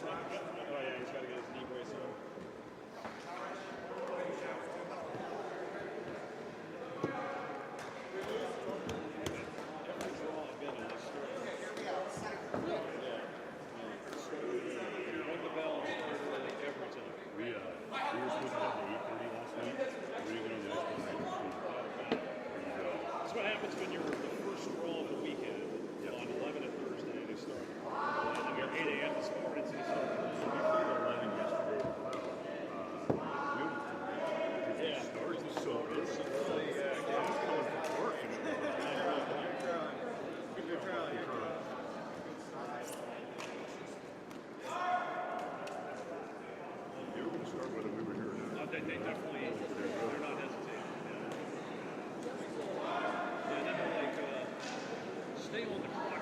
Oh yeah, he's got to get his knee brace on. That's what happens when you're the first roll of the weekend on 11 at Thursday. They start at 8 a.m. this morning. So they start at 11 yesterday. Yeah, starts so early. It's coming from work. You're trying. They were going to start whether we were here or not. They definitely, they're not hesitating. Yeah, then they're like, stay on the clock.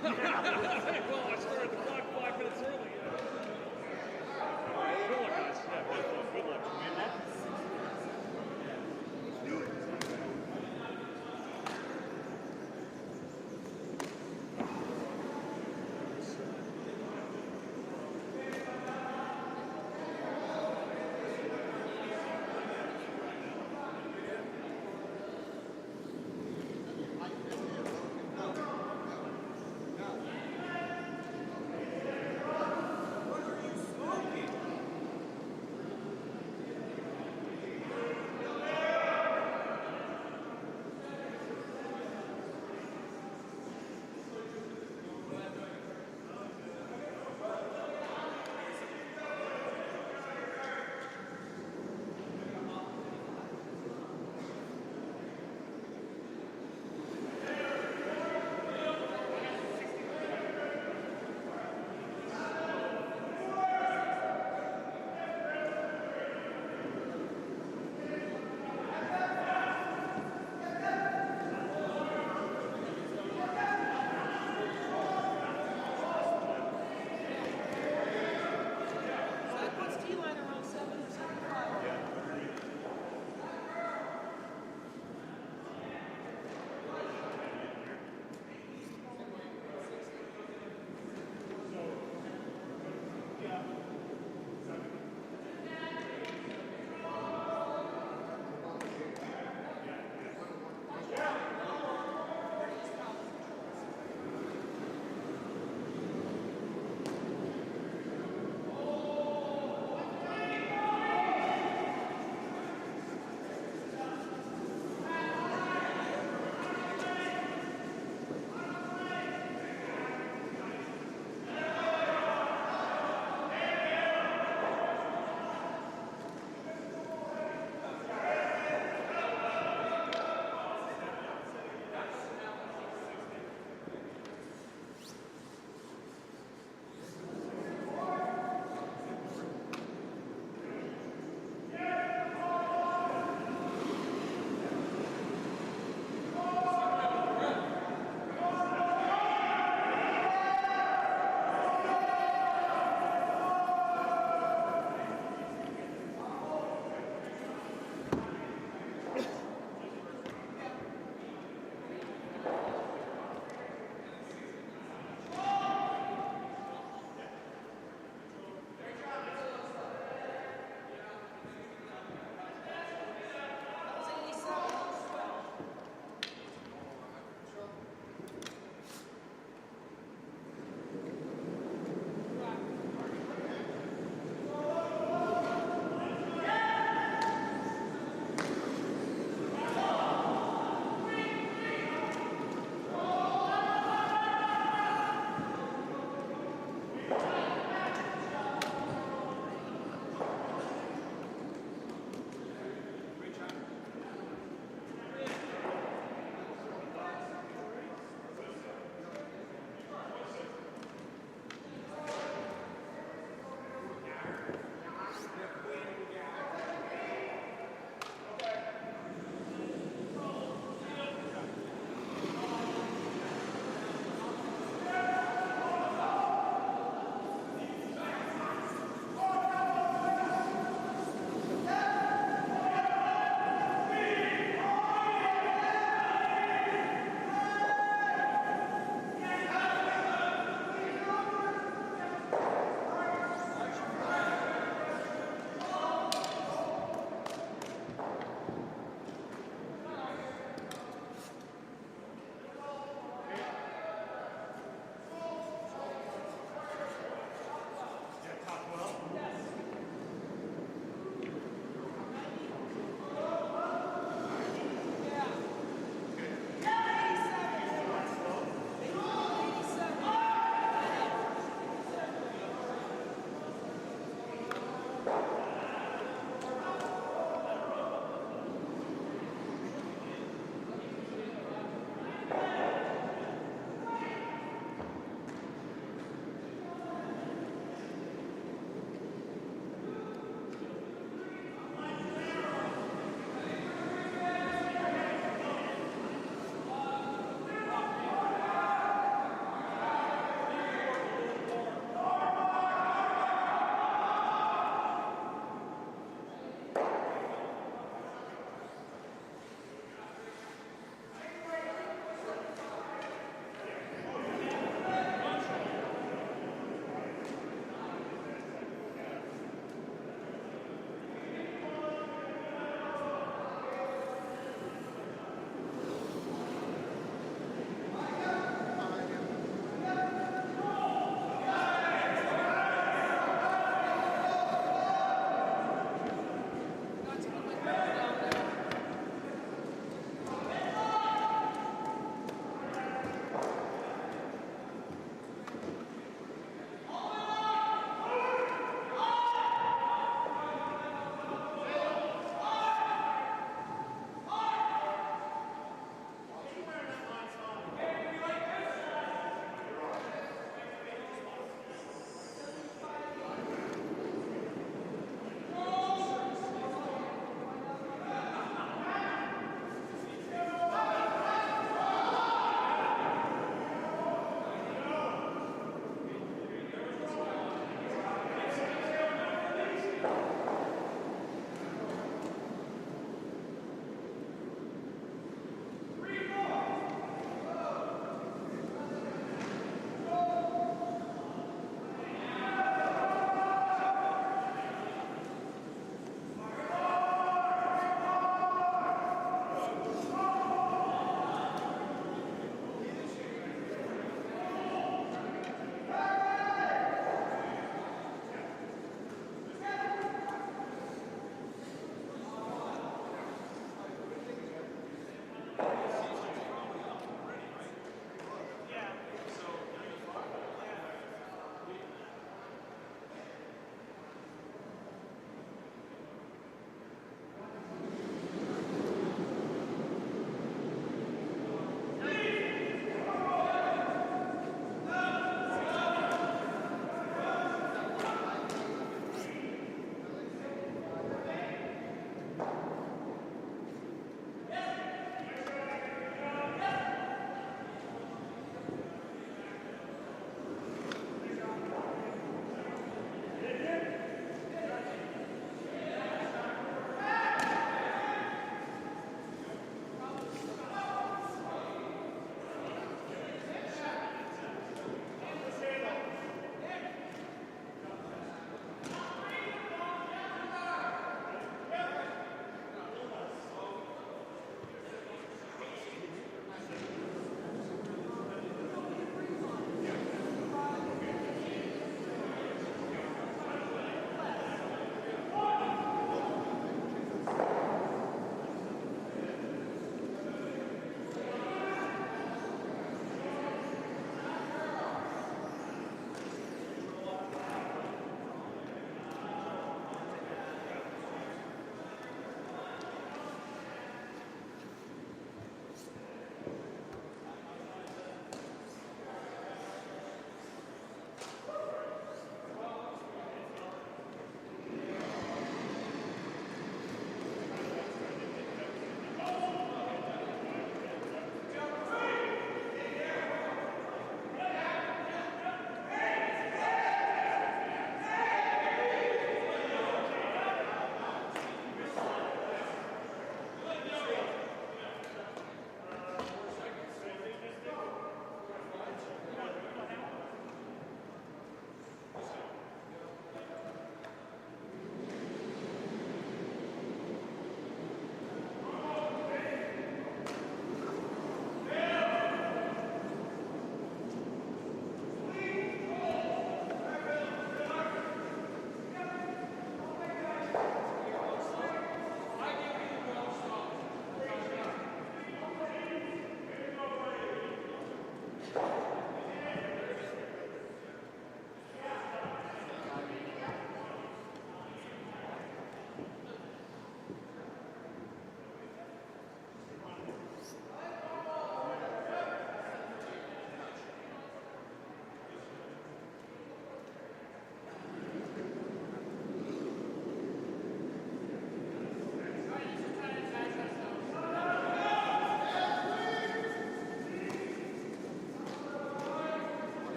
Well, I started the clock 5 minutes early. Good luck, guys. Yeah, good luck.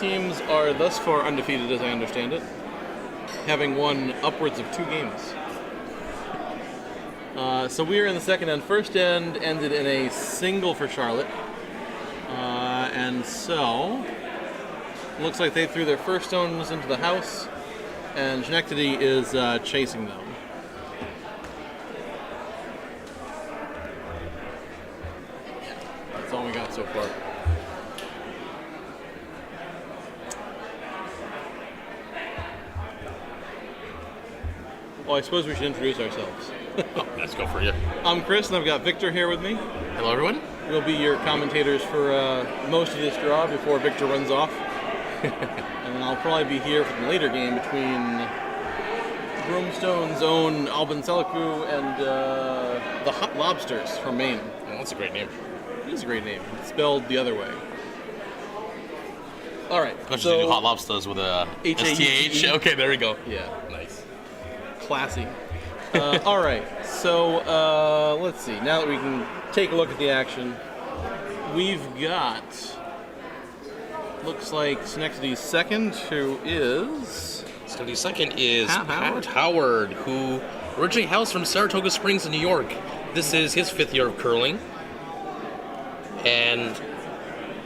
Teams are thus far undefeated, as I understand it, having won upwards of 2 games. So we are in the second end. First end ended in a single for Charlotte. And so, looks like they threw their first stones into the house, and Schenectady is chasing them. That's all we got so far. Well, I suppose we should introduce ourselves. Oh, let's go for you. I'm Chris, and I've got Victor here with me. Hello, everyone. We'll be your commentators for most of this draw before Victor runs off. And I'll probably be here for the later game between Broomstone's own Albin Seliku and the Hot Lobsters from Maine. Oh, that's a great name. It is a great name. It's spelled the other way. All right. Let's just do Hot Lobsters with a H-A-E-T-E. STH. Okay, there we go. Yeah. Nice. Classy. All right. So let's see. Now that we can take a look at the action, we've got, looks like Schenectady's second, who is And the second is Pat Pat Howard, who originally hails from Saratoga Springs in New York. This is his 5th year of curling. And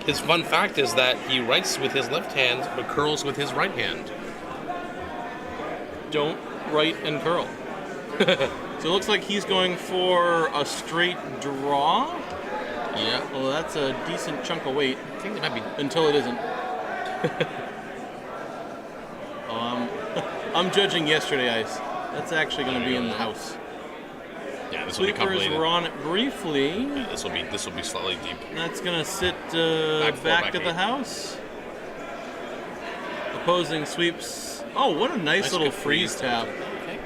his fun fact is that he writes with his left hand, but curls with his right hand. Don't write and curl. So it looks like he's going for a straight draw. Yeah. Well, that's a decent chunk of weight I think it might be. until it isn't. I'm judging yesterday ice. That's actually going to be in the house. Yeah, this will be Sweepers complicated. were on it briefly. Yeah, this will be slightly deep. That's going to sit Back back at the eight. house. Opposing sweeps. Oh, what a nice little good freeze freeze tap. Okay.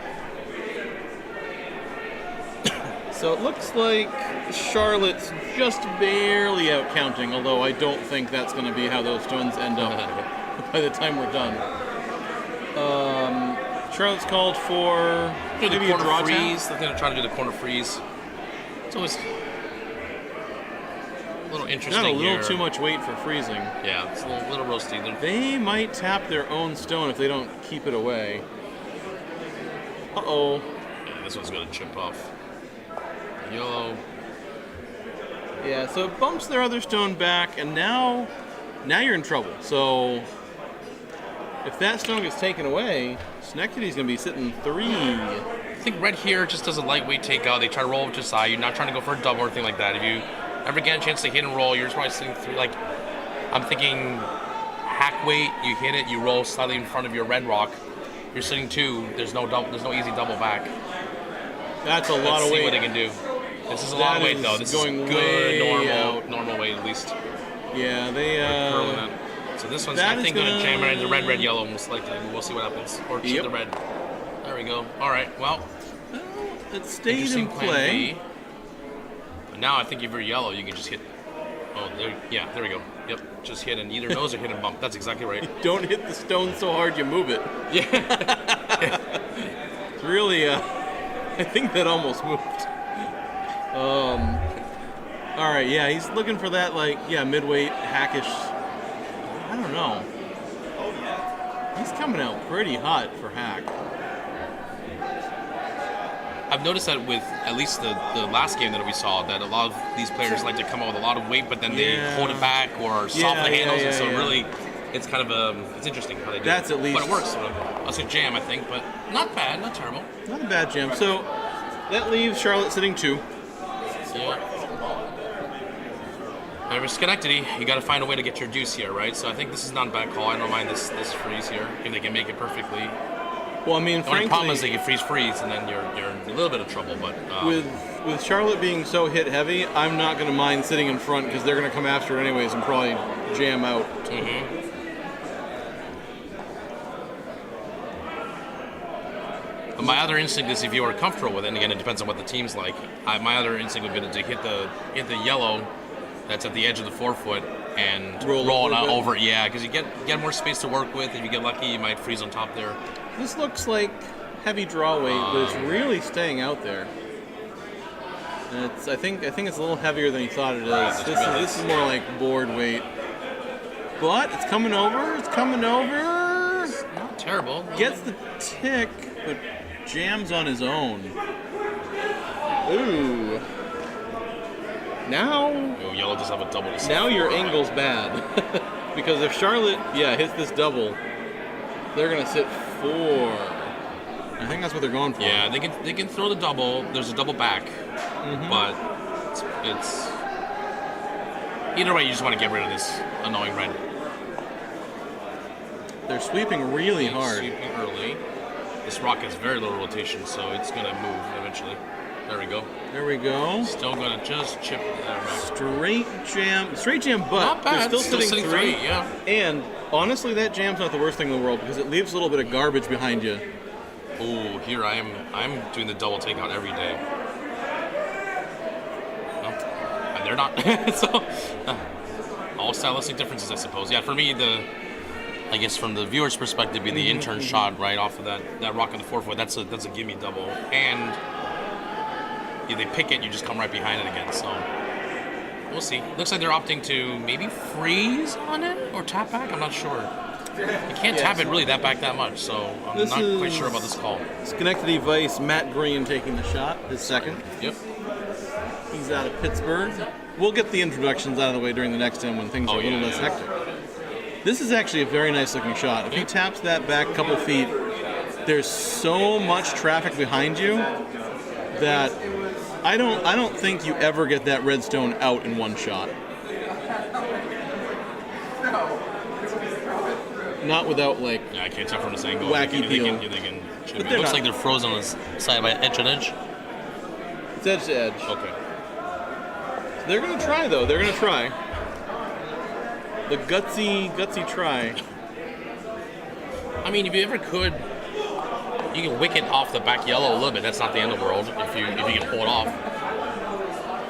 So it looks like Charlotte's just barely out counting, although I don't think that's going to be how those stones end up by the time we're done. Charlotte's called for Do the maybe a corner draw freeze. tap. They're going to try to do the corner freeze. It's always a little interesting Got a little here. too much weight for freezing. Yeah, it's a little roasty. They might tap their own stone if they don't keep it away. Uh-oh. Yeah, this one's going to chip off. Yellow. Yeah, so it bumps their other stone back, and now you're in trouble. So if that stone gets taken away, Schenectady's going to be sitting 3. I think red here just does a lightweight takeout. They try to roll over to the side. You're not trying to go for a double or anything like that. If you ever get a chance to hit and roll, you're probably sitting 3. Like, I'm thinking hack weight, you hit it, you roll slightly in front of your red rock. You're sitting 2. There's no easy double back. That's a lot Let's of see weight. what they can do. This is a That lot of weight is though. This going is way good normal weight at least. Yeah, they Curling it. So this one's that I is think gonna gonna- jam right into red, yellow most likely. We'll see what happens. Or Yep. the red. There we go. Alright, well, it stayed interesting in plan play. B. But now I think if you're yellow you can just hit there we go. Yep. Just hit an either nose or hit and bump. That's exactly right. Don't hit the stone so hard you move it. Yeah. It's really I think that almost moved. All right, yeah, he's looking for that midweight hackish. I don't know. He's coming out pretty hot for hack. I've noticed that with at least the last game that we saw, that a lot of these players like to come out with a lot of weight, but then they Yeah. hold it back or soften the handles, and so yeah. really, it's kind of it's interesting how they do That's it. at least- But it works. That's a jam, I think, but not bad, not terrible. Not a bad jam. So that leaves Charlotte sitting 2. Yeah. However, Schenectady, you got to find a way to get your deuce here, right? So I think this is not a bad call. I don't mind this freeze here if they can make it perfectly. Well, I mean, The only problem is frankly, they can freeze, and then you're in a little bit of trouble. But with Charlotte being so hit heavy, I'm not going to mind sitting in front because they're going to come after it anyways and probably jam out. But my other instinct is if you are comfortable with it, and again, it depends on what the team's like. My other instinct would be to hit the yellow that's at the edge of the forefoot and Roll roll over it a bit. over. Yeah, because you get more space to work with. If you get lucky, you might freeze on top there. This looks like heavy draw weight, but it's really staying out there. And I think it's a little heavier than he thought it is. Right, This is more like board weight. But it's coming over. It's coming over. Not terrible. Gets the tick, but jams on his own. Ooh. Now Oh, yellow does have a double. To Now your angle's bad. Because if Charlotte, hits this double, they're going to sit 4. I think that's what they're going for. Yeah, they can throw the double. There's a double back, but it's either way. You just want to get rid of this annoying red. They're sweeping really hard. Sweeping early. This rock has very little rotation, so it's gonna move eventually. There we go. There we go. Still gonna just chip that back. Straight jam, but Not bad. they're still sitting 3. Yeah. And honestly, that jam's not the worst thing in the world because it leaves a little bit of garbage behind you. Oh, here I am. I'm doing the double takeout every day. No, and they're not. So, all stylistic differences, I suppose. Yeah, for me, I guess from the viewer's perspective, be the intern shot right off of that rock on the forefoot. That's a gimme double. And if they pick it, you just come right behind it again. So we'll see. Looks like they're opting to maybe freeze on it or tap back. I'm not sure. You can't tap it really that back that much, so I'm This not quite is- sure about this call. Schenectady Vice, Matt Green taking the shot, his second. Yep. He's out of Pittsburgh. We'll get the introductions out of the way during the next time when things are a little less hectic. This is actually a very nice looking shot. If he taps that back a couple feet, there's so much traffic behind you that I don't think you ever get that redstone out in one shot. Not without like Yeah, I can't tap from this angle. Wacky They peel. can chip But it. they're Looks not- like they're frozen on the side by edge and edge. it's edge to edge. Okay. They're gonna try though. They're gonna try. The gutsy try. I mean, if you ever could, you can wick it off the back yellow a little bit. That's not the end of the world if you can pull it off.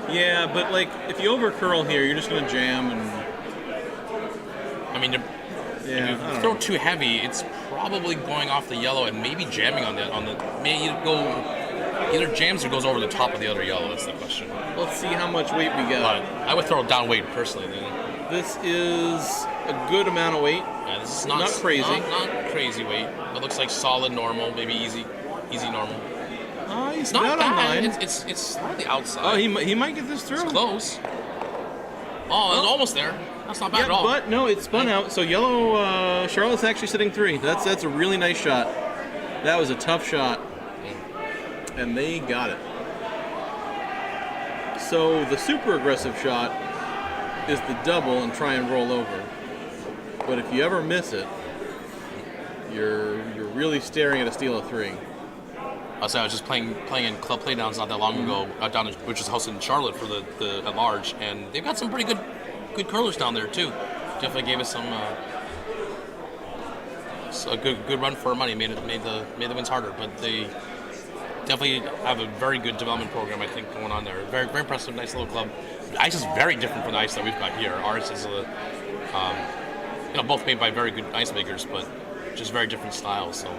Yeah, but like if you over curl here, you're just gonna jam and I mean, yeah. if I you don't throw know. too heavy, it's probably going off the yellow and maybe jamming on the maybe you go either jams or goes over the top of the other yellow. That's the question. Let's see how much weight we But got. I would throw it down weight personally. Then. This is a good amount of weight. Yeah, this is not Not crazy. not crazy weight. It looks like solid normal, maybe easy normal. He's It's not not on bad. mine. It's slightly outside. Oh, he might get this through. It's close. Oh, it's almost there. That's not bad Yeah, at all. but no, it spun out. So yellow, Charlotte's actually sitting 3. That's a really nice shot. That was a tough shot, and they got it. So the super aggressive shot is the double and try and roll over. But if you ever miss it, you're really staring at a steal of 3. I was just playing in club playdowns not that long ago, down in, which is hosted in Charlotte for the at large, and they've got some pretty good curlers down there too. Definitely gave us some a good run for our money. Made the wins harder, but they definitely have a very good development program, I think, going on there. Very very impressive, nice little club. The ice is very different from the ice that we've got here. Ours is both made by very good ice makers, but just very different styles. So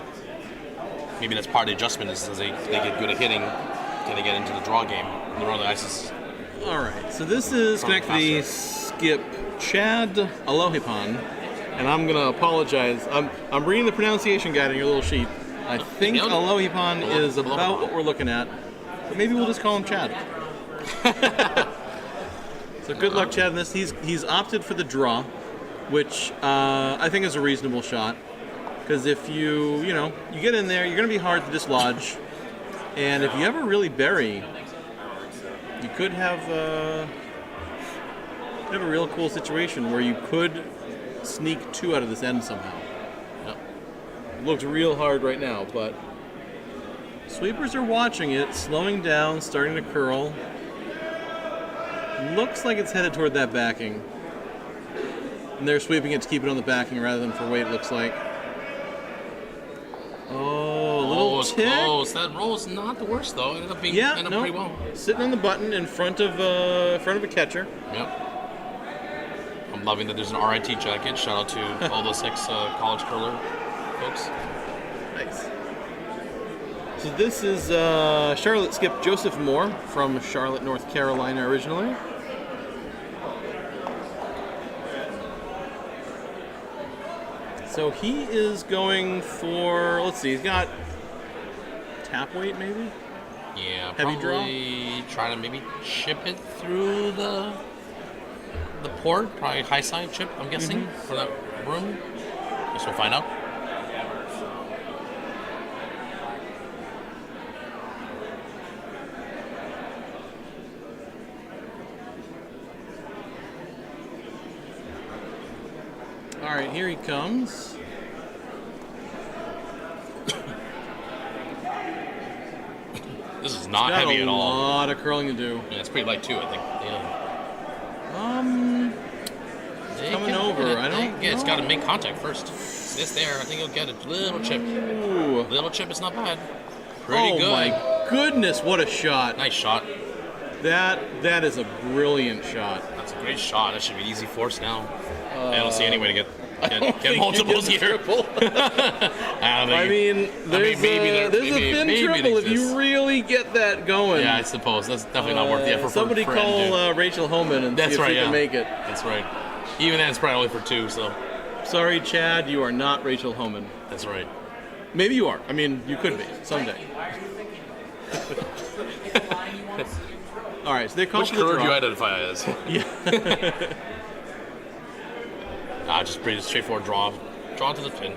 maybe that's part of the adjustment is as they get good at hitting, can they get into the draw game? And the other ice is All right, so this is Schenectady skip Chad Alohipan, and I'm gonna apologize. I'm reading the pronunciation guide on your little sheet. I think nailed it. Alohipan is Alohipan. about what we're looking at, but maybe we'll just call him Chad. So good luck, Chad. In this, he's opted for the draw, which I think is a reasonable shot. Because if you get in there, you're going to be hard to dislodge, and if you ever really bury, you could have a real cool situation where you could sneak 2 out of this end somehow. Yep. It looks real hard right now, but sweepers are watching it, slowing down, starting to curl. Looks like it's headed toward that backing. And they're sweeping it to keep it on the backing rather than for weight, it looks like. Oh, a little it's tick. close. That roll is not the worst though. It ended up pretty well. Sitting on the button in front of a catcher. Yep. I'm loving that there's an RIT jacket. Shout out to all those ex-college curler folks. Nice. So this is Charlotte skip Joseph Moore from Charlotte, North Carolina originally. So he is going for, let's see, he's got tap weight maybe? Yeah, Heavy draw? probably trying to maybe chip it through the port. Probably high side chip, I'm guessing, for that broom. Guess we'll find out. All right, here he comes. This is not Got heavy a at all. lot of curling to do. Yeah, it's pretty light too, I think. Yeah. Coming over. I don't Yeah, it's know. got to make contact first. It's there. I think you'll get a little chip. Ooh. Little chip is not bad. Pretty Oh good. my goodness, what a shot. Nice shot. That is a brilliant shot. That's a great shot. That should be easy force now. I don't see any way to get think multiples you get here. the triple. I There's a thin triple if you exists. really get that going. Yeah, I suppose that's definitely not worth the effort. Somebody for N to do. call Rachel Homan and That's see if right. she Yeah, can make it. That's right. Even then, it's probably only for 2. So Sorry, Chad, you are not Rachel Homan. That's right. Maybe you are. I mean, you could be someday. All right, so they call Which for the curler do you draw. identify as? Yeah. Just pretty straightforward draw. Draw to the pin.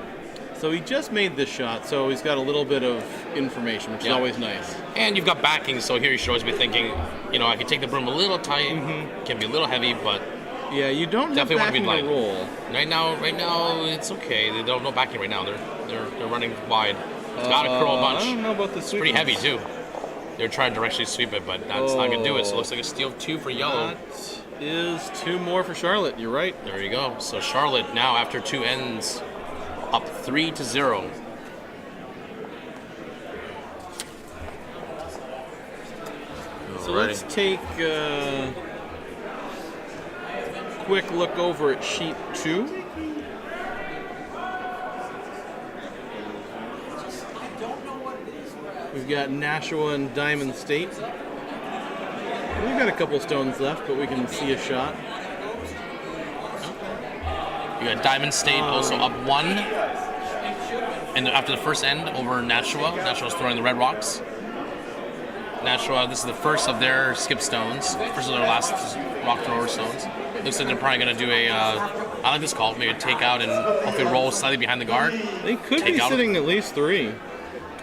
So he just made this shot, so he's got a little bit of information, which is Yeah. always nice. And you've got backing, so here you should always be thinking, I can take the broom a little tight, can be a little heavy, but Yeah, you don't Definitely wanna have be backing to light. roll. right now it's okay. They don't no backing right now. They're running wide. It's got to curl a bunch. I don't know about the It's sweep. pretty heavy too. They're trying to directly sweep it, but that's not gonna do it. So it looks like a steal 2 for yellow. That is 2 more for Charlotte. You're right. There you go. So Charlotte now after 2 ends, up 3-0. So let's take a quick look over at sheet 2. We've got Nashua and Diamond State. We've got a couple stones left, but we can see a shot. You got Diamond State also up 1. And after the first end over Nashua. Nashua's throwing the red rocks. Nashua, this is the first of their skip stones. First of their last rock thrower stones. Looks like they're probably going to do I like this call, maybe a takeout and hopefully roll slightly behind the guard. They could Take be out- sitting at least 3.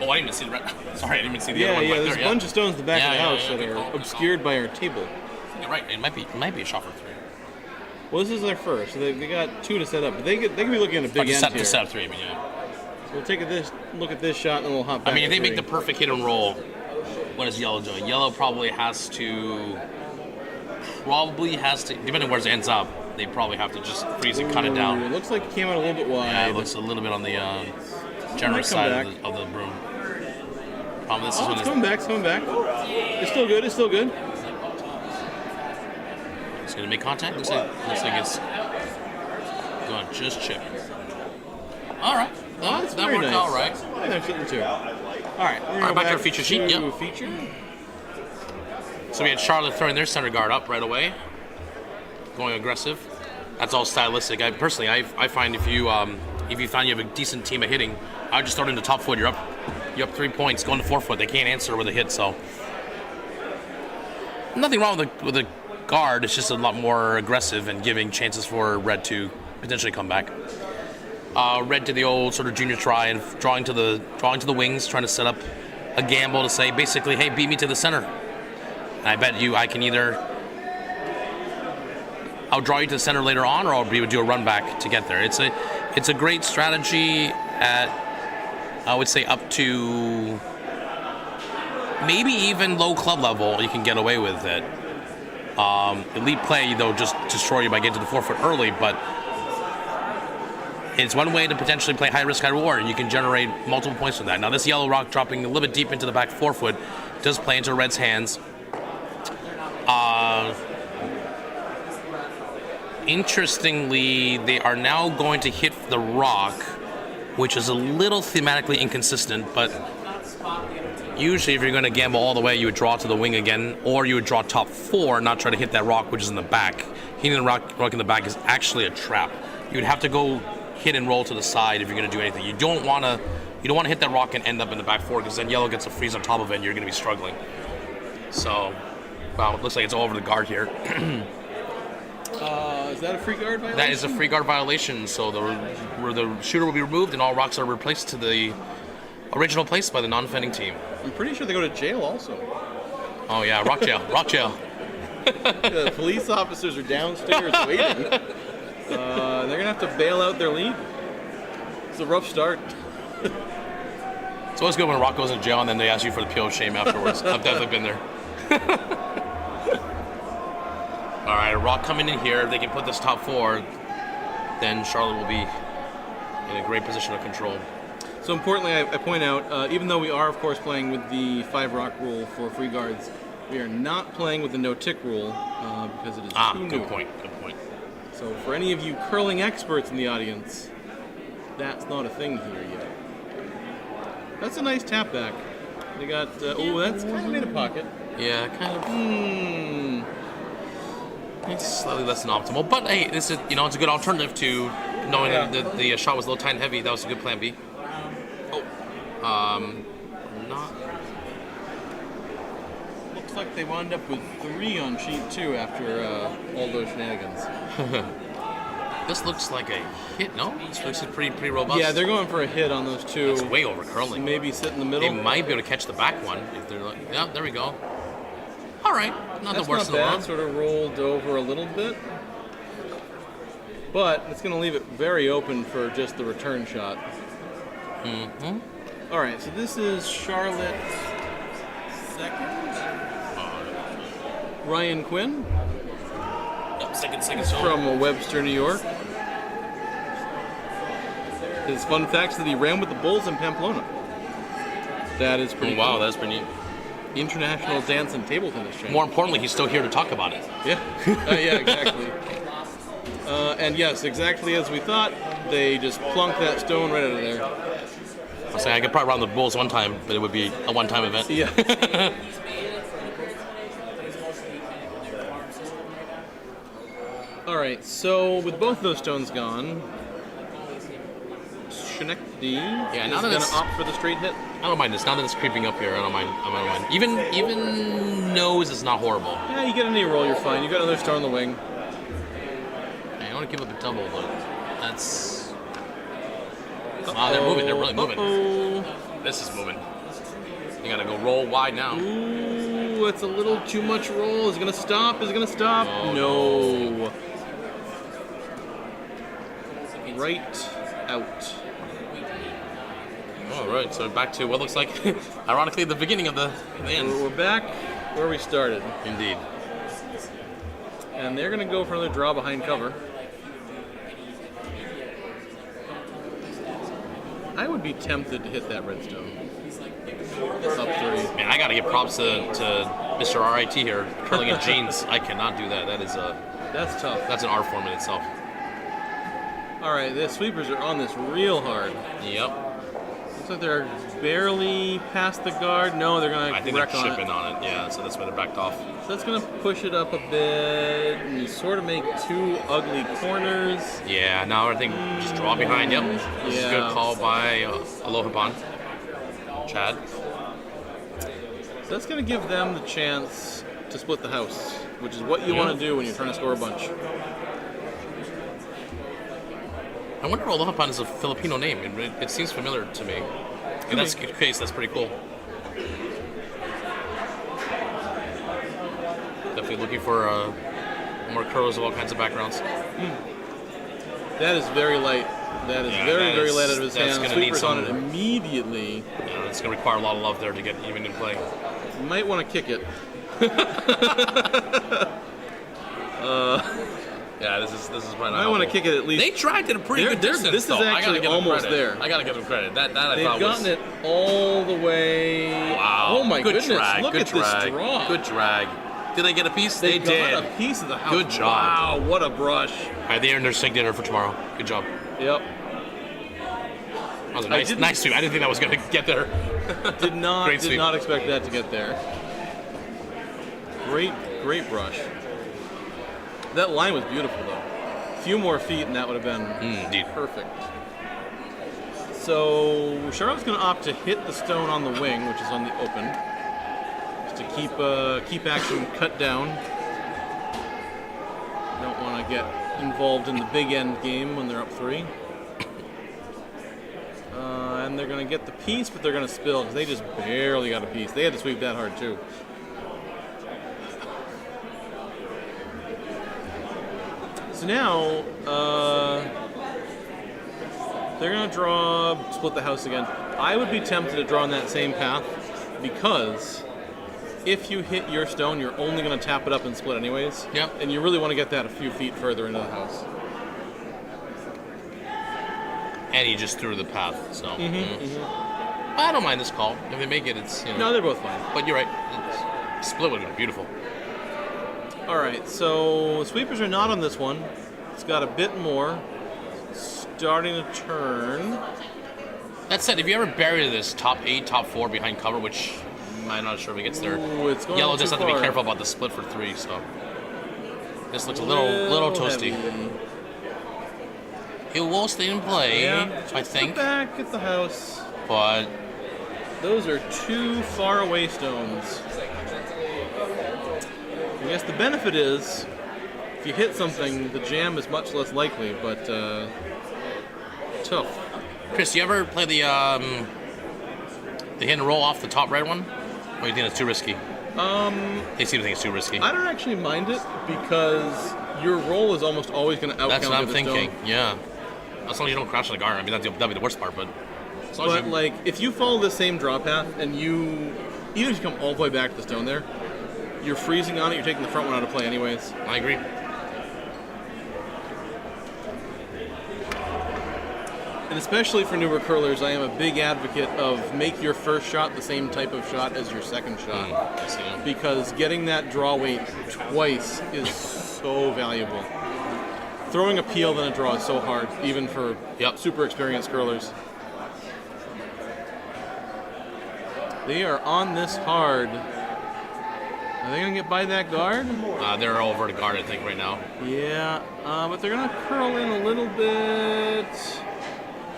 Oh, I didn't even see the red. Sorry, I didn't even see the Yeah, other one. yeah, back there's there, a bunch of stones in the back Yeah, of the yeah, house yeah, that good are call, good obscured by our table. You're right. It might be a shot for 3. Well, this is their first, so they got 2 to set up. But they could be looking at a big To end set, here. to set up 3, I mean, yeah. So we'll take look at this shot, and then we'll hop back. I mean, if to they make the 3. perfect hit and roll, what is yellow doing? Yellow probably has to, depending on where it ends up, they probably have to just freeze and cut it Ooh, down. It looks like it came out a little bit wide. Yeah, it looks a little bit on the generous Might come side back. of the broom. Problem this is Oh, when it's coming back, it's coming back. It's still good, it's still good. it's going to make contact. Looks like it's going to just chip. All right. Oh, that's that very worked nice. all right. Yeah, I'm sitting 2. All right, we're All right, gonna go back to our feature sheet, to yeah. Feature. So we had Charlotte throwing their center guard up right away, going aggressive. That's all stylistic. I find if you find you have a decent team of hitting, I would just throw it into top foot. You're up 3 points, going to 4 foot. They can't answer with a hit, so nothing wrong with the guard. It's just a lot more aggressive and giving chances for red to potentially come back. Red did the old sort of junior try and drawing to the wings, trying to set up a gamble to say basically, hey, beat me to the center. And I bet you I can I'll draw you to the center later on, or I'll do a run back to get there. It's a great strategy at, I would say, up to maybe even low club level. You can get away with it. Elite play, they'll just destroy you by getting to the 4 foot early, but it's one way to potentially play high risk, high reward, and you can generate multiple points from that. Now, this yellow rock dropping a little bit deep into the back 4 foot does play into red's hands. Interestingly, they are now going to hit the rock, which is a little thematically inconsistent, but usually if you're going to gamble all the way, you would draw to the wing again, or you would draw top 4 and not try to hit that rock, which is in the back. Hitting the rock in the back is actually a trap. You would have to go hit and roll to the side if you're going to do anything. You don't want to hit that rock and end up in the back 4, because then yellow gets a freeze on top of it and you're going to be struggling. So, wow, it looks like it's all over the guard here. Is that a free guard violation? That is a free guard violation, so the shooter will be removed and all rocks are replaced to the original place by the non-defending team. I'm pretty sure they go to jail also. Oh yeah, rock jail, rock jail. The police officers are downstairs waiting. They're going to have to bail out their lead. It's a rough start. It's always good when a rock goes in jail and then they ask you for the peel of shame afterwards. I've definitely been there. All right, a rock coming in here. If they can put this top 4, then Charlotte will be in a great position of control. So importantly, I point out, even though we are, of course, playing with the 5 rock rule for free guards, we are not playing with the no tick rule because it is too new. Good point. So for any of you curling experts in the audience, that's not a thing here yet. That's a nice tap back. They got, that's kind of made a pocket. Yeah, kind of. It's slightly less than optimal, but hey, this is it's a good alternative to knowing Yeah. that the shot was a little tight and heavy, that was a good plan B. Not. Looks like they wound up with 3 on sheet 2 after all those shenanigans. This looks like a hit, no? This looks pretty robust. Yeah, they're going for a hit on those 2. It's way over curling. Maybe sit in the They middle. might be able to catch the back one if they're like, yeah, there we go. All right, not That's the worst not in the bad. world. Sort of rolled over a little bit. But it's going to leave it very open for just the return shot. Mm-hmm. All right, so this is Charlotte second. Ryan Quinn Yep, second zone. from Webster, New York. His fun fact is that he ran with the Bulls in Pamplona. That is pretty Wow, cool. that's pretty neat. International Dance and Table Tennis Champion. More importantly, he's still here to talk about it. Yeah, yeah, exactly. And yes, exactly as we thought, they just plunked that stone right out of there. I was saying I could probably run the Bulls one time, but it would be a one-time event. Yeah. All right, so with both those stones gone, Schenectady now is that going to it's- opt for the straight hit. I don't mind this. Now that it's creeping up here, I don't mind. Even nose is not horrible. Yeah, you get a knee roll, you're fine. You got another stone on the wing. I don't want to give up a double, but that's. Wow, they're moving. They're really moving. Uh-oh. This is moving. You gotta go roll wide now. Ooh, it's a little too much roll. Is it going to stop? Is it going to stop? Oh, no. Right out. All right, so back to what looks like, ironically, the beginning of the end. We're back where we started. Indeed. And they're going to go for another draw behind cover. I would be tempted to hit that redstone. Up 3. Man, I gotta give props to Mr. RIT here, curling in jeans. I cannot do that. That is That's tough. that's an art form in itself. All right, the sweepers are on this real hard. Yep. Looks like they're barely past the guard. No, they're going I to think they're wreck on chipping it. on it. Yeah, so that's why they're backed off. So that's going to push it up a bit and sort of make 2 ugly corners. Yeah, now I think just draw behind. Yep. This is a Yeah. good call by Aloha Bon. Chad. So that's going to give them the chance to split the house, which is what you want to do when you're trying to score a bunch. I wonder if Aloha Bon is a Filipino name. It seems familiar to me. In that case, that's pretty cool. Definitely looking for more curls of all kinds of backgrounds. That is very light. That is Yeah, very, that very is- light out of his that's hand. gonna need Sweeper's on it some- immediately. Yeah, it's going to require a lot of love there to get even in play. You might want to kick it. Yeah, this is probably not I want to helpful. kick it at least. They dragged it a pretty They're- good they're- distance. this is though. I gotta actually give them almost credit. there. I gotta give them credit. That I They've thought gotten was it all the way. wow. Oh my good goodness! Drag, Look good at drag, this draw. Good drag. Did they get a piece? They did. got a piece of the house. Good job. Wow! What a brush. All right, they earned their signature for tomorrow. Good job. Yep. That was a nice, didn't- nice sweep. I didn't think that was going to get there. Did not Great did sweep. not expect that to get there. Great brush. That line was beautiful though. A few more feet and that would have been Indeed. perfect. So Charlotte's going to opt to hit the stone on the wing, which is on the open, just to keep action cut down. Don't want to get involved in the big end game when they're up 3. And they're going to get the piece, but they're going to spill because they just barely got a piece. They had to sweep that hard too. So now, they're going to split the house again. I would be tempted to draw on that same path because if you hit your stone, you're only going to tap it up and split anyways. Yep. And you really want to get that a few feet further into the house. And he just threw the path. So I don't mind this call. If they make it, it's No, they're both fine. But you're right. Split would have been beautiful. All right, so sweepers are not on this one. It's got a bit more. Starting to turn. That said, if you ever bury this top 8, top 4 behind cover, which I'm not sure if it gets there, Ooh, it's going yellow too just have to be far. careful about the split for 3. So this looks a little toasty. Heavy. It will stay in play, Yeah, I think. Back at the house. But Those are 2 far away stones. I guess the benefit is, if you hit something, the jam is much less likely, but tough. Chris, you ever play the hit and roll off the top red one? Or you think it's too risky? They seem to think it's too risky. I don't actually mind it because your roll is almost always going to outcount That's what I'm the thinking. stone. Yeah. As long as you don't crash on the guard. I mean, that'd be the worst part, but as long as But you, like, if you follow the same draw path and even if you come all the way back to the stone there, you're freezing on it. You're taking the front one out of play anyways. I agree. And especially for newer curlers, I am a big advocate of make your first shot the same type of shot as your second shot. I see. Because getting that draw weight twice is so valuable. Throwing a peel than a draw is so hard, even for super experienced curlers. They are on this hard. Are they going to get by that guard? They're over the guard, I think, right now. Yeah, but they're going to curl in a little bit.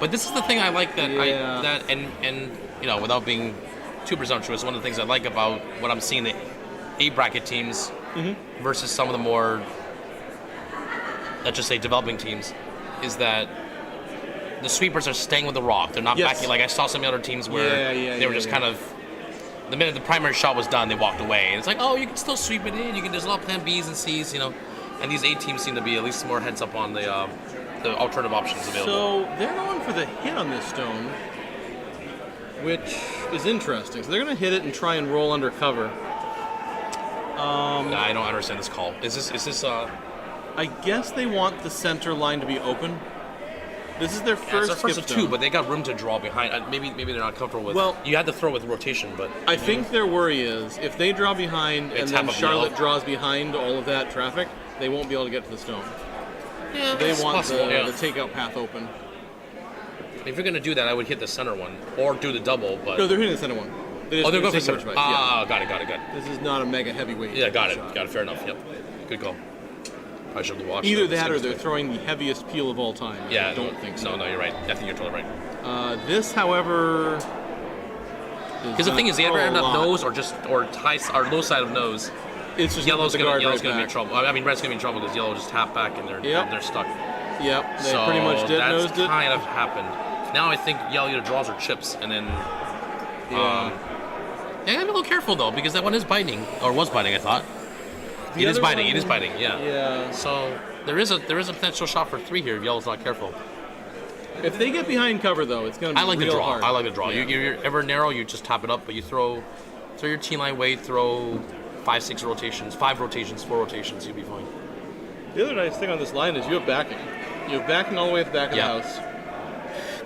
But this is the thing I like that Yeah. and you know, without being too presumptuous, one of the things I like about what I'm seeing the A bracket teams versus some of the more, let's just say, developing teams, is that the sweepers are staying with the rock. They're not backing. Like I saw some other teams where they were just kind of, the minute the primary shot was done, they walked away. And it's like, oh, you can still sweep it in. There's a lot of plan Bs and Cs, you know. And these A teams seem to be at least more heads up on the alternative options available. So they're going for the hit on this stone, which is interesting. So they're going to hit it and try and roll under cover. I don't understand this call. Is this I guess they want the center line to be open. This is their it's first their first skip of two, stone. but they got room to draw behind. Maybe they're not comfortable with. Well, you had to throw with rotation, but I think their worry is if they draw behind and tap then up Charlotte yellow. draws behind all of that traffic, they won't be able to get to the stone. yeah, They it's want possible, yeah. the takeout path open. If you're gonna do that, I would hit the center one or do the double. But No, they're hitting the center one. they're going for taking center. which way. Ah, got it. Yeah. This is not a mega heavyweight. Yeah, got it. shot. Got it. Fair enough. Yep. Good call. I should have watched. Either that or they're throwing the heaviest peel of all time. Yeah, I don't think so. No, you're right. I think you're totally right. This, however, Because the thing is, they ever end up nose or low side of nose, It's just yellow's gonna gonna guard right be in back. trouble. I mean, red's gonna be in trouble because yellow just tap back and they're stuck. Yep, they So pretty much did that's nosed it. kind of happened. Now I think yellow either draws or chips, and then Yeah. yeah, gotta be a little careful though because that one is biting or was biting. I thought The it is other biting. one- It is biting. Yeah. Yeah. So there is a potential shot for 3 here if yellow's not careful. If they get behind cover, though, it's going to be I like the real draw. hard. I like the draw. Yeah. You're ever narrow, you just tap it up, but you throw your T line weight, throw 5 rotations, 4 rotations, you'll be fine. The other nice thing on this line is you have backing. You have backing all the way at the back of Yeah. the house.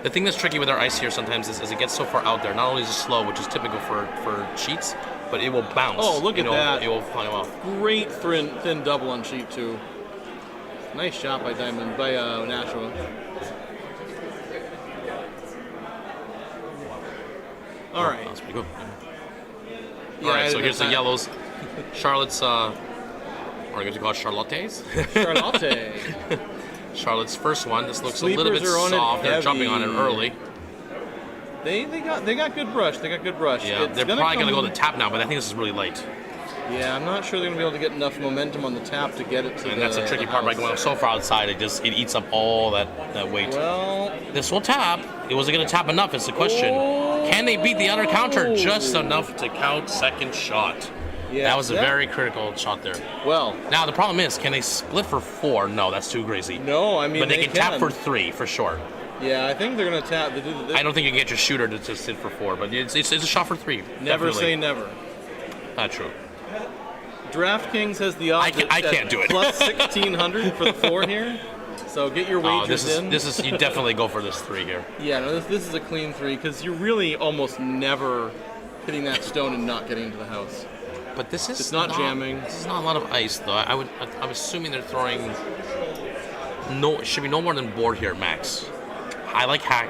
The thing that's tricky with our ice here sometimes is as it gets so far out there, not only is it slow, which is typical for sheets, but it will bounce. Oh, look at that. It will fly off. Great thin double on sheet 2. Nice shot by Nashua. All right. That was pretty good. Yeah, All right, I so didn't here's the have yellows. Charlotte's, or I guess you call it Charlotte's? Charlotte. Charlotte's first one. This looks a little bit Sleepers are on it soft. They're jumping on it heavy. early. They got good brush. They got good brush. Yeah, It's they're probably come- going to go to tap now, but I think this is really light. Yeah, I'm not sure they're going to be able to get enough momentum on the tap to get it to And that's the tricky part by house. going so far outside. It eats up all that weight. Well, This will tap. It wasn't going to tap enough is the question. Can they beat the other counter just enough to count second shot? yeah, That was a very critical shot there. well. Now the problem is, can they split for 4? No, that's too crazy. No, I mean But they can tap for 3 for sure. Yeah, I think they're going to tap. I don't think you can get your shooter to sit for 4, but it's a shot for 3. Never definitely. say never. Not true. DraftKings has the odds. I can't do it. Plus 1,600 for the 4 here. So get your Oh, wagers in. this is you definitely go for this 3 here. Yeah, no, this is a clean 3 because you're really almost never hitting that stone and not getting into the house. But this is It's not jamming. This is not a lot of ice though. I'm assuming they're throwing it should be no more than board here max. I like hack.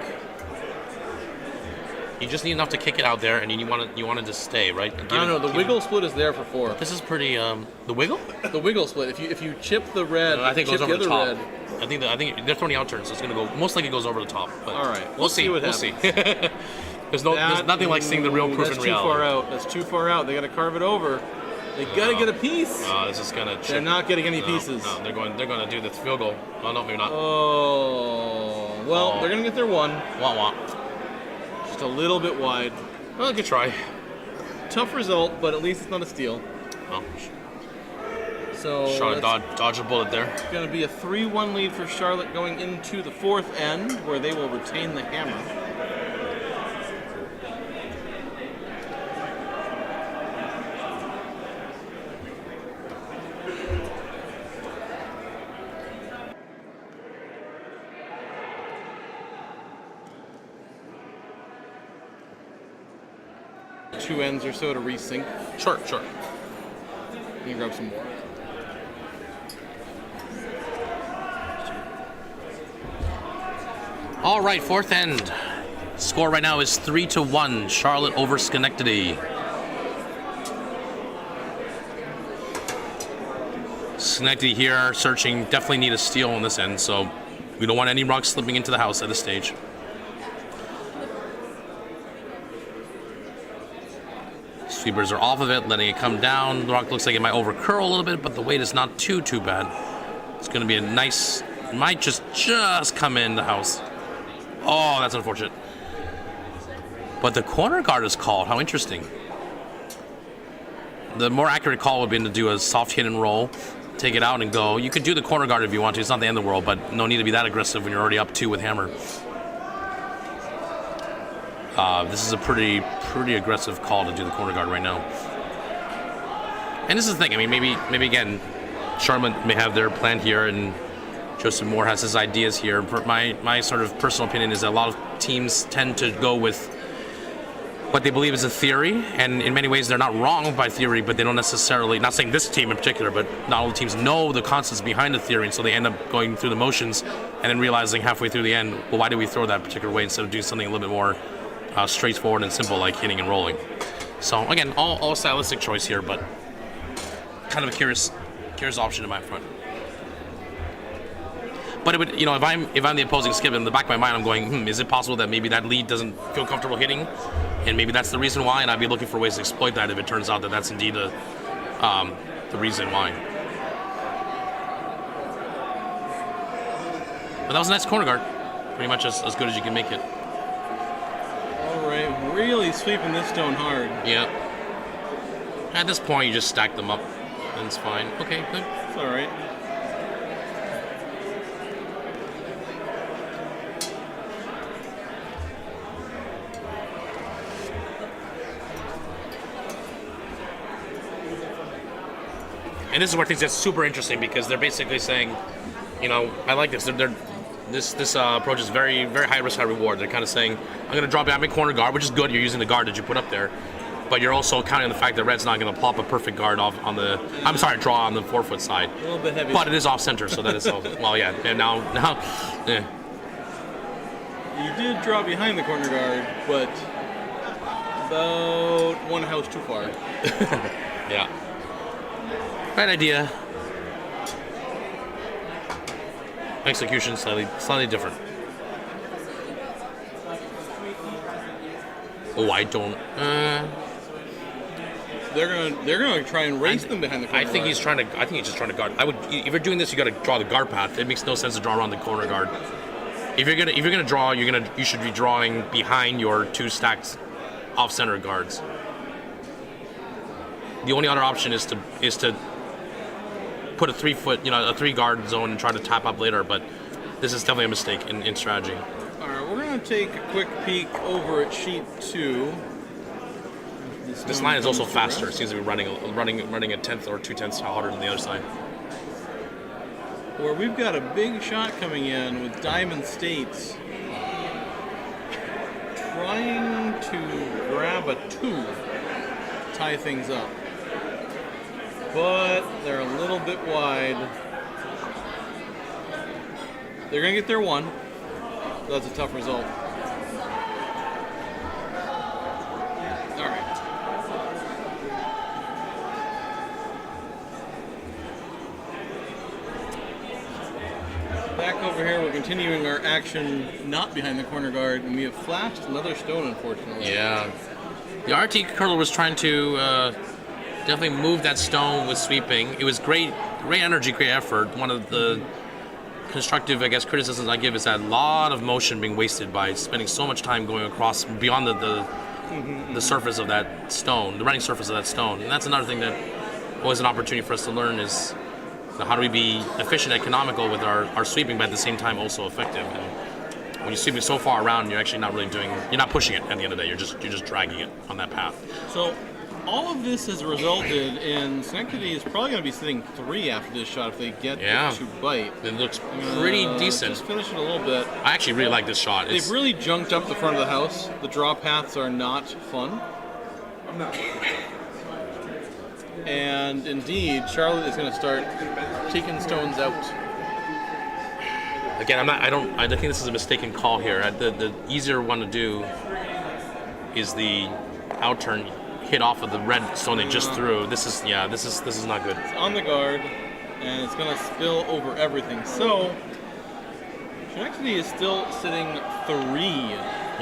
You just need enough to kick it out there, and you want it to stay, right? I don't know. The wiggle split is there for 4. This is pretty. The wiggle? The wiggle split. If you chip the red, I think it goes chip over the top. red. I think they're throwing out turns, so it's gonna go. Most likely it goes over the top. But all right, we'll see. what We'll happens. see. there's nothing like seeing the real proof in reality. That's too far out. That's too far out. They got to carve it over. They got to get a piece. This is gonna. They're not getting any pieces. No, they're going to do the field goal. Oh no, maybe not. Oh, well, they're gonna get their 1. Wah. Just a little bit wide. Well, good try. Tough result, but at least it's not a steal. Oh, So Charlotte dodge a bullet there. it's going to be a 3-1 lead for Charlotte going into the 4th end, where they will retain the hammer. Two ends or so to resync. Sure. You can grab some more. All right, 4th end. Score right now is 3-1. Charlotte over Schenectady. Schenectady here searching. Definitely need a steal on this end, so we don't want any rocks slipping into the house at this stage. Sweepers are off of it, letting it come down. The rock looks like it might overcurl a little bit, but the weight is not too bad. It's going to be a nice, might just come in the house. Oh, that's unfortunate. But the corner guard is called. How interesting. The more accurate call would be to do a soft hit and roll, take it out and go. You could do the corner guard if you want to. It's not the end of the world, but no need to be that aggressive when you're already up 2 with hammer. This is a pretty aggressive call to do the corner guard right now. And this is the thing. I mean, maybe again, Charlotte may have their plan here, and Joseph Moore has his ideas here. My sort of personal opinion is that a lot of teams tend to go with what they believe is a theory, and in many ways they're not wrong by theory, but they don't necessarily, not saying this team in particular, but not all the teams know the concepts behind the theory, and so they end up going through the motions and then realizing halfway through the end, well, why do we throw that particular way instead of doing something a little bit more straightforward and simple, like hitting and rolling. So again, all stylistic choice here, but kind of a curious option in my front. But it would, if I'm the opposing skip, in the back of my mind, I'm going, is it possible that maybe that lead doesn't feel comfortable hitting, and maybe that's the reason why, and I'd be looking for ways to exploit that if it turns out that that's indeed the reason why. But that was a nice corner guard, pretty much as good as you can make it. All right, really sweeping this stone hard. Yeah. At this point, you just stack them up, and it's fine. Okay, good. It's all right. And this is where things get super interesting, because they're basically saying, I like this. This approach is very, very high risk, high reward. They're kind of saying, I'm going to drop down my corner guard, which is good. You're using the guard that you put up there, but you're also counting on the fact that red's not going to plop a perfect guard off on the. Draw on the 4-foot side. A little bit heavy. But it is off center, so that is well, yeah. And now, yeah. You did draw behind the corner guard, but about one house too far. Yeah. Right idea. Execution slightly different. Oh, I don't. They're gonna try and race them behind the corner I think guard. he's trying to. I think he's just trying to guard. If you're doing this, you got to draw the guard path. It makes no sense to draw around the corner guard. If you're gonna draw, you should be drawing behind your 2 stacked off center guards. The only other option is to put a 3-foot, a 3 guard zone and try to tap up later, but this is definitely a mistake in strategy. All right, we're going to take a quick peek over at sheet 2. This line is also faster. It seems to be running a 1/10 or 2/10 harder than the other side. Where we've got a big shot coming in with Diamond States trying to grab a 2 to tie things up. But they're a little bit wide. They're going to get their 1. That's a tough result. back over here. We're continuing our action not behind the corner guard, and we have flashed another stone, unfortunately. Yeah. The RT curler was trying to definitely move that stone with sweeping. It was great energy, great effort. One of the constructive, I guess, criticisms I give is that a lot of motion being wasted by spending so much time going across beyond the surface of that stone, the running surface of that stone. And that's another thing that was an opportunity for us to learn is how do we be efficient, economical with our sweeping, but at the same time also effective. And when you're sweeping so far around, you're actually not really you're not pushing it at the end of the day. You're just dragging it on that path. So all of this has resulted in Schenectady is probably going to be sitting 3 after this shot if they get it to bite. It looks pretty decent. Just finish it a little bit. I actually really like this shot. They've really junked up the front of the house. The draw paths are not fun. And indeed, Charlotte is going to start taking stones out. Again, I think this is a mistaken call here. The easier one to do is the out turn, hit off of the red stone they just threw. This is not good. It's on the guard, and it's going to spill over everything. So, Schenectady is still sitting 3.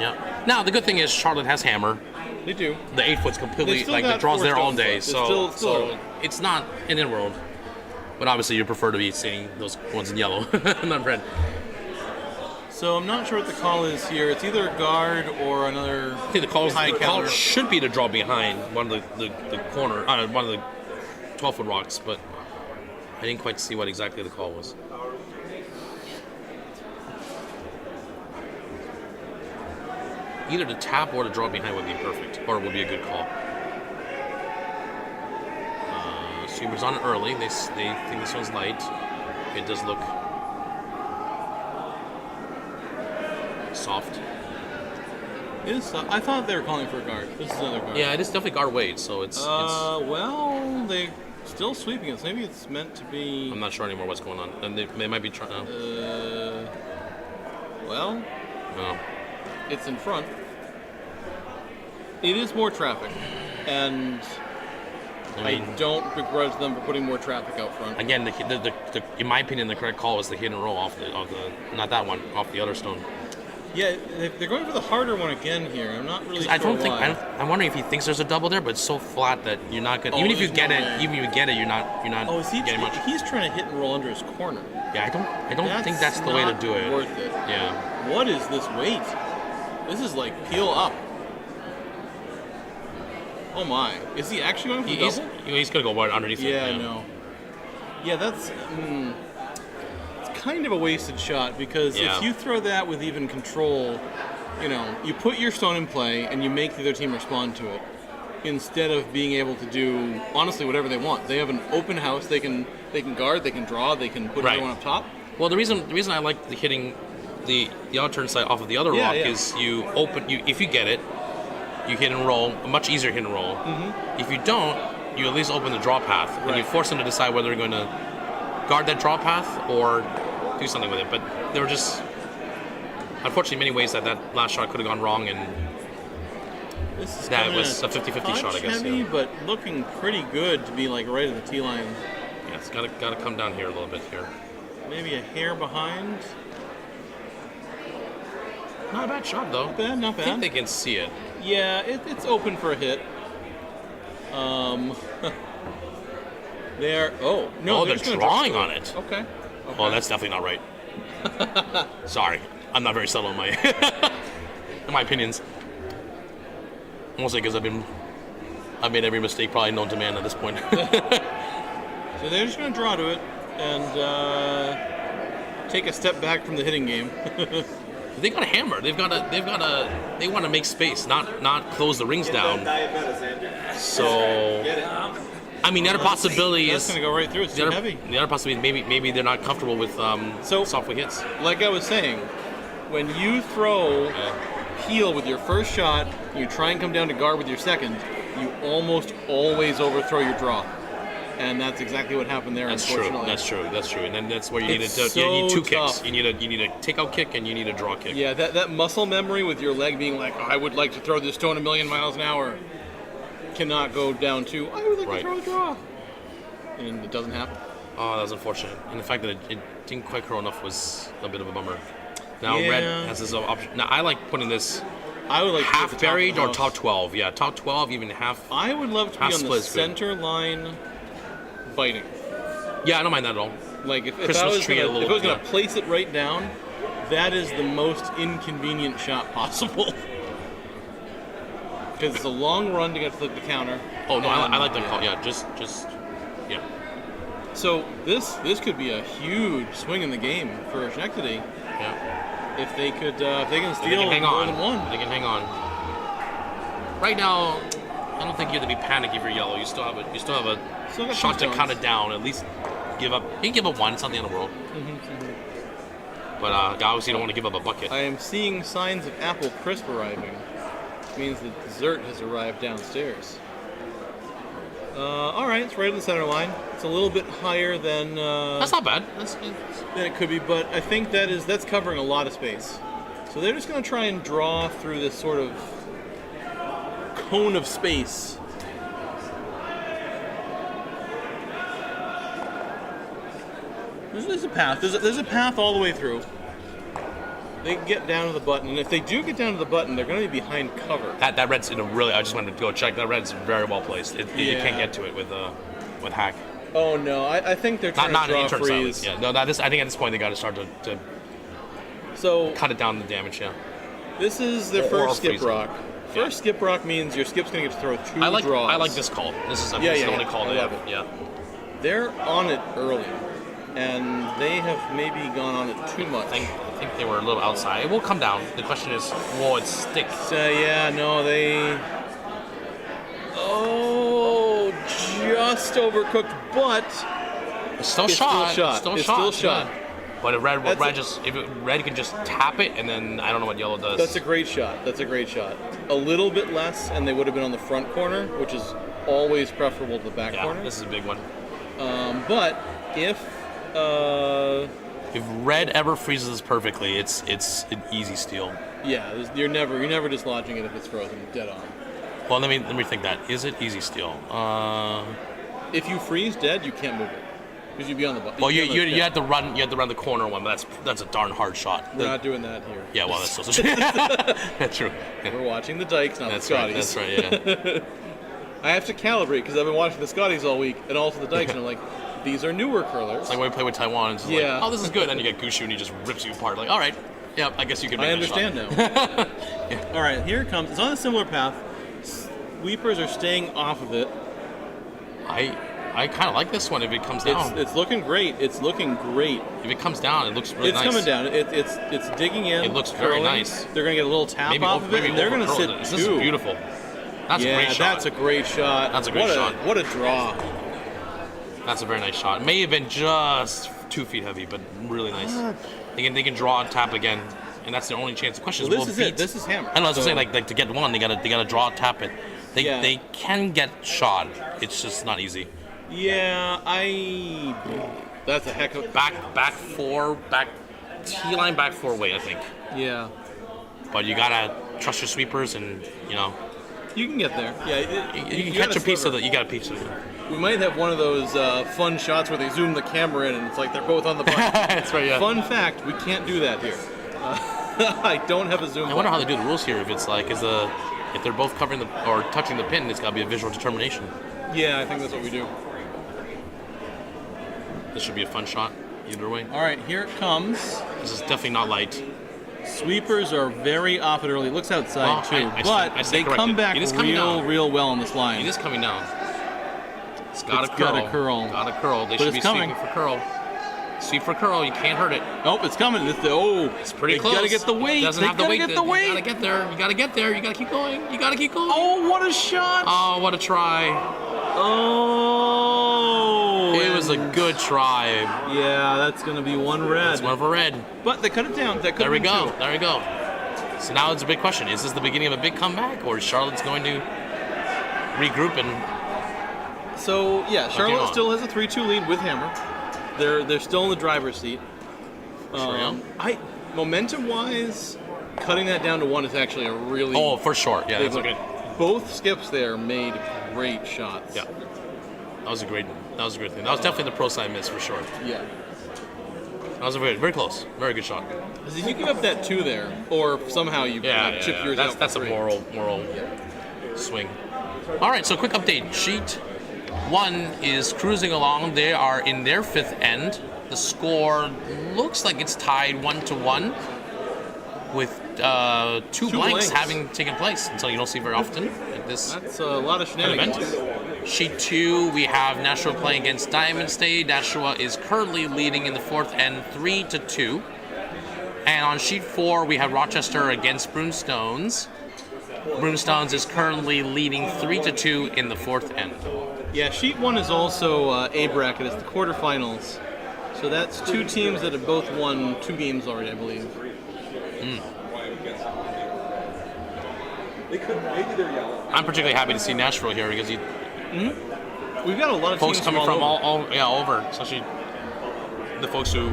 Yeah. Now the good thing is Charlotte has hammer. They do. The 8-foot's completely the draws there all day, left. so it's not an in-world. But obviously, you prefer to be seeing those ones in yellow, not red. So I'm not sure what the call is here. It's either a guard or another I think the call counter. should be to draw behind one of the corner, one of the 12-foot rocks, but I didn't quite see what exactly the call was. Either to tap or to draw behind would be perfect, or would be a good call. Sweeper's on it early. They think this one's light. It does look soft. It is. I thought they were calling for a guard. This is another guard. Yeah, it is definitely guard weight, so it's. Well, they still sweeping it. So maybe it's meant to be. I'm not sure anymore what's going on, and they might be trying. Well, No. it's in front. It is more traffic, and I don't begrudge them for putting more traffic out front. Again, the in my opinion, the correct call was the hit and roll off the not that one, off the other stone. Yeah, they're going for the harder one again here. I'm not really sure why. I'm wondering if he thinks there's a double there, but it's so flat that you're not gonna. Even if you get it, you're not. Oh, is he? Getting much. He's trying to hit and roll under his corner. Yeah, I don't think that's the way to do it. Worth it. Yeah. What is this weight? This is like peel up. Oh my! Is he actually going for the double? He's gonna go right underneath. Yeah, I know. Yeah, that's it's kind of a wasted shot because if you throw that with even control, you put your stone in play and you make the other team respond to it instead of being able to do honestly whatever they want. They have an open house. They can guard. They can draw. They can put everyone up top. Well, the reason I like hitting the out turn side off of the other rock is if you get it. You hit and roll, a much easier hit and roll. Mm-hmm. If you don't, you at least open the draw path, and you force them to decide whether they're going to guard that draw path or do something with it. But there were just, unfortunately, many ways that last shot could have gone wrong, and that was a 50-50 shot, I guess. Heavy, but looking pretty good to be like right at the tee line. Yeah, it's got to come down here a little bit here. Maybe a hair behind. Not a bad shot though. Not bad. I think they can see it. Yeah, it's open for a hit. They're drawing on it. Okay. Oh, that's definitely not right. Sorry, I'm not very subtle in my in my opinions. Mostly because I've made every mistake probably known to man at this point. So they're just going to draw to it and take a step back from the hitting game. They got a hammer. They want to make space, not close the rings down. So, I mean, the other possibility that's going to go right through. It's too heavy. The other possibility is maybe they're not comfortable with soft weight hits. Like I was saying, when you throw peel with your first shot, you try and come down to guard with your second, you almost always overthrow your draw. And that's exactly what happened there. That's unfortunately. That's true. And then that's where you need 2 kicks. You need a takeout kick and you need a draw kick. Yeah, that muscle memory with your leg being like, I would like to throw this stone 1,000,000 miles an hour, cannot go down to I would like to throw a draw, and it doesn't happen. Oh, that was unfortunate. And the fact that it didn't quite curl enough was a bit of a bummer. Now Yeah. red has his own option. Now I like putting this I would like to be at the half top of buried the or house. top 12. Yeah, top 12, even half. I would love to be Half on the split is good. center line biting. Yeah, I don't mind that at all. Like if I Christmas was tree gonna, a little- if I was going to yeah. place it right down, that is the most inconvenient shot possible. Because it's a long run to get to the counter. Oh no, I like that yeah. call. Yeah, just yeah. So this could be a huge swing in the game for Schenectady Yeah. if they can If steal they can hang more on. than one. They can hang on. Right now, I don't think you have to be panicky for yellow. You still have a Still got shot two to stones. count it down. At least give up. You can give up one. It's not the end of the world. But obviously, you don't want to give up a bucket. I am seeing signs of apple crisp arriving. Means the dessert has arrived downstairs. All right, it's right on the center line. It's a little bit higher than That's not bad. than it could be, but I think that's covering a lot of space. So they're just going to try and draw through this sort of cone of space. There's a path. There's a path all the way through. They can get down to the button, and if they do get down to the button, they're going to be behind cover. That red's in a really. I just wanted to go check. That red's very well placed. You Yeah. can't get to it with hack. Oh no, I think they're trying Not to an draw intern freeze. silence. Yeah. No. I think at this point they got to start to So cut it down the damage. Yeah. this is their Or first skip freeze it. rock. First skip rock means your skip's going to get to throw two I like draws. this call. This is Yeah, the yeah, only yeah. call I they love have. it. Yeah. They're on it early, and they have maybe gone on it too much. I think they were a little outside. It will come down. The question is, will it stick? So yeah, no, they. Oh, just overcooked, but It's still It's still shot. shot. Still It's shot. still shot. Yeah. But if red That's red can just tap it, and then I don't know what yellow does. that's a great shot. That's a great shot. A little bit less, and they would have been on the front corner, which is always preferable to the back yeah, corner. this is a big one. But if If red ever freezes perfectly, it's an easy steal. you're never dislodging it if it's frozen dead on. Well, let me think that. Is it easy steal? If you freeze dead, you can't move it because you'd be on the button. Well, you had to run. You had to run the corner one, but that's a darn hard shot. We're not doing that here. Yeah, well, that's so that's true. Yeah. We're watching the Dykes, not That's the right. Scotties. That's right. Yeah. I have to calibrate because I've been watching the Scotties all week and also the Dykes, and I'm like, these are newer curlers. It's like when we play with Taiwan. It's just Yeah. like, oh, this is good. And you get Gushu and he just rips you apart. Like, all right, yeah, I guess you can make I that shot. understand now. All right, here it comes. It's on a similar path. Sweepers are staying off of it. I kind of like this one if it comes down. It's looking great. It's looking great. If it comes down, it looks really It's nice. coming down. It's digging in. It looks very curling. nice. They're gonna get a little tap off of it, and they're gonna overcurl sit it. two. This is beautiful. That's a Yeah, great shot. that's a great shot. That's a great shot. What a draw. That's a very nice shot. It may have been just 2 feet heavy, but really nice. They can draw and tap again, and that's the only chance. The question Well, is, this will is it it. beat? This is hammer. I know. That's what So- I'm saying. Like to get one, they gotta draw, tap it. Yeah. They can get shot. It's just not easy. Yeah, that's a heck of Back T line back 4 way, I think. yeah. But you gotta trust your sweepers, and You can get there. Yeah, you can got catch a piece sliver. of it. You got a piece of it. We might have one of those fun shots where they zoom the camera in and it's like they're both on the button. That's right. Yeah. Fun fact: we can't do that here. I don't have a zoom. I wonder how they do the rules here. If it's like if they're both covering or touching the pin, it's got to be a visual determination. Yeah, I think that's what we do. This should be a fun shot either way. All right, here it comes. This is definitely not light. Sweepers are very off it early. It looks outside Well, too, I but stand they come corrected. back It is coming down. real well on this line. It is coming down. It's got It's to curl. gotta curl. Got to curl. They But should it's be coming. sweeping for curl. Sweep for curl. You can't hurt it. Oh, it's coming. It's pretty they close. gotta get the weight. It doesn't They have the gotta weight. get the You gotta weight. get there. You gotta get there. You gotta keep going. You gotta keep going. Oh, what a shot! Oh, what a try. Oh, It was a good try. Yeah, that's gonna be one red. It's one of a red. But they cut it down. That could There we have been go. two. There we go. So now it's a big question. Is this the beginning of a big comeback, or is Charlotte's going to regroup and So yeah, Charlotte on. still has a 3-2 lead with Hammer. They're still in the driver's seat. Momentum wise, cutting that down to 1 is actually a really Oh, for sure. Yeah, big that's one. okay. Both skips there made great shots. Yeah. That was a great That was a good thing. That was definitely the pro side miss for sure. Yeah. That was a very close. Very good shot. You give up that 2 there, or somehow you chip yours out. That's a moral swing. All right, so quick update. Sheet 1 is cruising along. They are in their 5th end. The score looks like it's tied 1-1 with 2 blanks having taken place, so you don't see very often at this. That's a lot of shenanigans. Event. Sheet 2, we have Nashua playing against Diamond State. Nashua is currently leading in the 4th end 3-2. And on sheet 4, we have Rochester against Broomstones. Broomstones is currently leading 3-2 in the 4th end. Yeah, sheet 1 is also A bracket. It's the quarterfinals. So that's 2 teams that have both won 2 games already, I believe. I'm particularly happy to see Nashville here because We've got a lot of folks teams coming from all all over, especially the folks who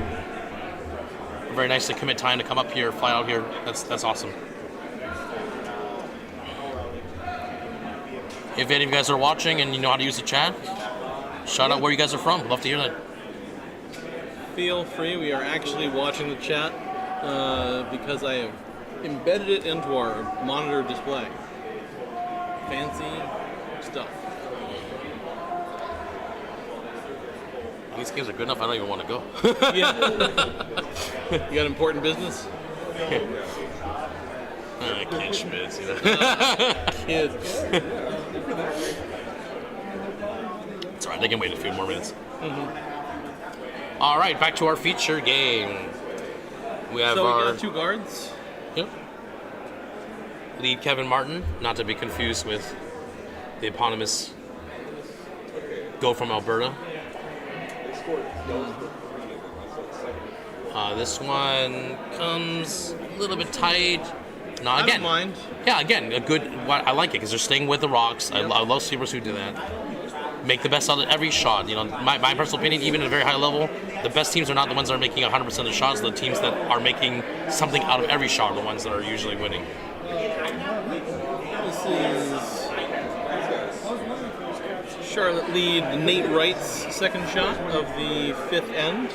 very nicely commit time to come up here, fly out here. That's awesome. If any of you guys are watching and you know how to use the chat, shout out where you guys are from. Love to hear that. Feel free. We are actually watching the chat because I have embedded it into our monitor display. Fancy stuff. These games are good enough, I don't even want to go. Yeah. You got important business? Kid Schmitz, you know. Kids. It's alright, they can wait a few more minutes. Alright, back to our feature game. We have So we our got 2 guards. Yep. Lead Kevin Martin, not to be confused with the eponymous Go from Alberta. This one comes a little bit tight. No, again. I don't mind. Yeah, again, a good. I like it because they're staying with the rocks. I love sweepers who do that. Make the best out of every shot. You know, my personal opinion, even at a very high level, the best teams are not the ones that are making 100% of the shots. The teams that are making something out of every shot are the ones that are usually winning. This is Charlotte lead Nate Wright's second shot of the 5th end.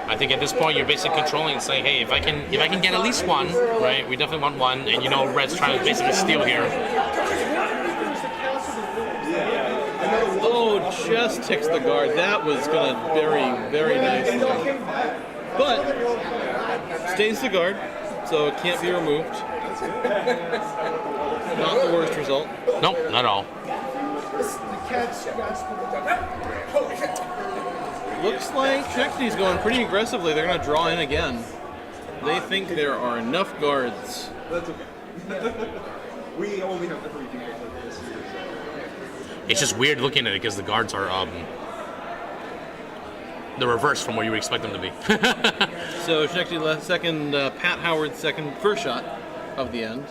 I think at this point you're basically controlling and saying, hey, if I can get at least one, right? We definitely want one, and you know Red's trying to basically steal here. Oh, just ticks the guard. That was gonna bury very nicely. But stays the guard, so it can't be removed. Not the worst result. Nope, not at all. Looks like Shekty's going pretty aggressively. They're going to draw in again. They think there are enough guards. That's okay. We only have 3 people this year, so. It's just weird looking at it because the guards are the reverse from what you would expect them to be. So Shekty left second, Pat Howard's first shot of the end.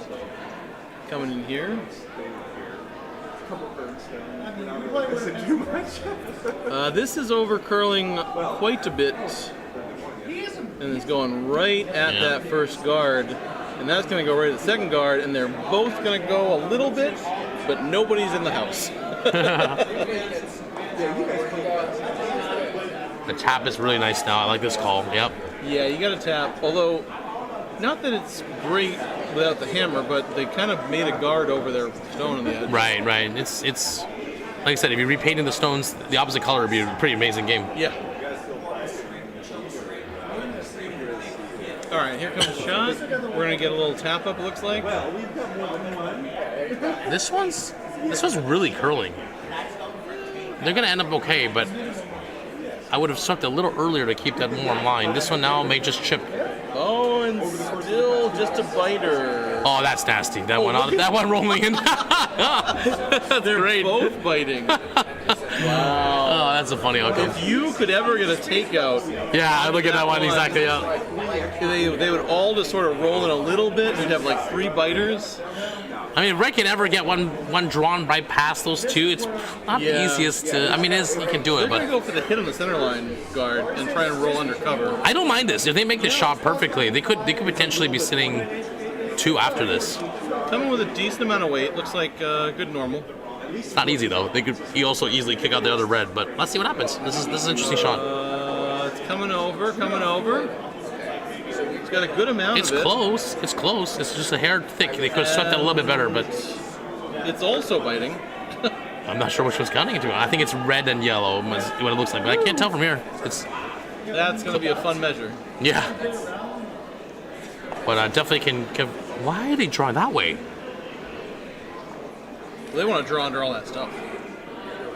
Coming in here. This is over curling quite a bit. And it's going right at that first guard. And that's going to go right at the second guard. And they're both going to go a little bit, but nobody's in the house. The tap is really nice now. I like this call. Yep. Yeah, you got to tap. Although, not that it's great without the hammer, but they kind of made a guard over their stone on the edge. Right. It's like I said, if you repainted the stones the opposite color, it'd be a pretty amazing game. Yeah. All right, here comes the shot. We're gonna get a little tap up. It looks like. This one's really curling. They're gonna end up okay, but I would have swept a little earlier to keep that more in line. This one now may just chip. Oh, and still just a biter. Oh, that's nasty. That one rolling in. They're great. both biting. Wow. Oh, that's a funny outcome. If you could ever get a takeout, Yeah, I look at that one exactly. Yeah. they would all just sort of roll in a little bit. You'd have like 3 biters. I mean, if Red can ever get one drawn right past those 2, it's not the easiest to. I mean, he can do it, They're but gonna go for the hit on the center line guard and try and roll under cover. I don't mind this. If they make this shot perfectly, they could potentially be sitting 2 after this. Coming with a decent amount of weight. Looks like good normal. It's not easy though. They could also easily kick out the other red, but let's see what happens. This is an interesting shot. It's coming over. It's got a good amount It's of it. close. It's close. It's just a hair thick. They could have swept that a little bit better, but It's also biting. I'm not sure which one's counting into it. I think it's red and yellow is what it looks like, but I can't tell from here. That's going to be a fun measure. Yeah. But I definitely can. Why are they drawing that way? They want to draw under all that stuff.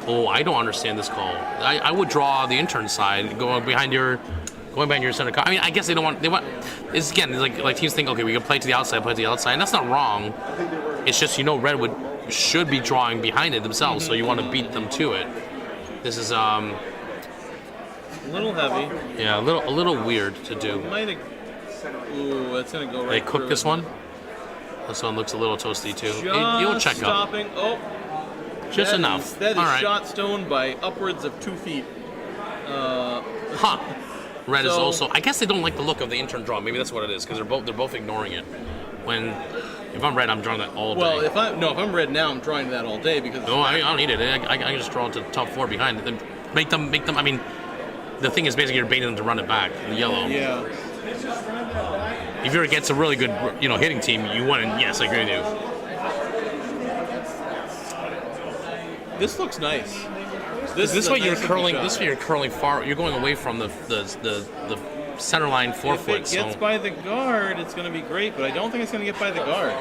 Oh, I don't understand this call. I would draw the intern side, going behind your center. I mean, I guess they want. It's again like teams think, okay, we can play to the outside, and that's not wrong. It's just Red should be drawing behind it themselves, so you want to beat them to it. This is a little heavy. Yeah, a little weird to do. Ooh, that's gonna go right. They cooked through. this one. This one looks a little toasty too. Just You'll check stopping. up. Oh, Just enough. That is All right. shot stone by upwards of 2 feet. Huh. Red is So- also. I guess they don't like the look of the intern draw. Maybe that's what it is because they're both ignoring it. If I'm red, I'm drawing that all day. Well, if I'm red now, I'm drawing that all day because. No, I don't need it. I can just draw to the top 4 behind it. Then make them. I mean, the thing is basically you're baiting them to run it back in yellow. Yeah. If you're against a really good, hitting team, you want to. Yes, I agree with you. This looks nice. This way you're curling. This way you're curling far. You're going away from the center line 4 If foot. it gets by the guard, it's going to be great, but I don't think it's going to get by the guard.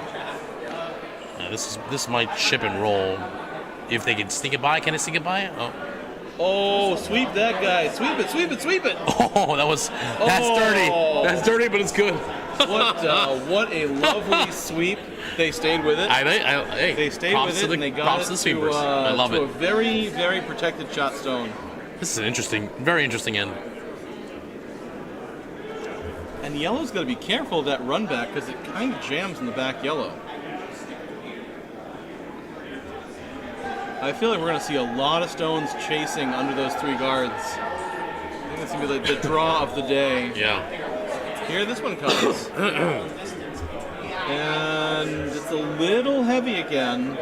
Yeah, this might chip and roll. If they can sneak it by, can they sneak it by? Oh, sweep that guy! Sweep it! Sweep it! Sweep it! Oh, that's dirty. That's dirty, but it's good. What a lovely sweep! They stayed with it. Hey, They stayed with it, and they got props it to the sweepers. to, I love to a it. very, very protected shot stone. This is an very interesting end. And yellow's got to be careful of that run back because it kind of jams in the back yellow. I feel like we're going to see a lot of stones chasing under those 3 guards. I think it's going to be the draw of the day. Yeah. Here, this one comes. And it's a little heavy again.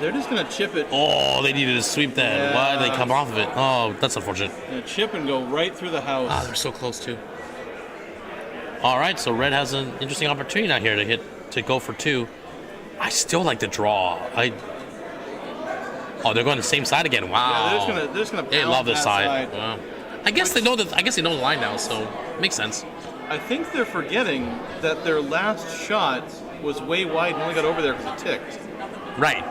They're just going to chip it. Oh, they needed to sweep that. Yeah. Why did they come off of it? Oh, that's unfortunate. Chip and go right through the house. Ah, they're so close too. All right, so red has an interesting opportunity out here to go for 2. I still like the draw. Oh, they're going the same side again. Wow. Yeah, they're just gonna They pound love this that side. Wow. I guess they know the line now, so makes sense. I think they're forgetting that their last shot was way wide and only got over there because it ticked. Right.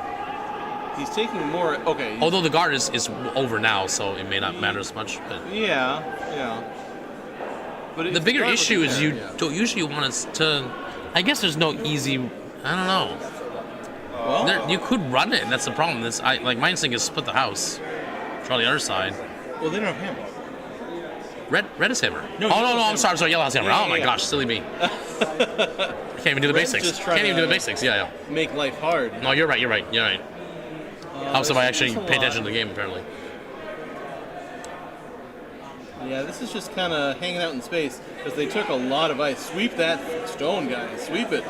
He's taking more. Okay. Although the guard is over now, so it may not matter as much. But Yeah. But the bigger guard was issue is there, you yeah. don't usually want us to. I guess there's no easy. I don't know. Well, You could run it, and that's the problem. My instinct is split the house, draw the other side. well, they don't have hammer. Red is hammer. No, No, yellow I'm is sorry, yellow has hammer. Yeah, oh my yeah. gosh, silly me. I can't even do the Red's basics. just trying Can't even do the to- basics. Yeah. Make life hard. No, you're right. Helps if I actually there's a pay lot. attention to the game, apparently. Yeah, this is just kind of hanging out in space because they took a lot of ice. Sweep that stone, guys. Sweep it.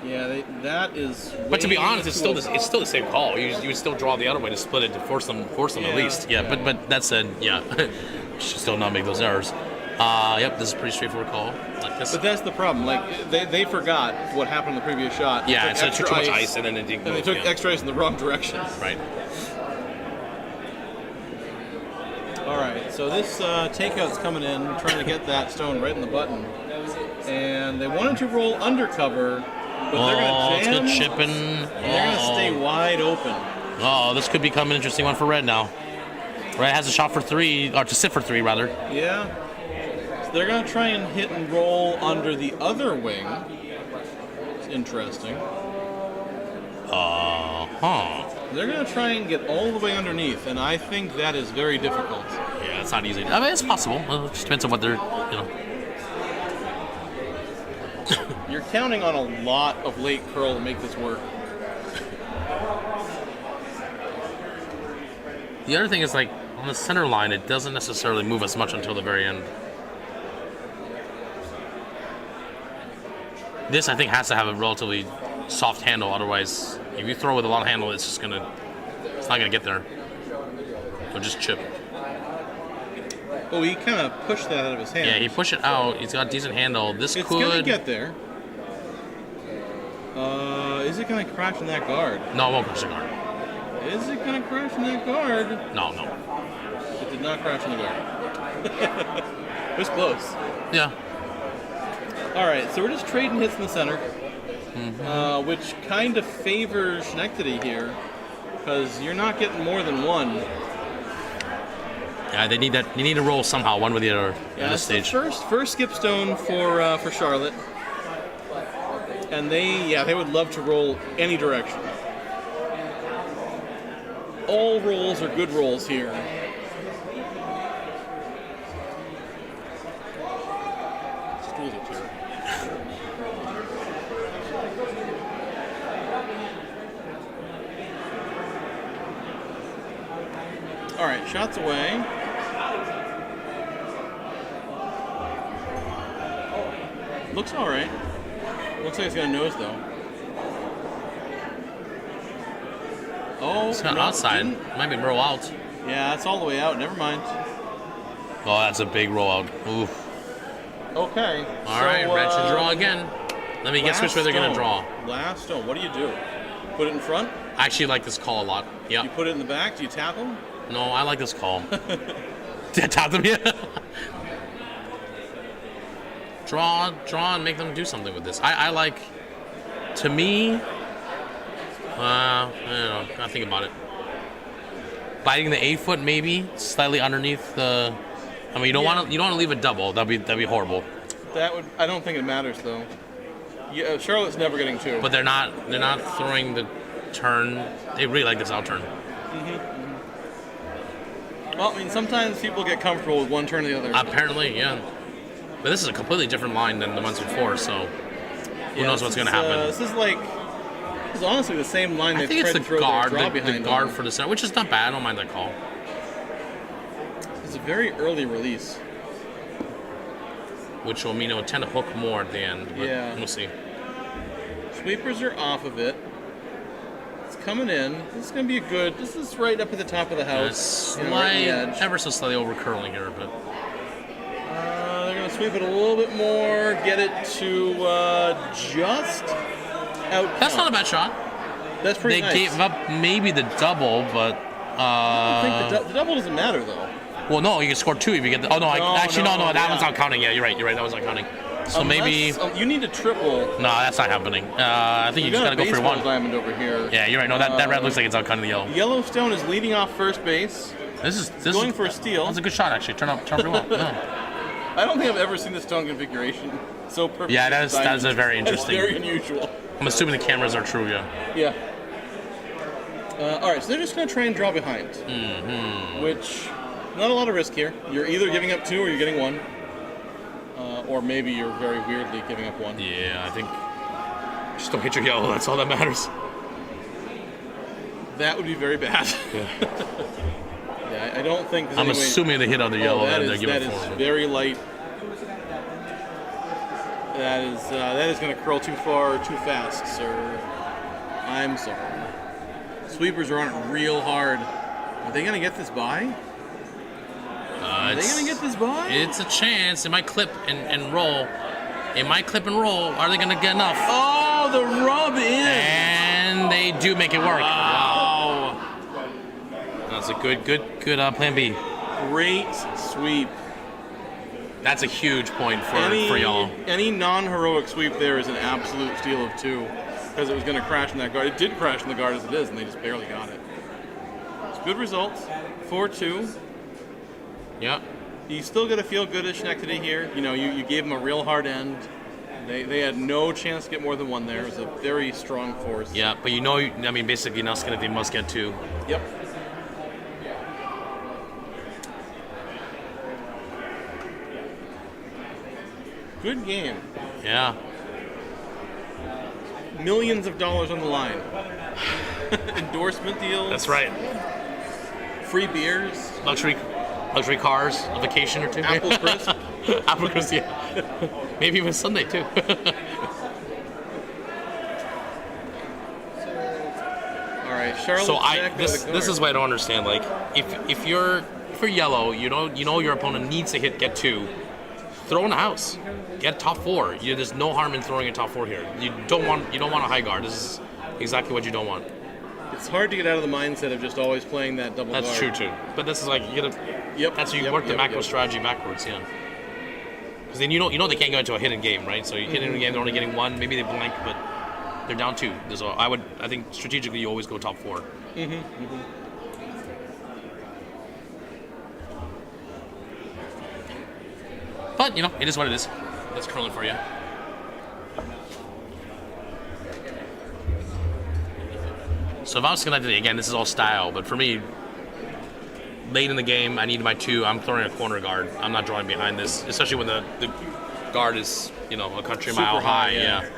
Yeah, that is. But to be way honest, it's too still the same call. You would still draw the other way to split it to force them Yeah, at least. Yeah, yeah. But that said, yeah, should still not make those errors. Yep, this is a pretty straightforward call. Like this. But that's the problem. Like they forgot what happened in the previous shot. Yeah, They so it took too much extra ice, and then it didn't. and they took extra ice in the wrong direction. Right. All right, so this takeout's coming in, trying to get that stone right in the button, and they wanted to roll undercover, but they're going to jam. It's good chipping. And they're going to stay wide open. Oh, this could become an interesting one for red now. Red has a shot for 3, or to sit for 3 rather. Yeah. So they're going to try and hit and roll under the other wing. It's interesting. They're going to try and get all the way underneath, and I think that is very difficult. Yeah, it's not easy. I mean, it's possible. It just depends on what they're, You're counting on a lot of late curl to make this work. The other thing is, like, on the center line, it doesn't necessarily move as much until the very end. This, I think, has to have a relatively soft handle. Otherwise, if you throw with a lot of handle, it's not gonna get there. It'll just chip. Oh, he kind of pushed that out of his hand. Yeah, he pushed it out. He's got a decent handle. It's gonna get there. Is it gonna crash in that guard? No, it won't crash the guard. Is it gonna crash in that guard? No. It did not crash in the guard. It was close. Yeah. All right, so we're just trading hits in the center, which kind of favors Schenectady here, because you're not getting more than one. Yeah, they need that. They need to roll somehow, one with the other at this stage. First skip stone for Charlotte, and they would love to roll any direction. All rolls are good rolls here. Stools are terrible. All right, shots away. Looks all right. Looks like it's got a nose though. Oh, It's not outside. Might be roll out. Yeah, that's all the way out. Never mind. Oh, that's a big roll out. Oof. Okay. All right, red should draw again. Let me guess which way they're gonna draw. Last stone. What do you do? Put it in front? I actually like this call a lot. Yeah. You put it in the back? Do you tap them? No, I like this call. Did I tap them yet? Draw, and make them do something with this. I like, to me, I don't know, gotta think about it. Biting the 8 foot maybe, slightly underneath the. I mean, you don't want to leave a double. That'd be horrible. I don't think it matters though. Yeah, Charlotte's never getting 2. But they're not throwing the turn. They really like this out turn. Well, I mean, sometimes people get comfortable with one turn or the other. Apparently, yeah. But this is a completely different line than the ones before, so who knows what's going to happen. This is honestly the same line I they've think it's tried the to throw guard, their draw the behind guard on. for the center, which is not bad. I don't mind that call. It's a very early release. Which will mean it will tend to hook more at the end. But Yeah. We'll see. Sweepers are off of it. It's coming in. This is going to be a good. This is right up at the top of the house. Right at the edge. Ever so slightly over curling here, but They're going to sweep it a little bit more, get it to just out. that's not a bad shot. That's pretty They nice. gave up maybe the double, but I think the double doesn't matter though. well, no, you can score 2 if you get the. Oh no, No, that yeah. one's not counting. Yeah, you're right. That one's not counting. So maybe you need to triple. no, that's not happening. I think you just got gotta a go for baseball 1. diamond over here. Yeah, you're right. No, that red looks like it's out counting the yellow. Yellowstone is leading off first base. This is Going for a steal. That's a good shot actually. Turn pretty well. Yeah. I don't think I've ever seen the stone configuration so perfect. Yeah, that is a very interesting. That's very unusual. I'm assuming the cameras are true. Yeah. Yeah. All right, so they're just going to try and draw behind, which not a lot of risk here. You're either giving up 2 or you're getting 1, or maybe you're very weirdly giving up 1. Yeah, I think just don't hit your yellow. That's all that matters. That would be very bad. Yeah. Yeah, I don't think. I'm assuming they hit on the yellow and they're that giving is 4. very light. That is going to curl too far, too fast, sir. I'm sorry. Sweepers are on it real hard. Are they going to get this by? Are they going to get this by? It's a chance. It might clip and roll. It might clip and roll. Are they going to get enough? Oh, the rub in. And they do make it work. Wow. That's a good plan B. Great sweep. That's a huge point for yellow. Any non-heroic sweep there is an absolute steal of 2, because it was going to crash in that guard. It did crash in the guard as it is, and they just barely got it. It's good results. 4-2. Yeah. You still got to feel good as Schenectady here. You know, you gave them a real hard end. They had no chance to get more than 1 there. It was a very strong force. Yeah, but basically now Schenectady must get 2. Yep. Good game. Yeah. Millions of dollars on the line. Endorsement deals. That's right. Free beers. Luxury cars, a vacation or 2. Apple crisp. Apple crisp, yeah. Maybe even Sunday too. Charlotte's So back there with a this guard. is what I don't understand. Like if you're yellow, you know your opponent needs to get 2. Throw in the house, get top 4. There's no harm in throwing a top 4 here. You don't want a high guard. This is exactly what you don't want. It's hard to get out of the mindset of just always playing that double guard. That's true too. But this is like you gotta. Yep. That's how you work the macro strategy backwards, yeah. Because then you know they can't go into a hidden game, right? So you hit in a game, they're only getting 1, maybe they blank, but they're down 2. So I think strategically you always go top 4. But it is what it is. That's curling for you. So if I was connected again, this is all style, but for me, late in the game, I need my 2. I'm throwing a corner guard. I'm not drawing behind this, especially when the guard is a country mile high. Yeah.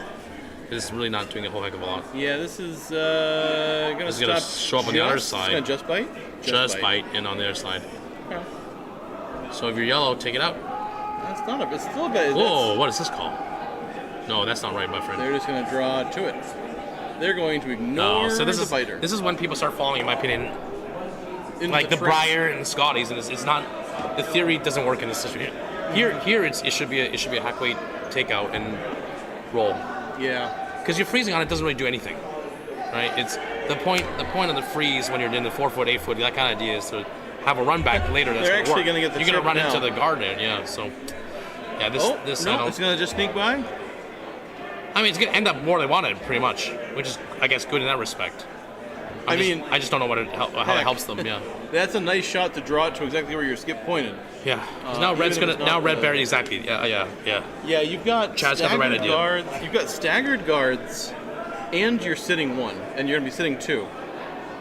It's really not doing a whole heck of a lot. Yeah, this is going to gonna show up on the other side. It's going to just bite? Just bite in on the other side. Okay. So if you're yellow, take it out. That's not a... It's still a bit... Whoa, what is this call? No, that's not right, my friend. They're just going to draw to it. They're going to ignore so this the is biter. This is when people start falling, in my opinion, Into like the trap. Breyer and Scotties, and it's not... The theory doesn't work in this situation. Here it should be a hack weight takeout and roll. Yeah. Because you're freezing on it doesn't really do anything, right? It's the point of the freeze when you're in the 4 foot, 8 foot. That kind of idea is to have a run back later. That's They're gonna actually work. gonna get the You're gonna chip run now. into the guard there, yeah. So yeah, this I no, don't. it's going to just sneak by? I mean, it's gonna end up more than wanted, pretty much, which is I guess good in that respect. I just don't know how that helps them. Yeah. That's a nice shot to draw it to exactly where your skip pointed. Yeah. 'Cause now red's even if gonna it's not red the- buried exactly. Yeah. Yeah, you've got Chad's got the right staggered idea. guards. You've got staggered guards, and you're sitting 1, and you're going to be sitting 2.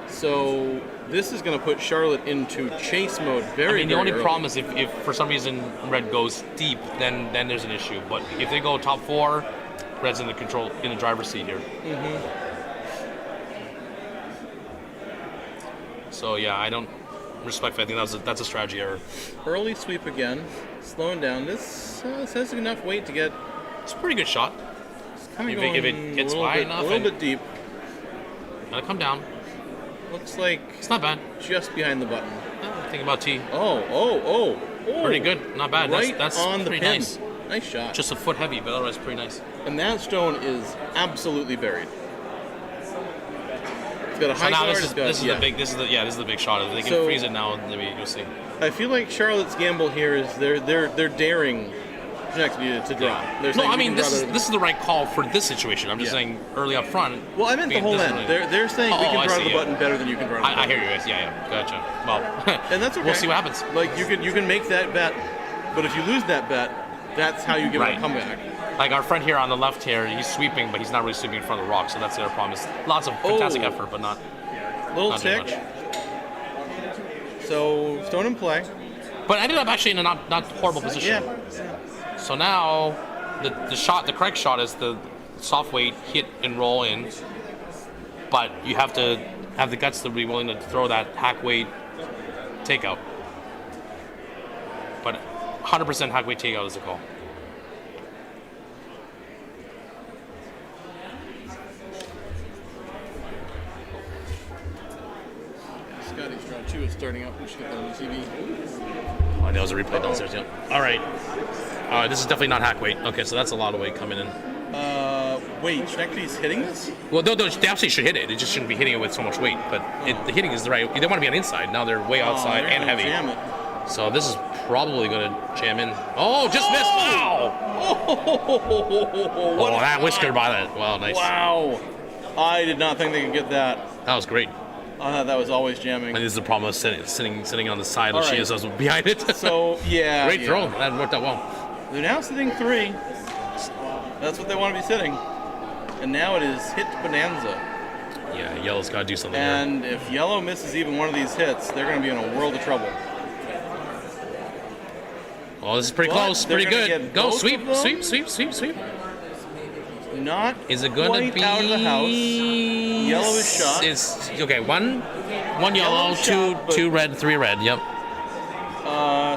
So this is going to put Charlotte into chase mode very. I mean, the only early. problem is if for some reason red goes deep, then there's an issue. But if they go top 4, red's in the driver's seat here. So yeah, I don't respectfully. I think that's a strategy error. Early sweep again, slowing down. This has enough weight to get. It's a pretty good shot. Kind of If it gets a little high bit, enough a little and- bit deep. Gotta come down. Looks like It's not bad. just behind the button. Think about T. Oh! Pretty good. Not bad. Right That's on the pretty pin. nice. Nice shot. Just a foot heavy, but otherwise pretty nice. And that stone is absolutely buried. It's got a So high now guard. this it's got- is yeah. the big this is the big shot. If they can So- freeze it now, maybe you'll see. I feel like Charlotte's gamble here is they're daring Connecticut to draw. They're No, saying I we mean can this draw is the- this is the right call for this situation. I'm just Yeah. saying early up front. Well, I meant the whole end. They're saying we Oh, can I draw see, the yeah. button better than you can draw the button. I hear you guys. Yeah, gotcha. Well, And that's okay. We'll see what happens. Like you can make that bet, but if you lose that bet, that's how you give it Right. a comeback. Like our friend here on the left here, he's sweeping, but he's not really sweeping in front of the rock. So that's the other problem. Is lots of fantastic Oh. effort, but not Little not doing tick. much. So stone in play. But ended up actually in a not horrible position. Yeah. So now the correct shot is the soft weight hit and roll in, but you have to have the guts to be willing to throw that hack weight takeout. But 100% hack weight takeout is the call. Scotty's draw 2 is starting up. We should get that on the TV. Oh, that was a replay downstairs. Yeah. All right. This is definitely not hack weight. Okay, so that's a lot of weight coming in. Wait, Schnecky's hitting this? Well, they absolutely should hit it. It just shouldn't be hitting it with so much weight. But the hitting is the right. They want to be on the inside. Now they're way outside They're and gonna heavy. Jam it. So this is probably going to jam in. Oh, just missed. Wow. What Oh, a that shot. whiskered by that. Wow, nice. Wow. I did not think they could get that. That was great. I thought that was always jamming. And this is the problem with sitting on the side All of right. Shia's behind it. So, yeah. Great yeah. throw. That worked out well. They're now sitting 3. That's what they want to be sitting. And now it is hit bonanza. Yeah, yellow's got to do something here. And if yellow misses even one of these hits, they're going to be in a world of trouble. Oh, this is pretty What? close. They're Pretty gonna good. get Go, both sweep, of them? sweep, sweep, sweep, sweep. Not Is it going quite to be out of the house. Yellow is shot. It's okay. One yellow, Yellow shot, but- 2 red, 3 red. Yep.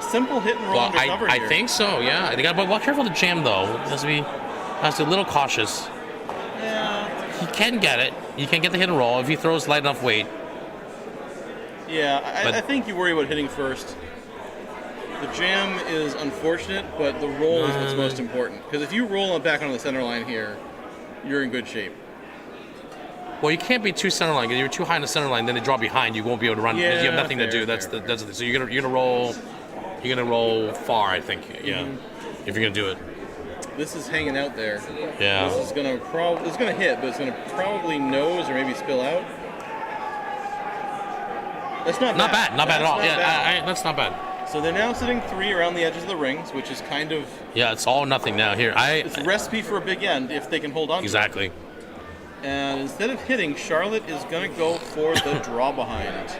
Simple hit and roll Well, undercover I here. think so. Yeah. They got to be well, careful to jam though. Has to be a little cautious. Yeah. He can get it. He can get the hit and roll if he throws light enough weight. Yeah, But- I think you worry about hitting first. The jam is unfortunate, but the roll is what's most important. Because if you roll it back on the center line here, you're in good shape. Well, you can't be too center line. If you're too high in the center line, then they draw behind. You won't be able to run. You Yeah, have nothing to fair, do. That's fair, the thing. So you're gonna roll. You're gonna roll far, I think. Yeah, if you're gonna do it. This is hanging out there. Yeah. This is gonna hit, but it's gonna probably nose or maybe spill out. That's not bad. Not bad at all. That's not bad. Yeah, that's not bad. So they're now sitting 3 around the edges of the rings, which is kind of Yeah, it's all or nothing now. Here, it's a recipe for a big end if they can hold on. exactly. To it. And instead of hitting, Charlotte is going to go for the draw behind.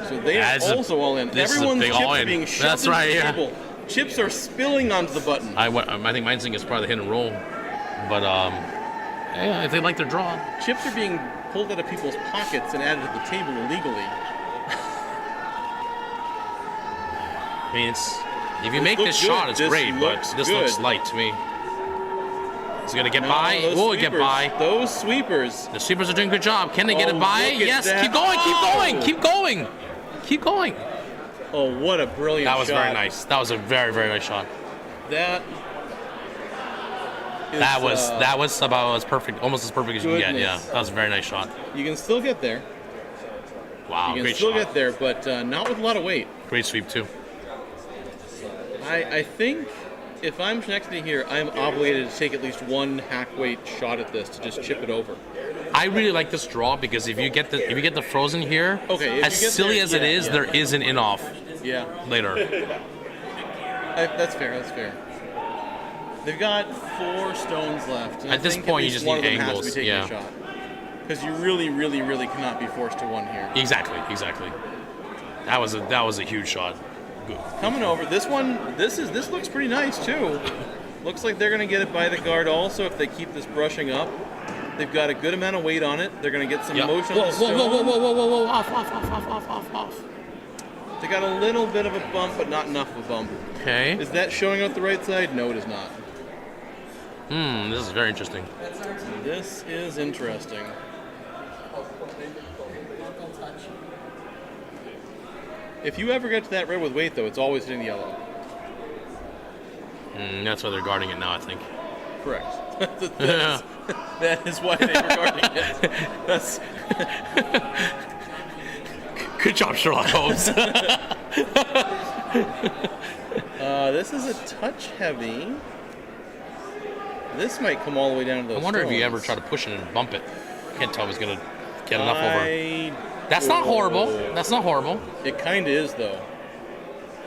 So they are also all in. This is a Everyone's big chips all are in. being shoved That's into right, the yeah. table. Chips are spilling onto the button. I think mine's thing is part of the hit and roll, but yeah, if they like their draw. Chips are being pulled out of people's pockets and added to the table illegally. I mean, if you make looks this shot, good. it's This great, but looks this good. looks light to me. Is it gonna get No, by? those Will it get sweepers- by? Those sweepers. The sweepers are doing a good job. Can they get Oh, it by? look at Yes. that. Keep going. Keep Oh! going. Keep going. Keep going. Oh, what a brilliant shot. That was very nice. That was a very, very nice shot. That is, That was about as perfect, almost as perfect as you can get. Yeah, goodness. that was a very nice shot. You can still get there. Wow, You can great still shot. get there, but not with a lot of weight. Great sweep too. I think if I'm next to here, I'm obligated to take at least one hack weight shot at this to just chip it over. I really like this draw because if you get the frozen here, Okay, if as you get silly there, as it yeah, is, yeah. there is an in off Yeah, later. that's fair. That's fair. They've got 4 stones left. And At I this think point, at you least just one need of them has to angles, be taking yeah. a shot. Because you really, really, really cannot be forced to one here. Exactly. That was a huge shot. Good. Coming over, this looks pretty nice too. Looks like they're going to get it by the guard also if they keep this brushing up. They've got a good amount of weight on it. They're going to get some Yep. motion Whoa, on the stone. whoa! Off. They got a little bit of a bump, but not enough of a bump. Okay. Is that showing out the right side? No, it is not. This is very interesting. This is interesting. If you ever get to that red with weight, though, it's always hitting the yellow. That's why they're guarding it now, I think. Correct. That is why they were guarding it. That's Good job, Sherlock Holmes. this is a touch heavy. This might come all the way down to those I wonder if you ever stones. try to push it and bump it. Can't tell if it's gonna get enough over. I That's not horrible. That's not horrible. It kind of is, though.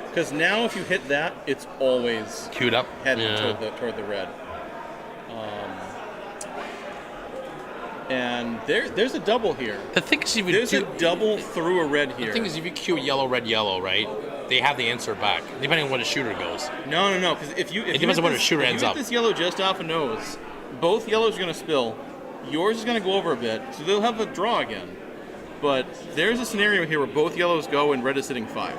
Because now if you hit that, it's always Queued up. heading Yeah. toward the red. And there's a double here. The thing is, if you There's do, a double through a red here. the thing is, if you queue yellow, red, yellow, right? They have the answer back, depending on where the shooter goes. No. Because if you depends on where the shooter ends if you up. hit this yellow just off a nose, both yellows are going to spill. Yours is going to go over a bit, so they'll have a draw again. But there's a scenario here where both yellows go and red is sitting 5.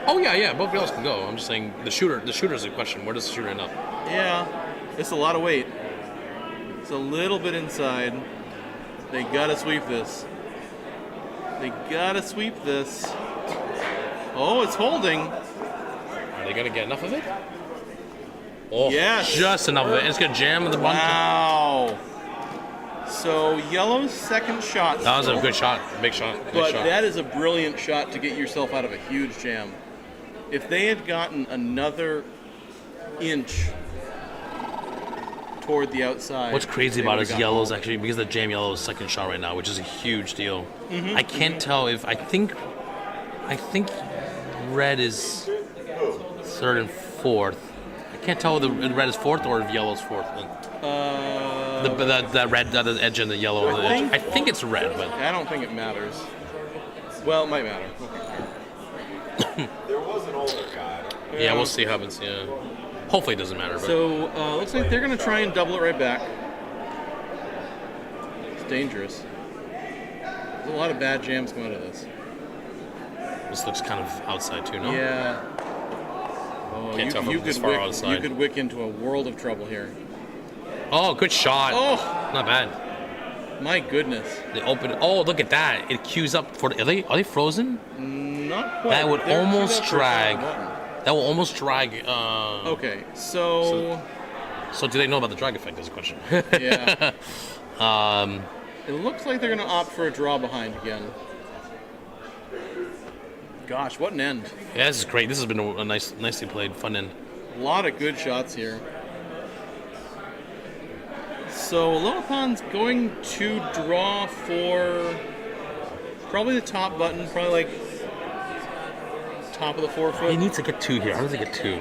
Oh yeah, both yellows can go. I'm just saying the shooter's the question. Where does the shooter end up? Yeah, it's a lot of weight. It's a little bit inside. They gotta sweep this. Oh, it's holding. Are they gonna get enough of it? Oh, Yes. just enough of it. It's gonna jam in the bunch. Wow. So yellow's second shot. That was a still, good shot, big shot. Nice But shot. that is a brilliant shot to get yourself out of a huge jam. If they had gotten another inch toward the outside. What's crazy they about it would've is got yellow's home. actually because the jam yellow is second shot right now, which is a huge deal. Mm-hmm. I can't tell if I think red is third and fourth. I can't tell if the red is fourth or if yellow's fourth. The red, the edge and the yellow. on the edge. I think it's red, but I don't think it matters. Well, it might matter. There was an older guy. yeah, we'll see what happens. Yeah, hopefully it doesn't matter. But So, looks like they're going to try and double it right back. It's dangerous. There's a lot of bad jams coming out of this. this looks kind of outside too, no? Yeah. Oh, Can't tell from this far outside. you could wick into a world of trouble here. Oh, good shot. Oh! Not bad. My goodness. They open it. Oh, look at that. It queues up for. Are they frozen? Not quite. That would They're almost queued up for a drag. button. That will almost drag. Okay, so So do they know about the drag effect? Is the question. yeah. um, It looks like they're going to opt for a draw behind again. Gosh, what an end. yeah, this is great. This has been a nicely played, fun end. A lot of good shots here. So Lilipon's going to draw for probably the top button, probably like top of the 4 He foot. needs to get 2 here. How does he get 2?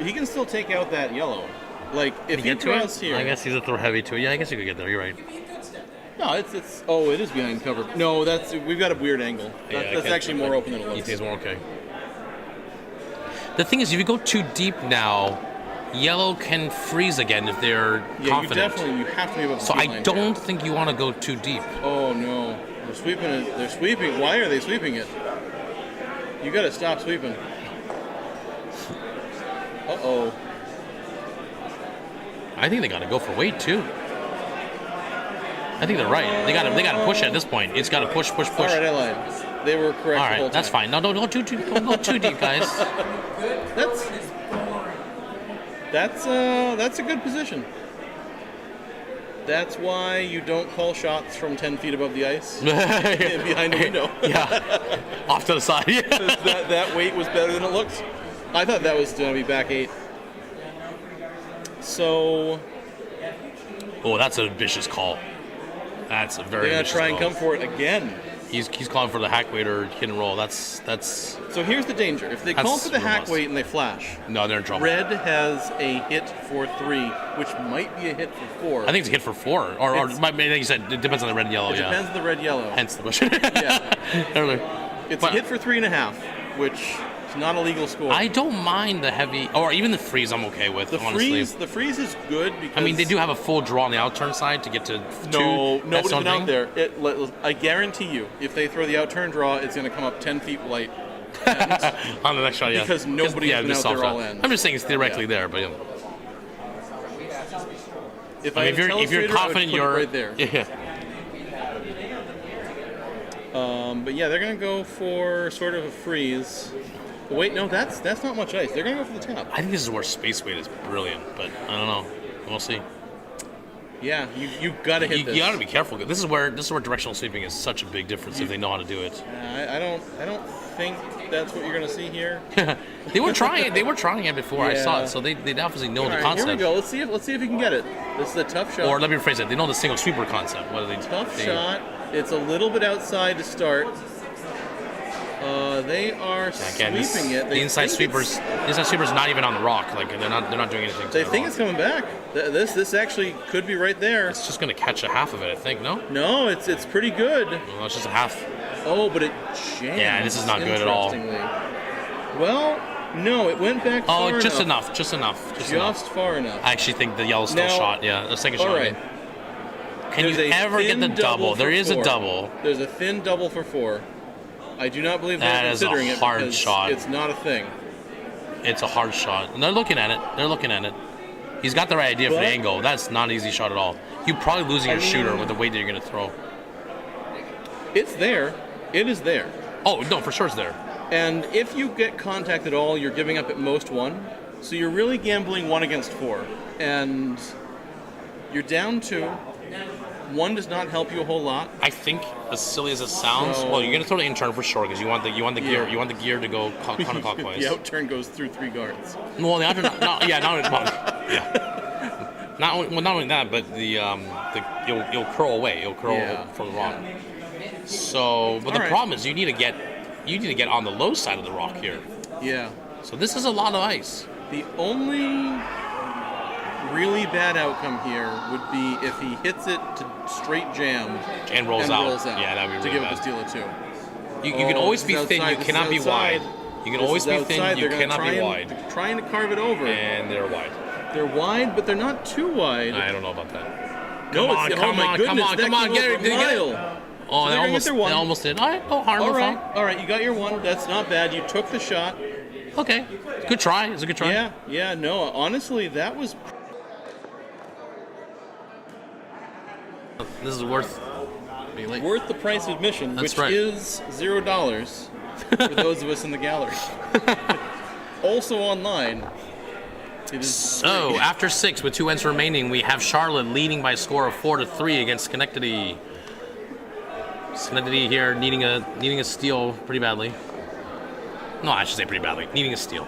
He can still take out that yellow. Like if he Get to draws it? here. I guess he's a throw heavy too. Yeah, I guess you could get there. You're right. No, it's. Oh, it is behind cover. No, we've got a weird angle. Yeah, That's actually more open than it You looks. think it's more okay? The thing is, if you go too deep now, yellow can freeze again if they're Yeah, confident. you have to be able to. So I don't think you want to go too deep. Oh no, they're sweeping it. They're sweeping. Why are they sweeping it? You got to stop sweeping. Uh-oh. I think they got to go for weight too. I think they're right. They got to push it at this point. It's got to push. All right, I lied. They were correct All the whole right, time. that's fine. No, don't go too deep, guys. That's a good position. That's why you don't call shots from 10 feet above the ice behind the window. Yeah, off to the side. Yeah. that weight was better than it looked. I thought that was going to be back 8. So Oh, that's a vicious call. That's a very they're going to vicious try and call. come for it again. He's calling for the hack weight or hit and roll. That's So here's the danger. If they call That's for the hack robust. weight and they flash, no, they're in trouble. red has a hit for 3, which might be a hit for 4. I think it's a hit for 4, or It's- like you said, it depends on the red and yellow. it Yeah, depends on the red-yellow. hence the question. Yeah. It's But- a hit for 3.5, which is not a legal score. I don't mind the heavy, or even the freeze. I'm okay with. the honestly, freeze is good because I mean they do have a full draw on the outturn side to get to 2. No, That's nobody's been something. out there. I guarantee you, if they throw the outturn draw, it's going to come up 10 feet light. On the next shot, yeah. Because nobody's been just out there soft all shot. in. I'm just saying it's theoretically Yeah. there, but yeah. If I mean, if you're Illustrator, I would confident, put it you're right there. Yeah. But yeah, they're going to go for sort of a freeze. Wait, no, that's not much ice. They're going to go for the tap. I think this is where space weight is brilliant, but I don't know. We'll see. Yeah, you got to hit this. You got to be careful. This is where directional sweeping is such a big difference if they know how to do it. I don't think that's what you're going to see here. They were trying it before. I saw Yeah. it, so they obviously know All the right, concept. here we go. Let's see if he can get it. This is a tough shot. Or let me rephrase it. They know the single sweeper concept. What are they? Tough shot. It's a little bit outside to start. They are sweeping it. The inside sweeper's not even on the rock. Like they're not doing anything. They think it's coming back. This actually could be right there. It's just gonna catch a half of it. I think. No. No, it's pretty good. Well, it's just a half. Oh, but it jams. Yeah, this is not good at all. interestingly. Well, no, it went back far Oh, just enough. enough. Just enough. Just far enough. I actually think the yellow's still Now- shot. Yeah, the second All shot. right. Can There's you a ever get thin the double? for There is 4. a double. There's a thin double for 4. I do not believe That they're is a considering it hard because shot. it's not a thing. It's a hard shot. And they're looking at it. He's got the right idea for the But- angle. That's not an easy shot at all. You're probably losing your I mean- shooter with the weight that you're going to throw. It's there. It is there. Oh, no, for sure it's there. And if you get contact at all, you're giving up at most 1. So you're really gambling 1 against 4. And you're down 2. 1 does not help you a whole lot. I think, as silly as it sounds, So- well, you're going to throw the intern for sure because you want the gear Yeah. you want the gear to go counterclockwise. The outturn goes through 3 guards. Well, the outer, not only that, but you'll curl away. You'll curl Yeah. from the rock. So, but the Alright. problem is you need to get on the low side of the rock here. Yeah. So this is a lot of ice. The only really bad outcome here would be if he hits it to straight jam And rolls out. rolls out. Yeah, that'd be to really give bad. up a steal of 2. You can always be this is thin. outside, You this is cannot be outside. wide. You can This always is be outside. thin. You They're gonna cannot be try wide. and, trying to carve it over. And they're wide. They're wide, but they're not too wide. I don't know about that. No, Come on, it's, come oh my on, goodness, come on, that come on, came get over it, a did you get it? mile. Oh, So they they're gonna get their one. almost did. All right, no harm, All no right, foul. all right, you got your 1. That's not bad. You took the shot. Okay, good try. It's a good try. Yeah, no, honestly, that was... This This is worth being late. Worth the price of admission, That's which right. is $0 for those of us in the gallery. Also online, it is So, free. after 6 with 2 ends remaining, we have Charlotte leading by a score of 4-3 against Schenectady. Schenectady here needing a steal pretty badly. No, I should say pretty badly. Needing a steal.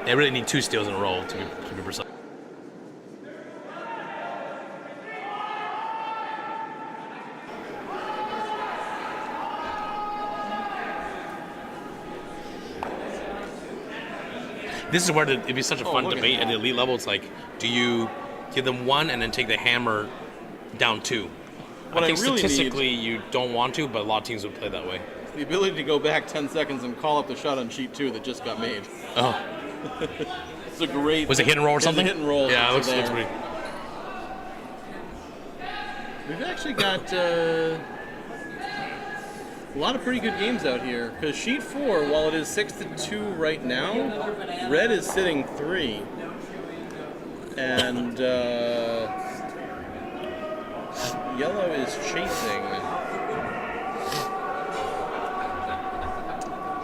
They really need 2 steals in a row to be precise. This is where it'd be such a fun look at debate that. at the elite level. It's like, do you give them 1 and then take the hammer down 2? What I think I really statistically you don't want to, but a lot of teams would play that way. The ability to go back 10 seconds and call up the shot on sheet 2 that just got made. Oh, It's a great... was it hit and roll or It's a something? hit and roll. Yeah, it looks there. pretty. We've actually got a lot of pretty good games out here. Because sheet 4, while it is 6-2 right now, red is sitting 3. And yellow is chasing.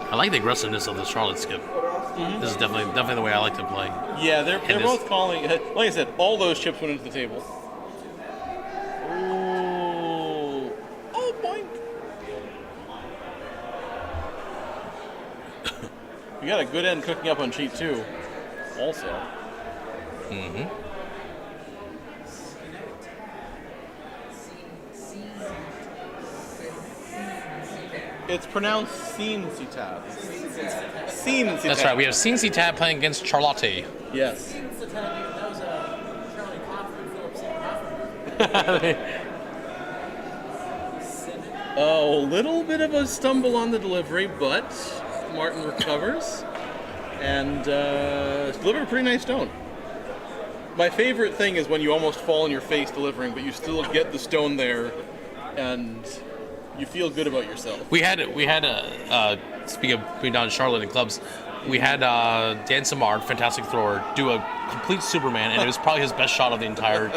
I like the aggressiveness of the Charlotte skip. This is definitely the way I like to play. Yeah, they're this- both calling. Like I said, all those chips went into the table. Ooh. Oh, boink. You got a good end cooking up on sheet 2, also. Mm-hmm. It's pronounced Scene Citab. Scene Citab. That's right. We have CNC Tab playing against Charlotte. Yes. Oh, a little bit of a stumble on the delivery, but Martin recovers and delivered a pretty nice stone. My favorite thing is when you almost fall on your face delivering, but you still get the stone there, and you feel good about yourself. We had speaking of putting down Charlotte in clubs, we had Dan Samard, fantastic thrower, do a complete Superman, and it was probably his best shot of the entire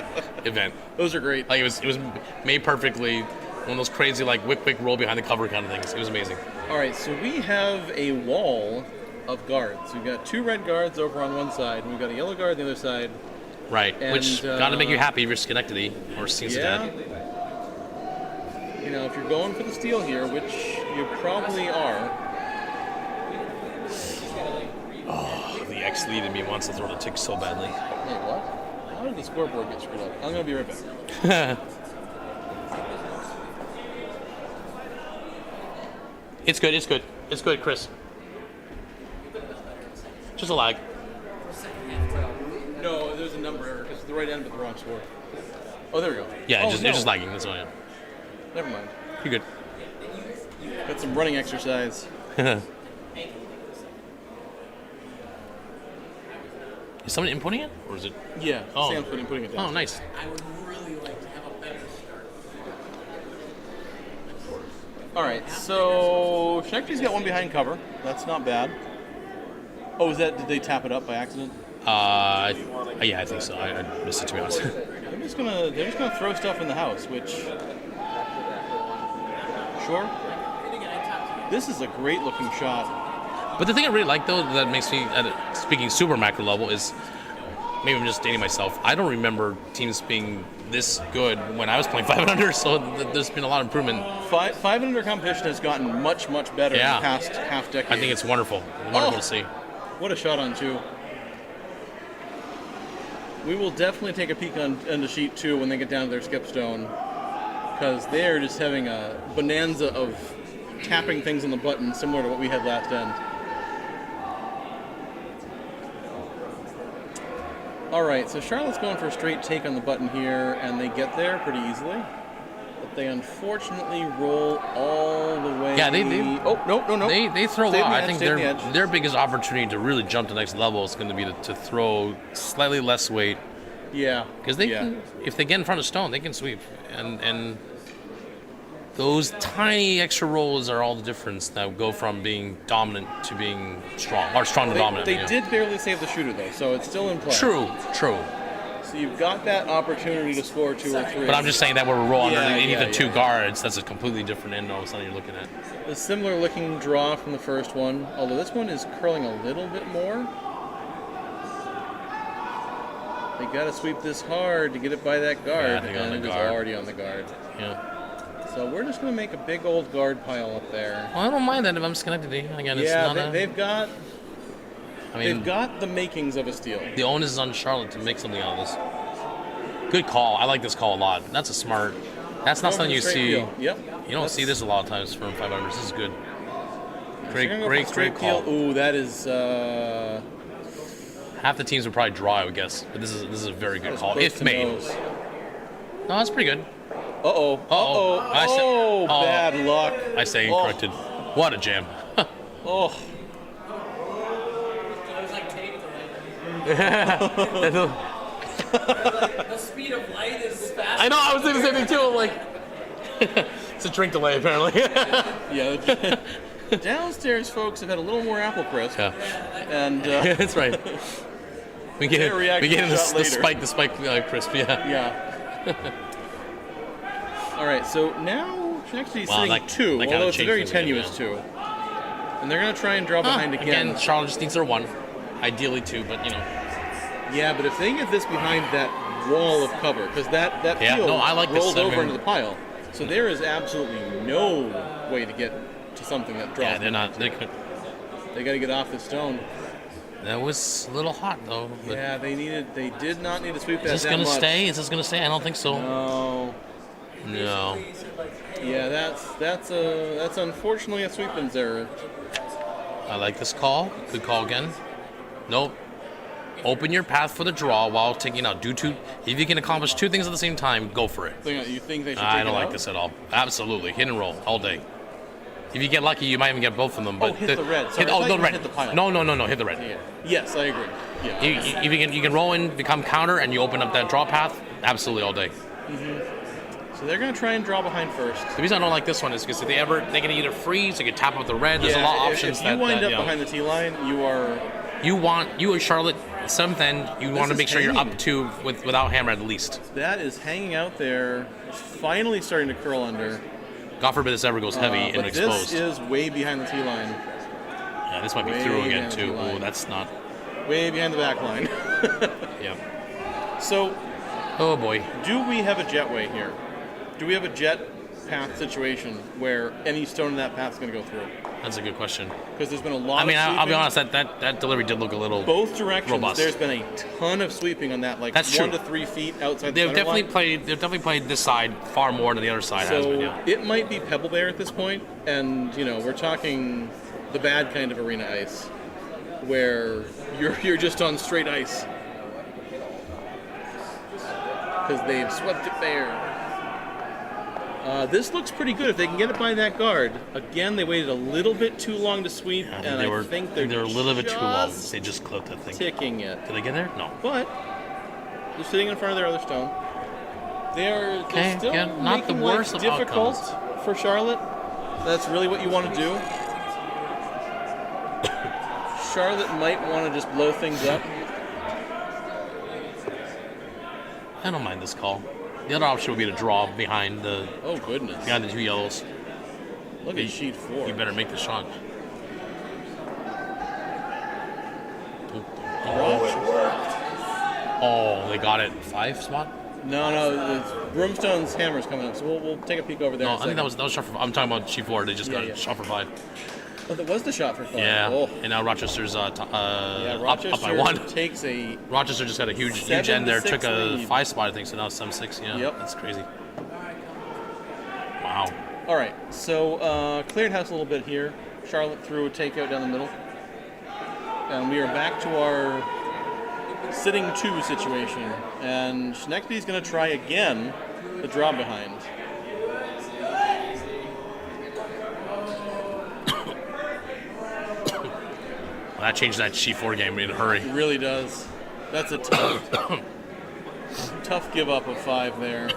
event. Those are great. Like it was made perfectly. One of those crazy like wick roll behind the cover kind of things. It was amazing. All right, so we have a wall of guards. We've got 2 red guards over on one side, and we've got a yellow guard on the other side. Right, And, which gotta make you happy if you're Schenectady or CNC Yeah. Tab. You know, if you're going for the steal here, which you probably are, The X lead in me wants to throw the tick so badly. wait, what? How did the scoreboard get screwed up? I'm going to be right back. It's good, Chris. Just a lag. No, there's a number error because it's the right end but the wrong score. Oh, there we go. Yeah, oh, it's just lagging. That's all. Yeah, Never mind. you're good. Got some running exercise. Is someone inputting it, or is it? Yeah, Oh. Sam's putting it down. Oh, nice. All right, so Schenectady's got one behind cover. That's not bad. Oh, did they tap it up by accident? Yeah, I think so. I missed it, to be honest. They're just gonna throw stuff in the house, which sure. This is a great looking shot. But the thing I really like, though, that makes me, speaking super macro level, is maybe I'm just dating myself. I don't remember teams being this good when I was playing 500, so there's been a lot of improvement. 5 under competition has gotten much better in Yeah. the past half decade. I think it's wonderful. To see. What a shot on 2. We will definitely take a peek into sheet 2 when they get down to their skipstone, because they're just having a bonanza of tapping things on the button similar to what we had last end. All right, so Charlotte's going for a straight take on the button here, and they get there pretty easily. But they unfortunately roll all the way. Yeah, they Oh, no. They throw Stay well. on the I edge, think stay on the edge. their biggest opportunity to really jump to the next level is going to be to throw slightly less weight, Yeah. because they can, if they get in front of stone, they can sweep, and those tiny extra rolls are all the difference that go from being dominant to being strong, or strong to dominant. They yeah. did barely save the shooter, though, so it's still in play. True. So So you've got that opportunity to score 2 or 3. But I'm just saying that where we're rolling underneath the 2 yeah. guards, that's a completely different end all of a sudden you're looking at. A similar looking draw from the first one, although this one is curling a little bit more. They got to sweep this hard to get it by that guard, Yeah, and it is already on the guard. Yeah. So we're just going to make a big old guard pile up there. Well, I don't mind that if I'm Schenectady. Again, it's Yeah, not they've got I mean, they've got the makings of a steal. the onus is on Charlotte to make something out of this. Good call. I like this call a lot. That's a smart. That's not something you see. Deal. Yep. You don't see this a lot of times from 500. This is good. Great Call. Ooh, that is Half the teams would probably draw, I would guess. But this is a very good call. close If to made. nose. No, that's pretty good. Uh-oh. Oh, Bad luck. I say corrected. What a jam. Oh. The speed of light is fast. I know, I was thinking the same thing too. I'm like, it's a drink delay apparently. Yeah. Downstairs folks have had a little more apple crisp. Yeah, And that's right. We get the the spike crisp. Yeah. yeah. All right, so now Schenectady's Wow, sitting that 2, kinda although it's a changed very the game, tenuous yeah. 2. And they're going to try and draw behind again. Charlotte just needs their 1. Ideally 2, but you know. Yeah, but if they get this behind that wall of cover, because that Yeah, field no, I like this. rolls I over mean- into the pile, so there is absolutely no way to get to something that draws. Yeah, they're not. They got to get off the stone. That was a little hot though. But Yeah, they did not need to sweep that. is this that gonna much. stay? Is this gonna stay? I don't think so. No. No. Yeah, that's unfortunately a sweepings error. I like this call. Good call again. Nope. Open your path for the draw while taking out. If you can accomplish 2 things at the same time, go for it. You think they should? I take don't it like out? this at all. Absolutely. Hit and roll all day. If you get lucky, you might even get both of them. But hit the red. Sorry, I thought the you red. hit the pile. No. Hit the red. Yeah. Yes, I agree. Yeah. You can roll in, become counter, and you open up that draw path. Absolutely all day. So they're going to try and draw behind first. The reason I don't like this one is because if they can either freeze, they can tap up the red. There's a lot of options. If you wind up behind the T line, you and Charlotte 7th end. You want to is make sure you're hanging. up 2 without hammer at least. that is hanging out there. It's finally starting to curl under. God forbid this ever goes heavy and But exposed. this is way behind the T line. Yeah, this might be way through again behind the too. line. Oh, that's not. Way behind the back line. Yeah. So, Oh boy. do we have a jetway here? Do we have a jet path situation where any stone in that path is going to go through? That's a good question. Because there's been a lot I mean, of I'll be sweeping. honest. That delivery did look a little. Both directions, robust. there's been a ton of sweeping on that, like That's 1 true. to 3 feet outside the They've center definitely line. played. They've definitely played this side far more than the other side has been. So Yeah. it might be Pebble Bear at this point, and we're talking the bad kind of arena ice, where you're just on straight ice because they've swept it bare. This looks pretty good if they can get it by that guard. Again, they waited a little bit too long to sweep, and I think they're a little bit too long. just They just clipped that thing. ticking it. Did they get there? No. But they're sitting in front of their other stone. They're Okay, still good. Not the making worst life of difficult outcomes. for Charlotte. That's really what you want to do. Charlotte might want to just blow things up. I don't mind this call. The other option would be to draw behind the Oh goodness! 2 yellows. Look at sheet 4. You better make the shot. Oh, they got it. 5 spot? No, Broomstones Hammer's coming up, so we'll take a peek over there. No, in a I think second. that was shot for. I'm talking about sheet 4. They just got Yeah. it shot for 5. Oh, that was the shot for 5. Yeah. Oh. And now Rochester's Yeah, up Rochester by 1. takes a. Rochester just got a huge 7 end there. to 6 Took a lead. 5 spot, I think. So now it's 7-6. Yeah. Yep. That's crazy. Wow. All right, so cleared house a little bit here. Charlotte threw a takeout down the middle, and we are back to our sitting 2 situation. And Schenectady's going to try again the draw behind. Well, that changed that sheet 4 game in a hurry. It really does. That's a tough, tough give up of 5 there.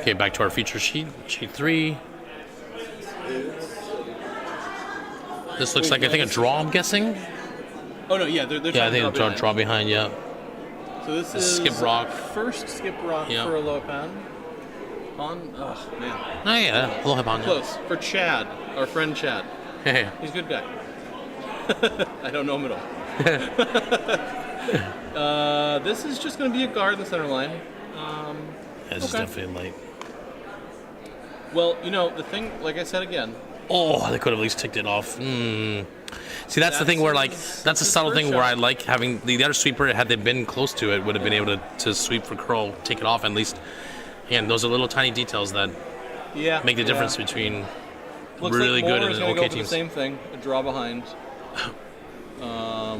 Okay, back to our feature sheet. Sheet 3. This looks like, I think, a draw, I'm guessing. Oh no, yeah, they're Yeah, I think a draw behind, yeah. So this is Skip rock. First skip rock Yeah. for a low pan. On, oh man, Oh, yeah, a little hip on. close for Chad, our friend Chad. Yeah. He's a good guy. I don't know him at all. This is just going to be a guard in the center line. This is Okay. definitely light. Well, you know, the thing, like I said again, Oh, they could have at least ticked it off. See, that's the thing where, like, that's a subtle thing where I like having the other sweeper, had they been close to it, would have been able to sweep for curl, take it off, at least. Again, those are little tiny details that yeah, make the difference between Looks really like good Moore is and gonna okay go for teams. the same thing, a draw behind,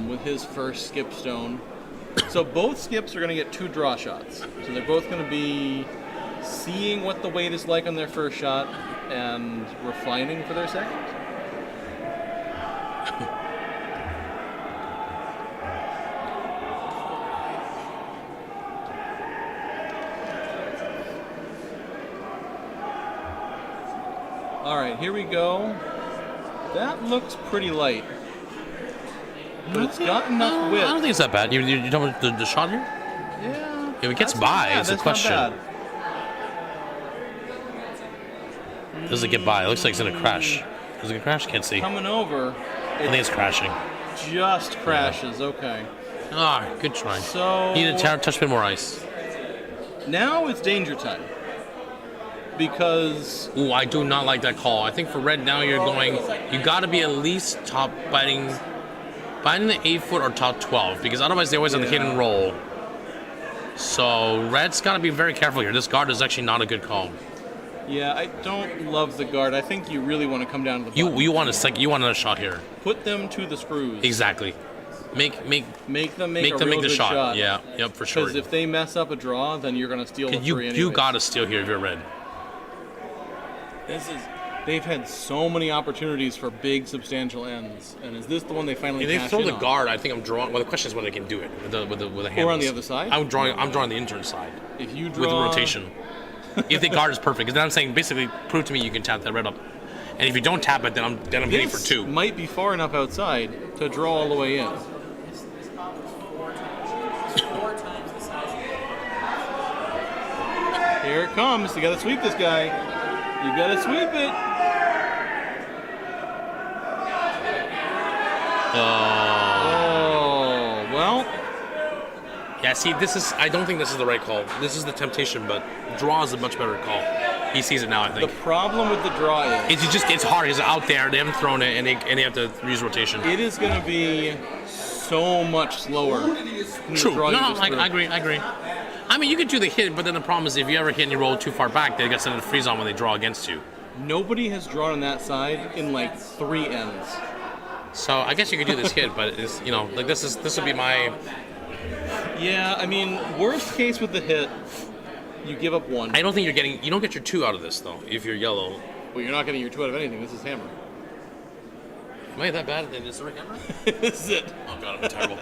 with his first skip stone. So both skips are going to get 2 draw shots. So they're both going to be seeing what the weight is like on their first shot and refining for their second. All right, here we go. That looks pretty light, but it's got enough I width. don't think it's that bad. You talking about the shot here? Yeah. If it gets That's not by, bad. it's a That's question. not bad. Does it get by? It looks like it's gonna crash. Does it gonna crash? Can't see. I Coming over, think it's crashing. just crashes. Okay. Ah, good try. So Need a touch a bit more ice. now it's danger time because Ooh, I do not like that call. I think for red now you got to be at least top biting the 8 foot or top 12 because otherwise they always have the hit and roll. So red's got to be very careful here. This guard is actually not a good call. yeah, I don't love the guard. I think you really want to come down to the bottom. You want another shot here. Put them to the screws. Exactly. Make them make a them real make the good shot. Yeah, yep, for sure. Because if they mess up a draw, then you're gonna steal the You three. you anyways. got to steal here if you're red. They've had so many opportunities for big, substantial ends, and is this the one they finally? If they cash throw in the on? guard, I think I'm drawing. Well, the question is whether they can do it with the handles. Or on the other side? I'm drawing the intern side If you with draw the rotation. If the guard is perfect, because then I'm saying basically prove to me you can tap that red up, and if you don't tap it, then I'm hitting for this 2. might be far enough outside to draw all the way in. 4 times the size of it. Here it comes. You gotta sweep this guy. You gotta sweep it. Oh, well. Yeah, see, I don't think this is the right call. This is the temptation, but draw is a much better call. He sees it now, I The think. problem with the draw is It's hard. It's out there. They haven't thrown it, and they have to use rotation. it is gonna be so much slower. than the True. draw No, you no, just I threw. agree. I mean, you could do the hit, but then the problem is if you ever hit and you roll too far back, they got something to freeze on when they draw against you. Nobody has drawn on that side in like 3 ends. So I guess you could do this hit, but it's like this would be my. Yeah, I mean, worst case with the hit, you give up 1. I don't think you don't get your 2 out of this though if you're yellow. Well, you're not getting your 2 out of anything. This is hammer. Am I that bad? Then is the right camera? This is it. Oh god, I'm terrible.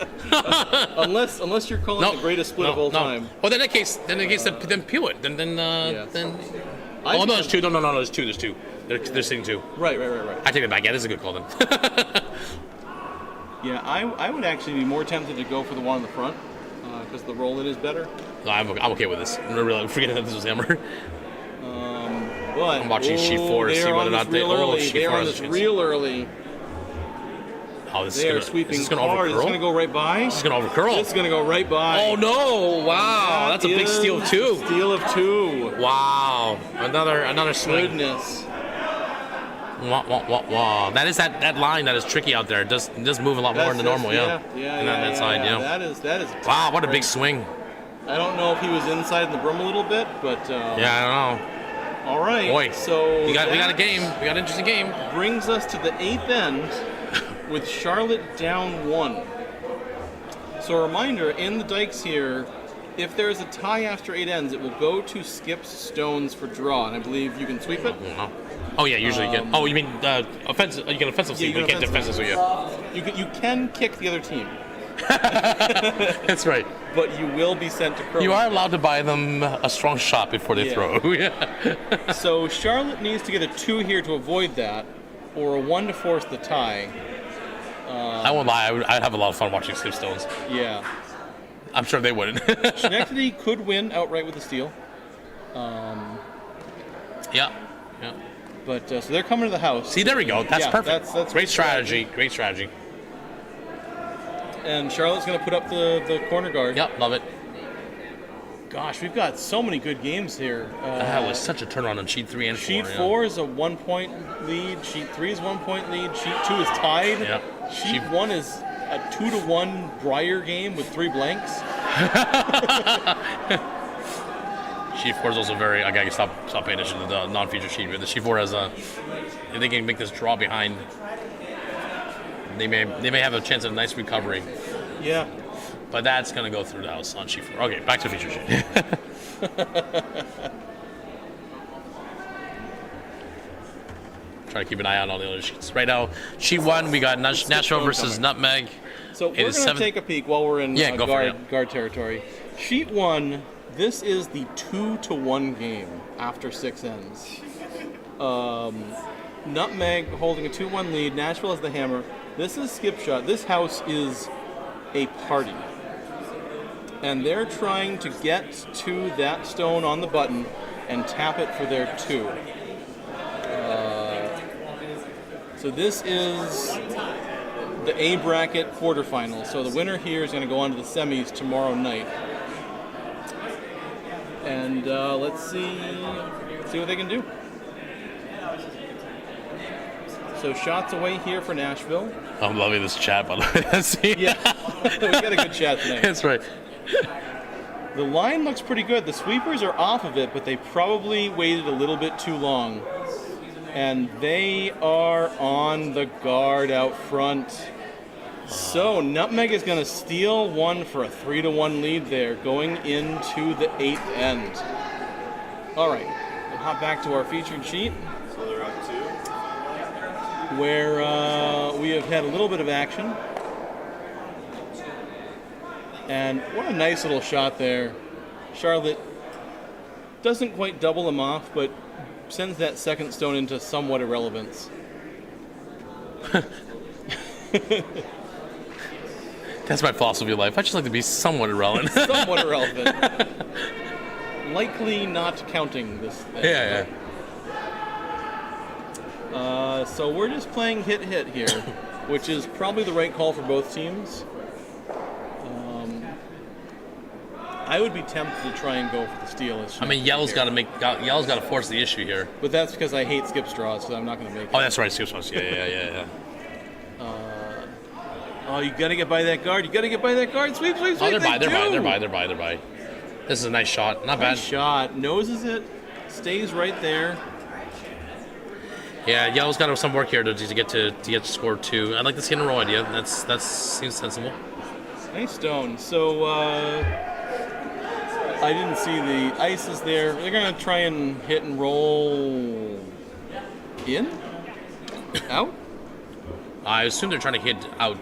Unless you're calling the greatest split of all time. Well, then in that case, then peel it. Then. I Oh no, think there's 2. No, there's 2. There's 2. They're sitting 2. Right. I take it back. Yeah, this is a good call then. Yeah, I would actually be more tempted to go for the one on the front because the roll-in is better. No, I'm okay with this. I'm really forgetting that this was hammer. But I'm watching sheet 4 to see whether or not they. Sheet They're 4 on has a this chance. real early. Oh, this They are is sweeping gonna hard. It's overcurl. going to go right by. This is gonna overcurl. It's going to go right by. Oh no! Wow, that's a big steal Is too. Steal of 2. Wow, another swing. Goodness. Wow. That is that line that is tricky out there. It does move a lot more than normal, yeah. Yeah. That side, yeah. That is. Wow, what a big great. swing. I don't know if he was inside in the broom a little bit, but Yeah, I don't know. all right. Boy, so we got a that game. We got an interesting game. brings us to the 8th end with Charlotte down 1. So a reminder, in the Dykes here, if there is a tie after 8 ends, it will go to skips stones for draw, and I believe you can sweep it. Oh yeah, usually you get. Oh, you mean offensive? You can offensive Yeah, sweep, you but you can can't defensive sweep. Yeah. You can kick the other team. That's right. but you will be sent to curling. You are allowed to buy them a strong shot before they Yeah. throw. Yeah. So Charlotte needs to get a 2 here to avoid that, or a 1 to force the tie. I won't lie. I'd have a lot of fun watching Skipstones. Yeah. I'm sure they wouldn't. Schenectady could win outright with the steal. Yeah. Yeah. But so they're coming to the house. See, there we go. That's Yeah, perfect. that's great strategy. Great strategy. And Charlotte's going to put up the corner guard. Yep, love it. Gosh, we've got so many good games here. That was such a turnaround on sheet 3 and 4. Sheet 4 is a 1-point lead. Sheet 3 is 1-point lead. Sheet 2 is tied. Yeah. Sheet 1 is a 2-1 Briar game with 3 blanks. Sheet 4 is also very. I gotta stop paying attention to the non-feature sheet. But the sheet 4 has a. If they can make this draw behind, they may have a chance of a nice recovery. Yeah. But that's gonna go through the house on sheet 4. Okay, back to feature sheet. Try to keep an eye on all the other sheets. Right now, sheet 1 we got Nashville versus coming. Nutmeg. So It we're is going to 7 take a peek while we're in Yeah, go for it, guard territory. Sheet 1, this is the 2-1 game after 6 ends. Nutmeg holding a 2-1 lead. Nashville has the hammer. This is skip shot. This house is a party. And they're trying to get to that stone on the button and tap it for their 2. So this is the A bracket quarterfinal. So the winner here is going to go on to the semis tomorrow night. And let's see what they can do. So shots away here for Nashville. I'm loving this chat, by the way. See? Yeah, we got a good chat tonight. That's right. The line looks pretty good. The sweepers are off of it, but they probably waited a little bit too long. And they are on the guard out front. So Nutmeg is going to steal 1 for a 3-1 lead there, going into the 8th end. All right, we'll hop back to our featured sheet, So they're up 2. where we have had a little bit of action. And what a nice little shot there. Charlotte doesn't quite double him off, but sends that second stone into somewhat irrelevance. That's my philosophy of life. I just like to be somewhat irrelevant. Somewhat irrelevant. Likely not counting this thing. Yeah. So we're just playing hit here, which is probably the right call for both teams. I would be tempted to try and go for the steal. I mean, Yellow's got to force the issue here. But that's because I hate skip straws, so I'm not going to make it. Oh, that's right. Skip sauce. Yeah. Oh, you got to get by that guard. You got to get by that guard. Sweep. Oh, they're by. This is a nice shot. Not bad. Nice shot. Noses it. Stays right there. Yeah, Yellow's got some work here to get to score 2. I like this hit and roll idea. That seems sensible. Nice stone. So I didn't see the ice is there. They're going to try and hit and roll in? Out? I assume they're trying to hit out,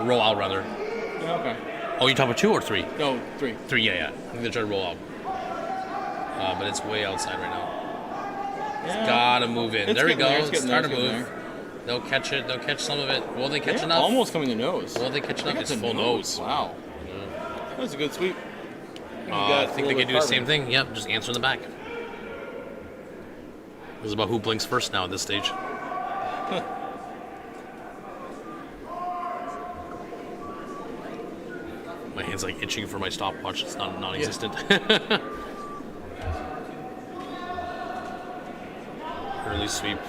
roll out rather. Okay. Oh, you talking about 2 or 3? No, 3. 3, yeah. I think they're trying to roll out. But it's way outside right now. Yeah. Gotta move in. It's There we getting go. there, it's getting Start to there, it's move. getting They'll catch it. They'll catch some of it. Will they catch Yeah, enough? almost coming to nose. Will they catch enough? They It's got the full nose. Wow. That was a good sweep. I think they can do the same thing. Yep, just answer in the back. This is about who blinks first now at this stage. My hand's like itching for my stopwatch. It's not non-existent. Early sweep.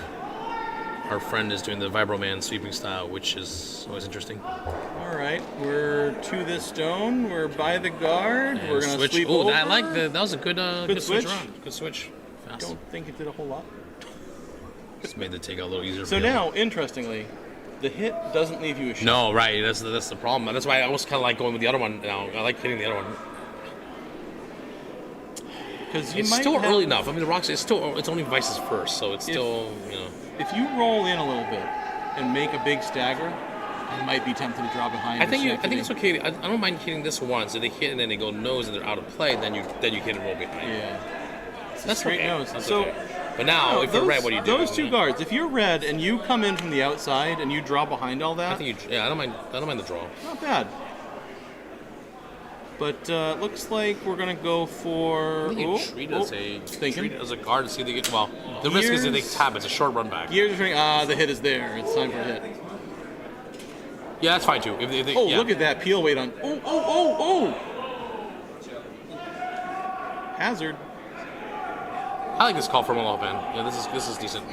Our friend is doing the Vibroman sweeping style, which is always interesting. All right, we're to this stone. We're by the guard. And we're going to switch. sweep Oh, over. I like that. That was a good switch switch. around. Good switch. Fast. Don't think it did a whole lot. Just made the take out a little easier. So for you. now, interestingly, the hit doesn't leave you a shot. No, right. That's the problem. That's why I almost kind of like going with the other one now. I like hitting the other one. Because you It's might still have- early enough. I mean, the rocks. It's only Vice's first, so it's still If you roll in a little bit and make a big stagger, I might be tempted to draw behind. I think it's okay. I don't mind hitting this once. If they hit and then they go nose and they're out of play, then you hit and roll behind. Yeah. That's straight okay. nose. That's So, okay. But now, if you're red, what do you do? Those two guards. If you're red and you come in from the outside and you draw behind all that, I think you. Yeah, I don't mind the draw. not bad. But looks like we're gonna go for. I think you treat it as a guard to see if they get. Well, the risk is if they tap. It's a short run back. Gears ring. The hit is there. It's time for a hit. Yeah, that's fine too. If they, Oh, yeah. look at that peel weight on. Oh! Hazard. I like this call from a low man. Yeah, this is decent.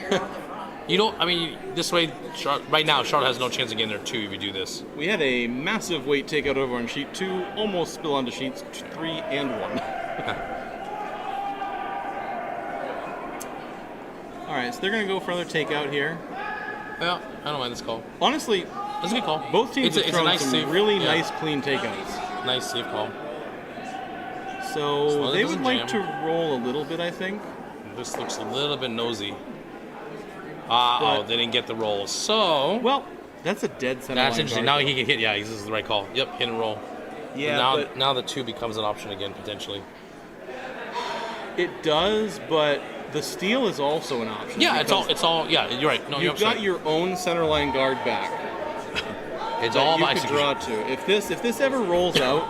You don't. I mean, this way, right now, Charlotte has no chance of getting there too if you do this. We had a massive weight takeout over on sheet 2, almost spill onto sheets 3 and 1. All right, so they're gonna go for another takeout here. Yeah, I don't mind this call. Honestly, That's a good call. both teams have it's a thrown nice some save. really Yeah. nice, clean takeouts. Nice safe call. So long as it they would doesn't like to jam. roll a little bit, I think. This looks a little bit nosy. But- They didn't get the roll. So Well, that's a dead center that's line interesting. guard. Now he can hit. Yeah, this is the right call. Yep, hit and roll. Yeah, Now, but now the 2 becomes an option again potentially. it does, but the steal is also an option. Yeah, because it's all. Yeah, you're right. No, you're You've got upset. your own center line guard back. It's that all you about could execution. draw to. If this ever rolls out,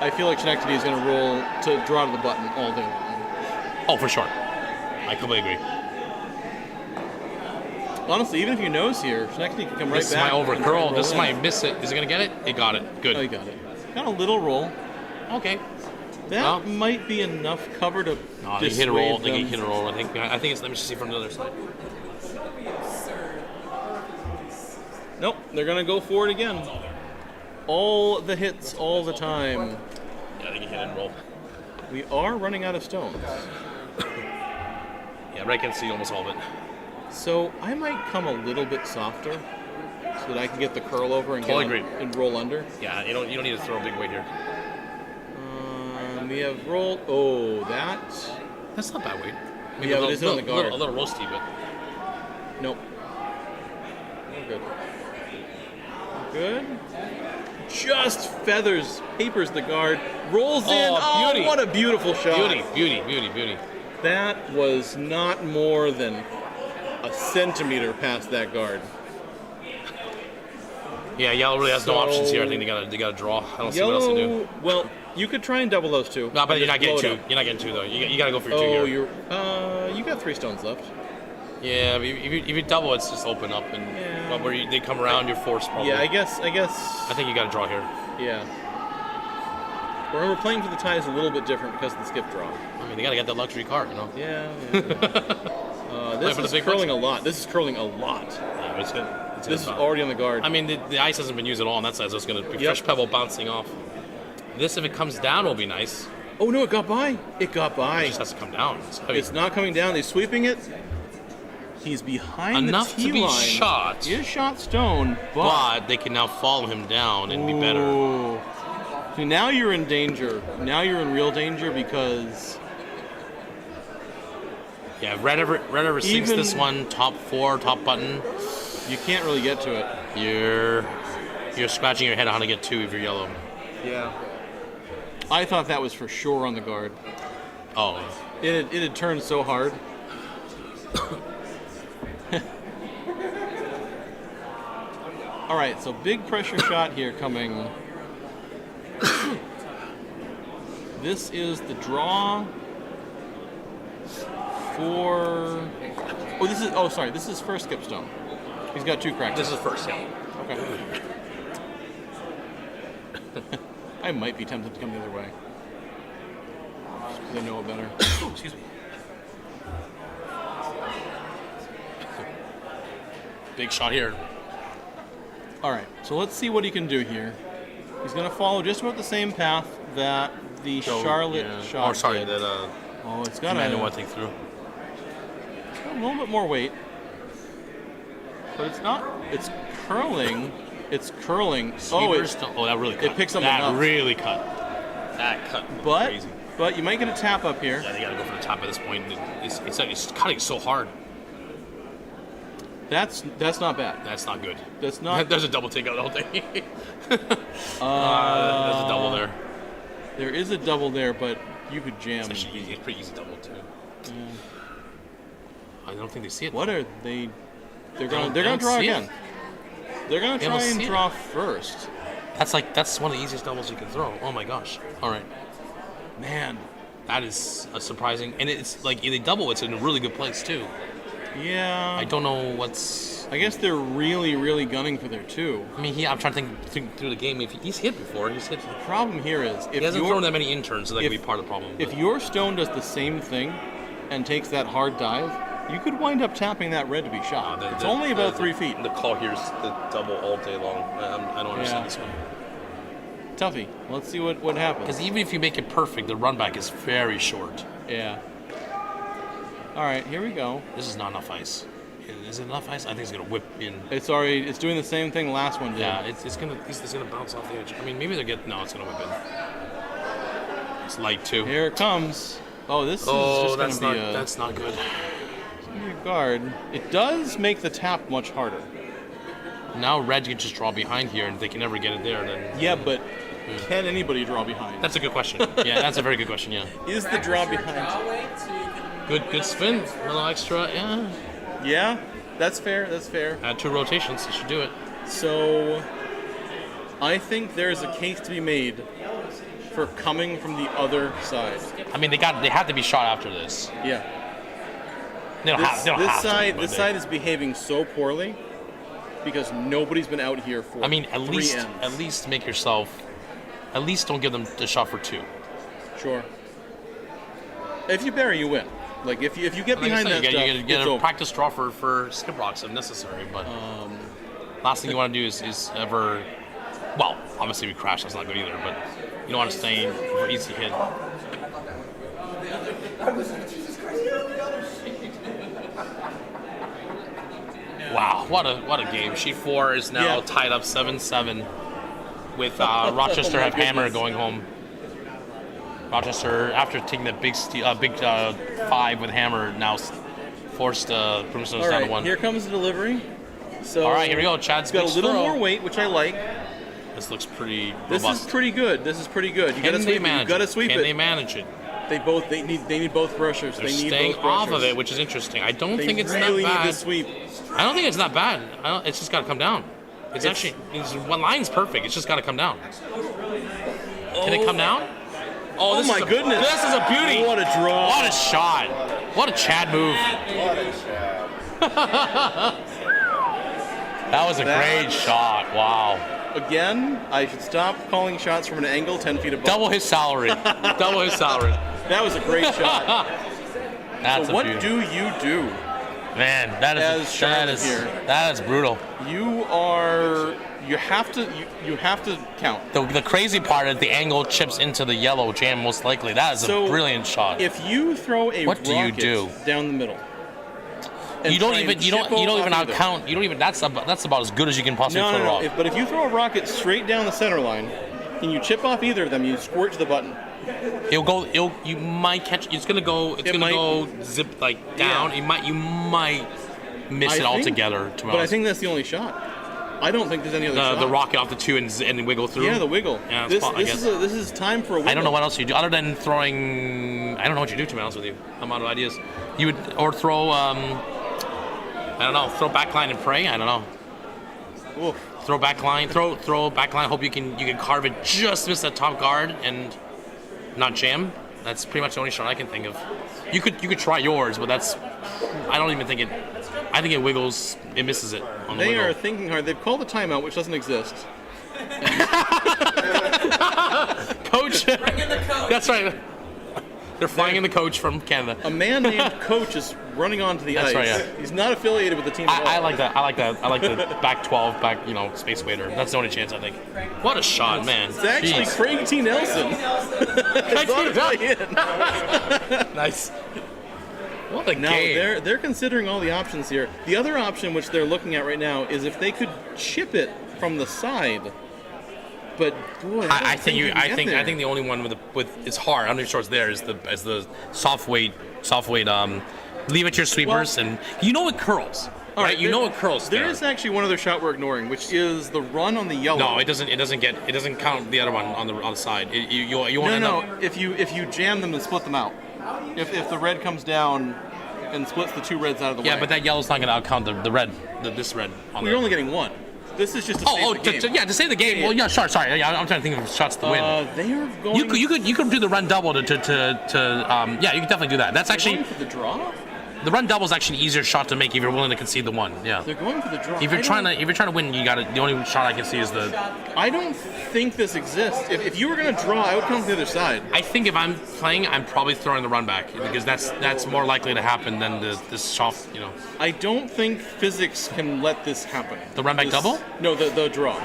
I feel like Schenectady is going to roll to draw to the button all day long. Oh, for sure. I completely agree. Honestly, even if you nose here, Schenectady can come right This back. might and try and overcurl. roll This in. might miss it. Is it gonna get it? It got it. Good. Oh, you got it. Got a little roll. Okay. That Well. might be enough cover to No, they hit a roll. dissuade They them. hit a roll. I think it's. Let me just see from the other side. Nope, they're going to go for it again. All the hits, all the time. Yeah, they can hit and roll. We are running out of stones. Yeah, right can see almost all of it. So I might come a little bit softer so that I can get the curl over and Totally get agree. and roll under. Yeah, you don't need to throw a big weight here. We have rolled. Oh, that. That's not bad weight. Yeah, but it's on the guard. A little roasty, but Nope. We're good. We're good. Just feathers, papers the guard, rolls in. Oh, beauty. what a beautiful shot. beauty. That was not more than a centimeter past that guard. Yeah, yellow really has no So- options here. I think they gotta draw. I don't see what else to do. Yellow, well, you could try and double those two. No, but and you're not just getting blow 2. it up. You're not getting 2 though. You gotta go for your 2 Oh, here. you got 3 stones left. Yeah, but if you double, it's just open up and Yeah. but where they come around, you're forced probably. Yeah, I guess. I think you gotta draw here. Yeah. Remember, playing for the tie is a little bit different because of the skip draw. I mean, they gotta get that luxury card, you know. Yeah. Play This for the is big curling bucks. a lot. This is curling a lot. Yeah, but it's good. It's This is good. already on the guard. I mean, the ice hasn't been used at all on that side, so it's gonna be Yep. fresh pebble bouncing off. This, if it comes down, will be nice. Oh no, it got by. It got It by. just has to come down. It's heavy. It's not coming down. He's sweeping it. He's behind Enough the to tee be line. shot. He is shot stone, but they can now follow him down and be better. Ooh. See, now you're in danger. Now you're in real danger because Yeah, if Red ever sinks Even- this one, top 4, top button, you can't really get to it. you're scratching your head on how to get 2 if you're yellow. Yeah. I thought that was for sure on the guard. Oh, It had turned so hard. All right, so big pressure shot here coming. This is the draw for. Oh, this is. Oh, sorry. This is first skip stone. He's got 2 cracks. this is first, yeah. Okay. I might be tempted to come the other way. Just 'cause I know it better. Excuse me. Big shot here. All right, so let's see what he can do here. He's going to follow just about the same path that the Charlotte shot Oh, sorry, did. that Oh, it's got Amanda want a to take through. little bit more weight. But it's not. It's curling. It's curling. Oh, Sweepers don't- that really cut. it picks up That enough. really cut. That cut was crazy. but you might get a tap up here. Yeah, they gotta go for the top at this point. It's cutting so hard. That's not bad. That's not good. That's not. There's a double takeout all day. There's a double there. There is a double there, but you could jam. It's actually easy. It's pretty easy double too. I don't think they see it. What are they? They're gonna don't draw see it. again. They're gonna They try don't and see it. draw first. That's one of the easiest doubles you can throw. Oh my gosh! All right, Man, that is a surprising, and it's like if they double, it's in a really good place too. yeah. I don't know what's. I guess they're really, really gunning for their 2. I mean, I'm trying to think through the game. If he's hit before, he's hit. The problem here is He hasn't thrown that many interns, so that could be part of the problem. If but- your stone does the same thing and takes that hard dive, you could wind up tapping that red to be shot. It's only about 3 feet. The call here is the double all day long. I don't understand Yeah. this one. Toughy. Let's see what happens. Because even if you make it perfect, the run back is very short. Yeah. All right, here we go. This is not enough ice. Is it enough ice? I think it's gonna whip in. It's already. It's doing the same thing last one did. Yeah, it's gonna bounce off the edge. I mean, maybe they'll get. No, it's gonna whip in. It's light too. Here it comes. Oh, this is just that's gonna not be a that's not good. guard. It does make the tap much harder. Now red can just draw behind here, and they can never get it there. Then Yeah, but can anybody draw behind? that's a good question. Yeah, that's a very good question. Yeah, Is the draw Practice your behind? draw weight so you can good spin, a little extra. Yeah, Yeah, that's fair. That's fair. add 2 rotations. You should do it. So, I think there's a case to be made for coming from the other side. I mean, they have to be shot after this. Yeah. They don't have. They don't This have side, to, but this they- side is behaving so poorly because nobody's been out here for. I mean, at 3 least ends. make yourself. At least don't give them the shot for 2. Sure. If you bury, you win. Like if you get Like I behind said, that stuff, you get it's a over. practice draw for skip rocks if necessary. But last thing you want to do is ever. Well, obviously we crash. That's not good either. But you don't want to stay for easy hit. Wow, what a game! Sheet 4 is now Yeah. tied up 7-7 with Rochester Oh my have hammer goodness. going home. Rochester, after taking the big 5 with hammer, now forced Broomstones All down right, to 1. here comes the delivery. So All right, here we go. Chad's got a big little throw. more weight, which I like. This looks pretty This robust. is pretty good. This is pretty good. You Can gotta they sweep it. You manage gotta it? sweep Can it. they manage it? They need both brushers. They're They need staying both off brushers. of it, which is interesting. I don't They think it's really that need bad. to sweep. I don't think it's that bad. It's just got to come down. It's actually one line's perfect. It's just got to come down. Can it come down? Oh this my is a- goodness! This is a beauty. What a draw! What a shot! What a Chad move! That was a That- great shot. Wow. Again, I should stop calling shots from an angle 10 feet above. Double his salary. Double his salary. That was a great shot. That's So a what beauty. do you do? Man, As Charlotte here. that is brutal. You have to count. The crazy part is the angle chips into the yellow jam most likely. That is So a brilliant shot. If you throw a What do you rocket do? down the middle, and You don't try and even chip off either. count. You don't even. That's about as good as you can possibly No, throw no, off. no. But if you throw a rocket straight down the center line, and you chip off either of them, you squirt to the button. You might catch. It's gonna go. It's gonna might- go zip like down. Yeah. You might miss I it think- altogether. To be But I honest. think that's the only shot. I don't think there's any other shot. the rocket off the 2 and wiggle through. Yeah, the wiggle. Yeah, it's I guess. This is time for a wiggle. I don't know what else you do other than throwing. I don't know what you do, to be honest with you. I'm out of ideas. You would or throw. I don't know. Throw backline and pray. I don't know. Oof. Throw backline. Throw backline. Hope you can carve it. Just miss that top guard and not jam. That's pretty much the only shot I can think of. You could try yours, but that's. I don't even think it. I think it wiggles. It misses it on the They wiggle. are thinking hard. They've called a timeout, which doesn't exist. Coach. bring in the coach. That's right. They're flying in the coach from Canada. A man named Coach is running onto the That's ice. right, yeah. He's not affiliated with the team at all. I like that. I like the back 12, space waiter. That's the only chance I think. What a shot, man. It's actually Jeez. Craig T. Nelson. It's on his way in. Nice. What a Now game. they're considering all the options here. The other option which they're looking at right now is if they could chip it from the side. But boy, I think you can get there. I think the only one with it's hard. Under shorts there is the soft weight. Leave it to your sweepers, Well- and you know it curls. All right? You know it curls There there. is actually one other shot we're ignoring, which is the run on the yellow. No, it doesn't. It doesn't count the other one on the side. You want to end No. up. If you jam them and split them out, if the red comes down and splits the two reds out of the way. Yeah, but that yellow's not going to outcount the red. This red. On You're only getting one. This is just to save the game. to save the game. Well, yeah, sure. Sorry, yeah, I'm trying to think of shots to win. They are going. You could do the run double to yeah, you could definitely do that. That's actually going for the draw. the run double is actually an easier shot to make if you're willing to concede the one. Yeah. They're going for the draw. If you're trying to win, you got to. The only shot I can see is the. I don't think this exists. If you were going to draw, I would come to the other side. I think if I'm playing, I'm probably throwing the run back because that's more likely to happen than this shot. You know. I don't think physics can let this happen. The run back double? No, the draw.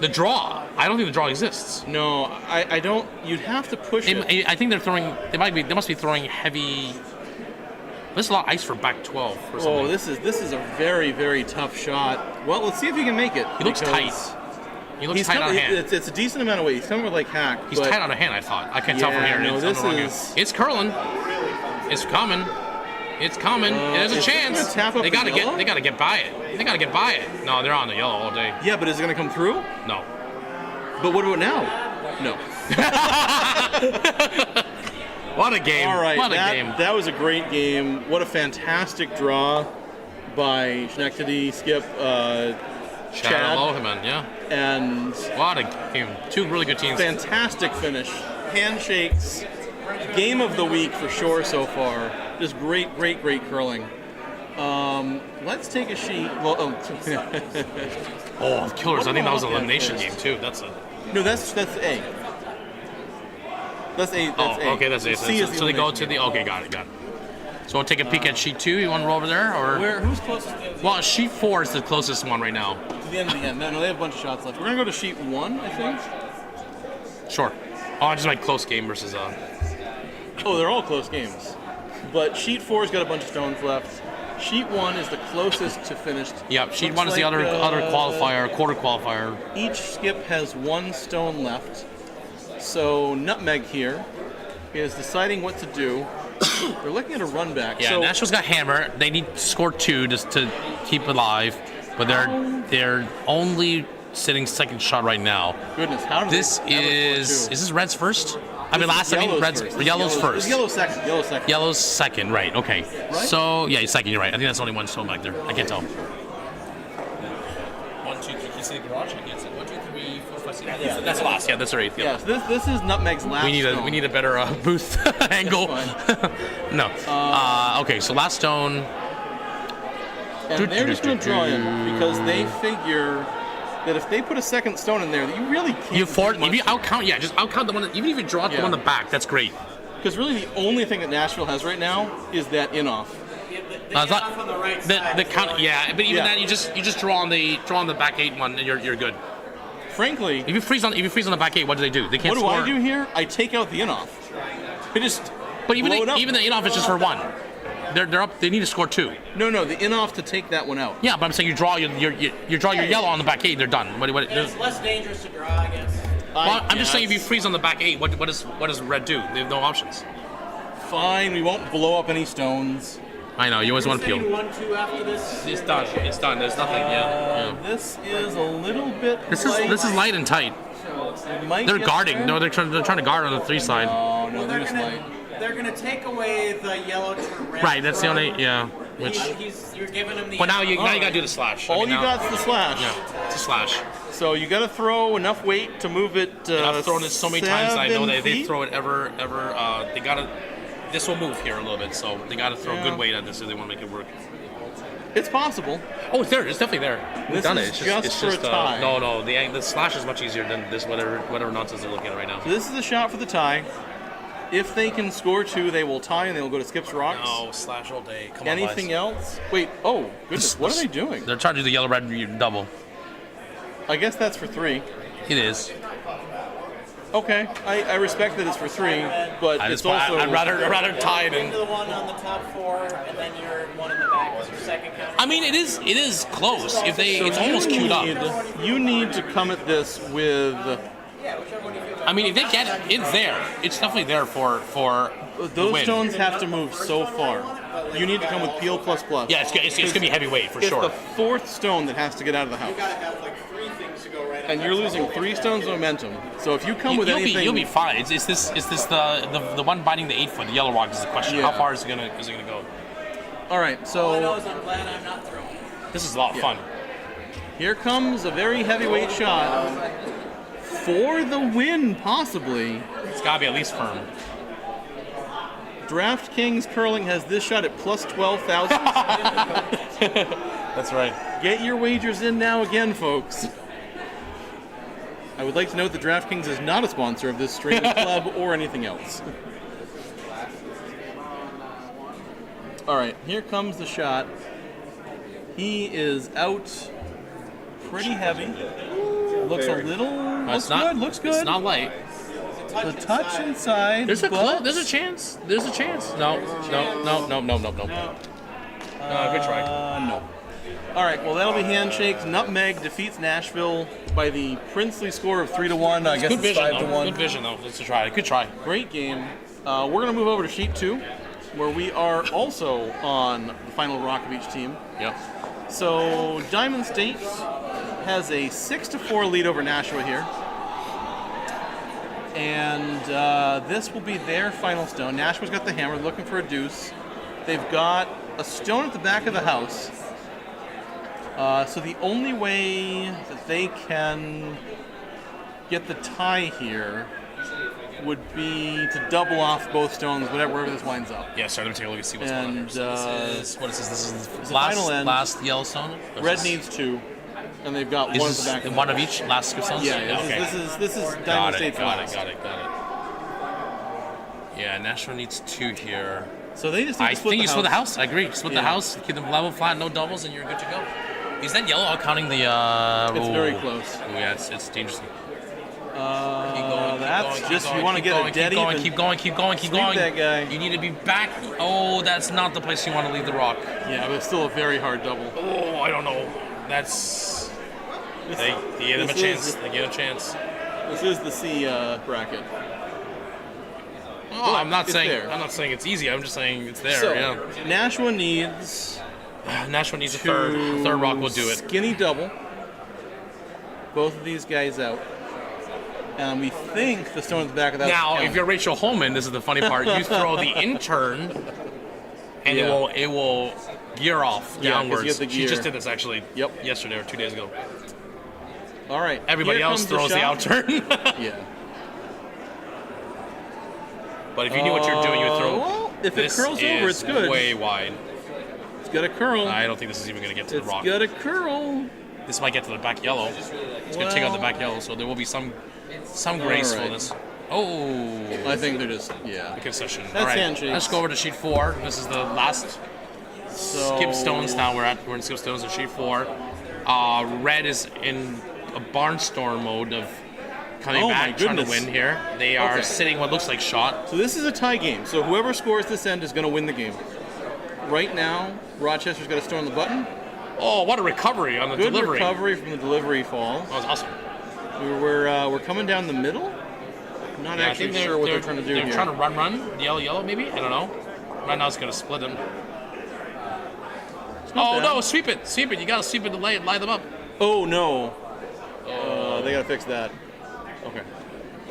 The draw. I don't think the draw exists. No, I don't. You'd have to push it. I think they're throwing. They must be throwing heavy. There's a lot of ice for back 12 or something. Oh, this is a very, very tough shot. Well, let's see if he can make it. He looks tight. He looks tight on hand. It's a decent amount of weight. He's coming with like hack. He's tight on a hand, I thought. I can't tell from here. No, this is. It's curling. It's coming. It's coming. There's a chance. They gotta get by it. They gotta get by it. No, they're on the yellow all day. Yeah, but is it gonna come through? No. But what about now? No. What a game. All right, what a game. That was a great game. What a fantastic draw by Schenectady, Skip, Chad. Loheman, yeah. And what a game. Two really good teams. Fantastic finish. Handshakes. Game of the week for sure so far. Just great curling. Let's take a sheet. Well, oh, killers. I think that was an elimination game, too. That's a... No, that's A. That's A. That's A. Okay, that's A. C is so they go to the... Okay, got it. So we'll take a peek at sheet 2. You want to roll over there? Or who's closest to the end? Well, sheet 4 is the closest one right now. To the end of the end. No, they have a bunch of shots left. We're going to go to sheet 1, I think. Sure. Oh, just like close game versus... Oh, they're all close games. But sheet 4's got a bunch of stones left. Sheet 1 is the closest to finished. Yep, sheet 1 is the other qualifier, quarter qualifier. Each skip has 1 stone left. So Nutmeg here is deciding what to do. They're looking at a run back. Yeah, so Nashville's got hammer. They need to score 2 just to keep alive, but they're only sitting second shot right now. Goodness, how did this is this Red's first? I mean, last time Red's Yellow's first. Yellow's second. Yellow's second, right? Okay. Right? So yeah, he's second. You're right. I think that's only 1 stone back there. I can't tell. 1, 2, 3. Can you see the garage? I can't see. 1, 2, 3, 4, 5, 6. Yeah, that's last. Yeah, that's our 8th. Yeah. Yes, this is Nutmeg's last. We need a better booth angle. No. Okay, so last stone. And they're just going to draw in because they figure that if they put a second stone in there, that you really can't. If you outcount, just outcount the one. Even if you draw the one in the back, that's great. Because really, the only thing that Nashville has right now is that in-off. The in-off on the right side. The count, yeah, but even that, you just draw on the back 8 one, and you're good. Frankly, if you freeze on the back 8, what do? They can't. What score. do I do here? I take out the in-off. I just. But even the in-off is just for 1. They're up. They need to score 2. No, the in-off to take that one out. Yeah, but I'm saying you draw your yellow on the back 8. They're done. It's less dangerous to draw, I guess. Well, I'm just saying if you freeze on the back 8, what does Red do? They have no options. Fine, we won't blow up any stones. I know, you always want to peel. 1-2 after this. It's done. There's nothing. Yeah. This is a little bit. This is light and tight. They're guarding. No, they're trying to guard on the 3 side. Oh no, they're just light. They're gonna take away the yellow to red. Right. That's the only. Yeah. Which. You're giving him the. But now you gotta do the slash. All you got's the slash. Yeah. It's a slash. So you gotta throw enough weight to move it. And I've thrown it so many times. I know they throw it ever. They gotta. This will move here a little bit, so they gotta throw good weight at this if they want to make it work. It's possible. Oh, it's there. It's definitely there. We've done it. It's just for a tie. No. The slash is much easier than this whatever nonsense they're looking at right now. So this is a shot for the tie. If they can score 2, they will tie and they will go to Skip's Rocks. No, slash all day. Come on, Anything else? Wait. Oh goodness. What are they doing? They're trying to do the yellow-red double. I guess that's for 3. It is. Okay, I respect that it's for 3, but it's also. I'd rather tie it in. The one on the top 4, and then your one in the back is your second count. I mean, it is close. It's almost queued up. You need to come at this with. I mean, if they get it, it's there. It's definitely there for those win. stones have to move so far. you need to come with peel plus plus. Yeah, it's going to be heavyweight for sure. It's the fourth stone that has to get out of the house. You gotta have like 3 things to go right. And you're losing 3 stones of momentum. So if you come with anything, you'll be fine. Is this the one biting the 8-foot? The yellow rock is the question. Yeah. How far is it gonna go? all right. All I know So is I'm glad I'm not throwing. This is a lot of fun. here comes a very heavyweight shot for the win, possibly. It's gotta be at least firm. DraftKings Curling has this shot at plus 12,000. That's right. Get your wagers in now again, folks. I would like to note that DraftKings is not a sponsor of this streaming club or anything else. All right, here comes the shot. He is out pretty heavy. Looks a little. Looks good. Looks good. It's not light. The touch inside. There's a but- there's a chance. There's a chance. No. Good try. No. All right. Well, that'll be handshakes. Nutmeg defeats Nashville by the princely score of 3-1. I guess Good it's vision 5-1. though. Good vision though. Let's try. Good try. Great game. We're going to move over to Sheet 2, where we are also on the final rock of each team. Yep. So Diamond State has a 6-4 lead over Nashua here. And this will be their final stone. Nashua's got the hammer, looking for a deuce. They've got a stone at the back of the house. So the only way that they can get the tie here would be to double off both stones, wherever this winds up. Yeah, sorry, let me take a look and see what's going on. And What is this? This is the final end. last Yellowstone? Or is Red this- needs 2, and they've got is one at this the back of the one house. of each last skip stones? Yeah, okay. this is Diamond Got it, State's got it, last. got it, got it. Yeah, Nashville needs 2 here. So they just need I to split think the you split the house. I agree. Split the Yeah. house, keep them level, flat, no doubles, and you're good to go. Is that yellow out counting the... It's very oh. close. Oh, yeah, it's dangerous. That's just, you want to get a dead even. Keep going. Sweep that guy. You need to be back. Oh, that's not the place you want to leave the rock. Yeah, but it's still a very hard double. Oh, I don't know. That's... They gave them a this chance. is- They gave a chance. This is the C bracket. Oh, I'm not it's saying there. I'm not saying it's easy. I'm just saying it's there. So, Yeah. Nashua needs Nashville needs a to third. Third rock will do it. Skinny double. Both of these guys out. And we think the stone at the back of that. Now, if you're Rachel Holman, this is the funny part. You throw the intern, and Yeah. it will gear off Yeah, 'cause you downwards. get the She gear. just did this actually. Yep. Yesterday or 2 days ago. All right. Everybody here else comes throws the shot. out turn. Yeah. But if you knew what you're doing, you would throw. Well, if it this curls over, is it's good. Way wide. It's got a curl. I don't think this is even going to get to It's the rock. got a curl. This might get to the back yellow. It's going to take out the back yellow, so there will be some gracefulness. Oh, I think they're just, yeah. concession. That's All right, handshakes. let's go over to sheet 4. This is the last So, skip stones now. We're in skip stones in sheet 4. Red is in a barnstorm mode of coming Oh back, my trying to goodness. win here. They are Okay. sitting what looks like shot. So this is a tie game. So whoever scores this end is going to win the game. Right now, Rochester's got a stone on the button. Oh, what a recovery on the Good delivery. recovery from the delivery fall. That was awesome. We're coming down the middle. Not Yeah, I actually think sure what they're trying to do They're here. trying to run, yellow, maybe. I don't know. Right now it's going to split them. It's not Oh bad. no! Sweep it! You got to sweep it to lie them up. Oh no. They got to fix that. Okay.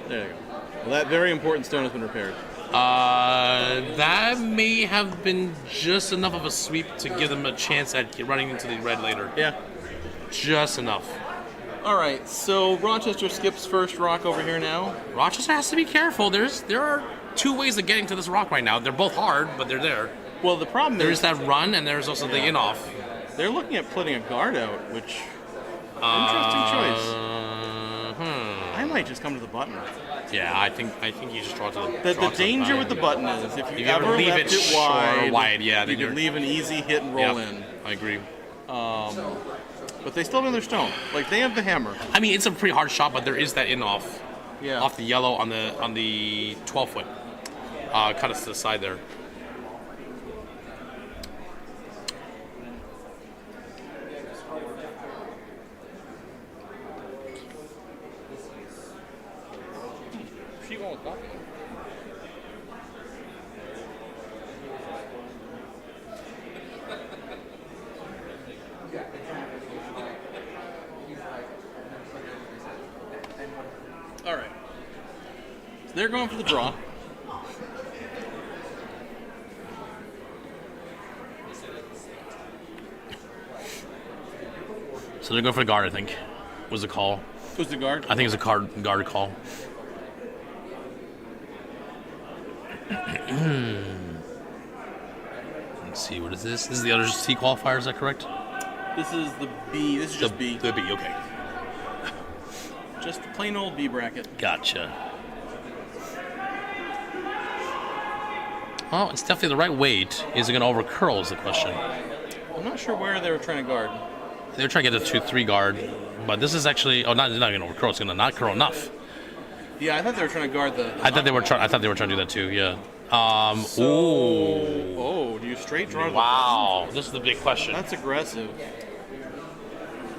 There you go. Well, that very important stone has been repaired. That may have been just enough of a sweep to give them a chance at running into the red later. Yeah. Just enough. All right. So Rochester skips first rock over here now. Rochester has to be careful. There are 2 ways of getting to this rock right now. They're both hard, but they're there. Well, the problem There's is that run, and there's also the in-off. they're looking at putting a guard out, which interesting choice. I might just come to the button. Yeah, I think you just draw to the. The danger with the button is if you you ever ever leave left it it short or wide, yeah, you then could you're- leave an easy hit and roll in. I agree. But they still have their stone. Like they have the hammer. I mean, it's a pretty hard shot, but there is that in-off. Yeah. Off the yellow on the 12-foot. Cut us to the side there. She won't they're going for the draw. So they're going for the guard, I think, was the call. Who's the guard? I think it's a guard call. Let's see, what is this? This is the other C qualifier, is that correct? This is the B. This is just B. The B, okay. Just the plain old B bracket. Gotcha. Oh, it's definitely the right weight. Is it going to over curl is the question. I'm not sure where they were trying to guard. They were trying to get a 2-3 guard, but this is actually not going to over curl. It's going to not curl enough. Yeah, I thought they were trying to guard the. I thought they were trying to do that too. Yeah. Oh, do you straight draw? Wow, this is the big question. That's aggressive.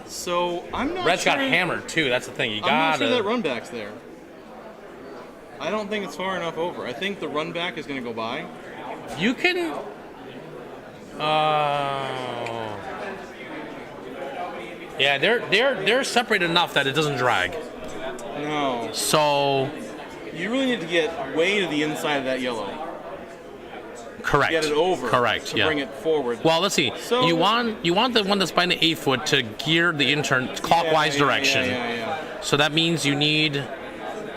So I'm not. Red's sure, got hammered too. That's the thing. You I'm not gotta. sure that run back's there. I don't think it's far enough over. I think the run back is going to go by. You can. Yeah, they're separated enough that it doesn't drag. No. So. You really need to get way to the inside of that yellow. Correct. Get it over. Correct. To yeah. bring it forward. Well, let's see. So, you want the one that's behind the 8 foot to gear the intern clockwise direction. Yeah. So that means you need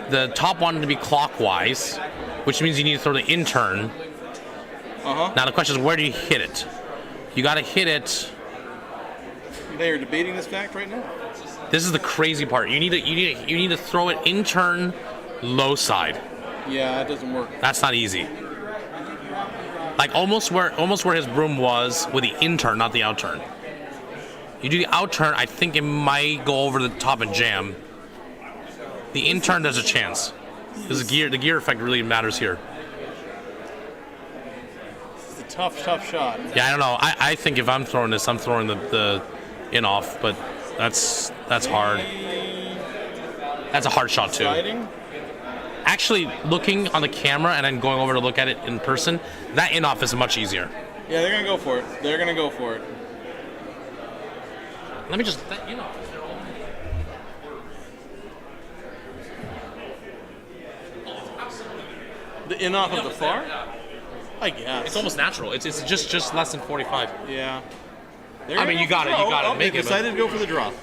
the top one to be clockwise, which means you need to throw the intern. Now the question is, where do you hit it? You got to hit it. They are debating this fact right now. This is the crazy part. You need to throw it intern low side. Yeah, it doesn't work. That's not easy. Like almost where his broom was with the intern, not the outturn. You do the outturn, I think it might go over the top and jam. The intern, there's a chance. Because the gear effect really matters here. It's a tough shot. Yeah, I don't know. I think if I'm throwing this, I'm throwing the in off, but that's hard. That's a hard shot too. Sliding? Actually, looking on the camera and then going over to look at it in person, that in off is much easier. Yeah, they're gonna go for it. Let me just The in off of the far? I guess. It's almost natural. It's just less than 45. Yeah. I mean, you got it. You got to make They it. decided to go for the draw.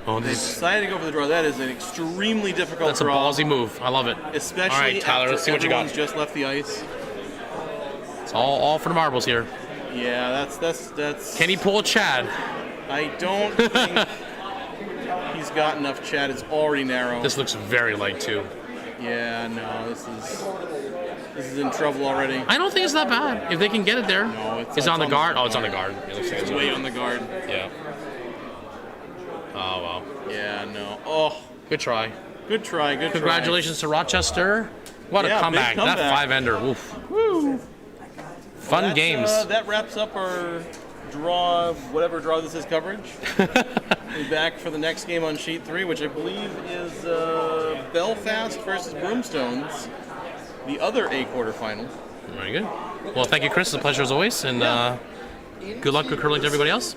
Oh, They decided to go for the draw. That is an extremely difficult that's a draw. ballsy move. I love it. Especially all right, Tyler, after let's see what you got. everyone's just left the ice. It's all for the marbles here. Yeah, that's. Can he pull a Chad? I don't think he's got enough Chad. It's already narrow. This looks very light too. Yeah, no, this is in trouble already. I don't think it's that bad. If they can get it there. No, it's on the guard. Oh, it's on the guard. It looks like It's way on the guard. Yeah. Oh, wow. Yeah, no. Oh. Good try. Good try. Congratulations to Rochester. What a comeback. Big comeback. That 5-ender. Oof. Woo. Fun games. That wraps up our draw, whatever draw this is coverage. We'll be back for the next game on Sheet 3, which I believe is Belfast versus Broomstones, the other A quarterfinal. Very good. Well, thank you, Chris. It's a pleasure as always, and good luck with curling to everybody else.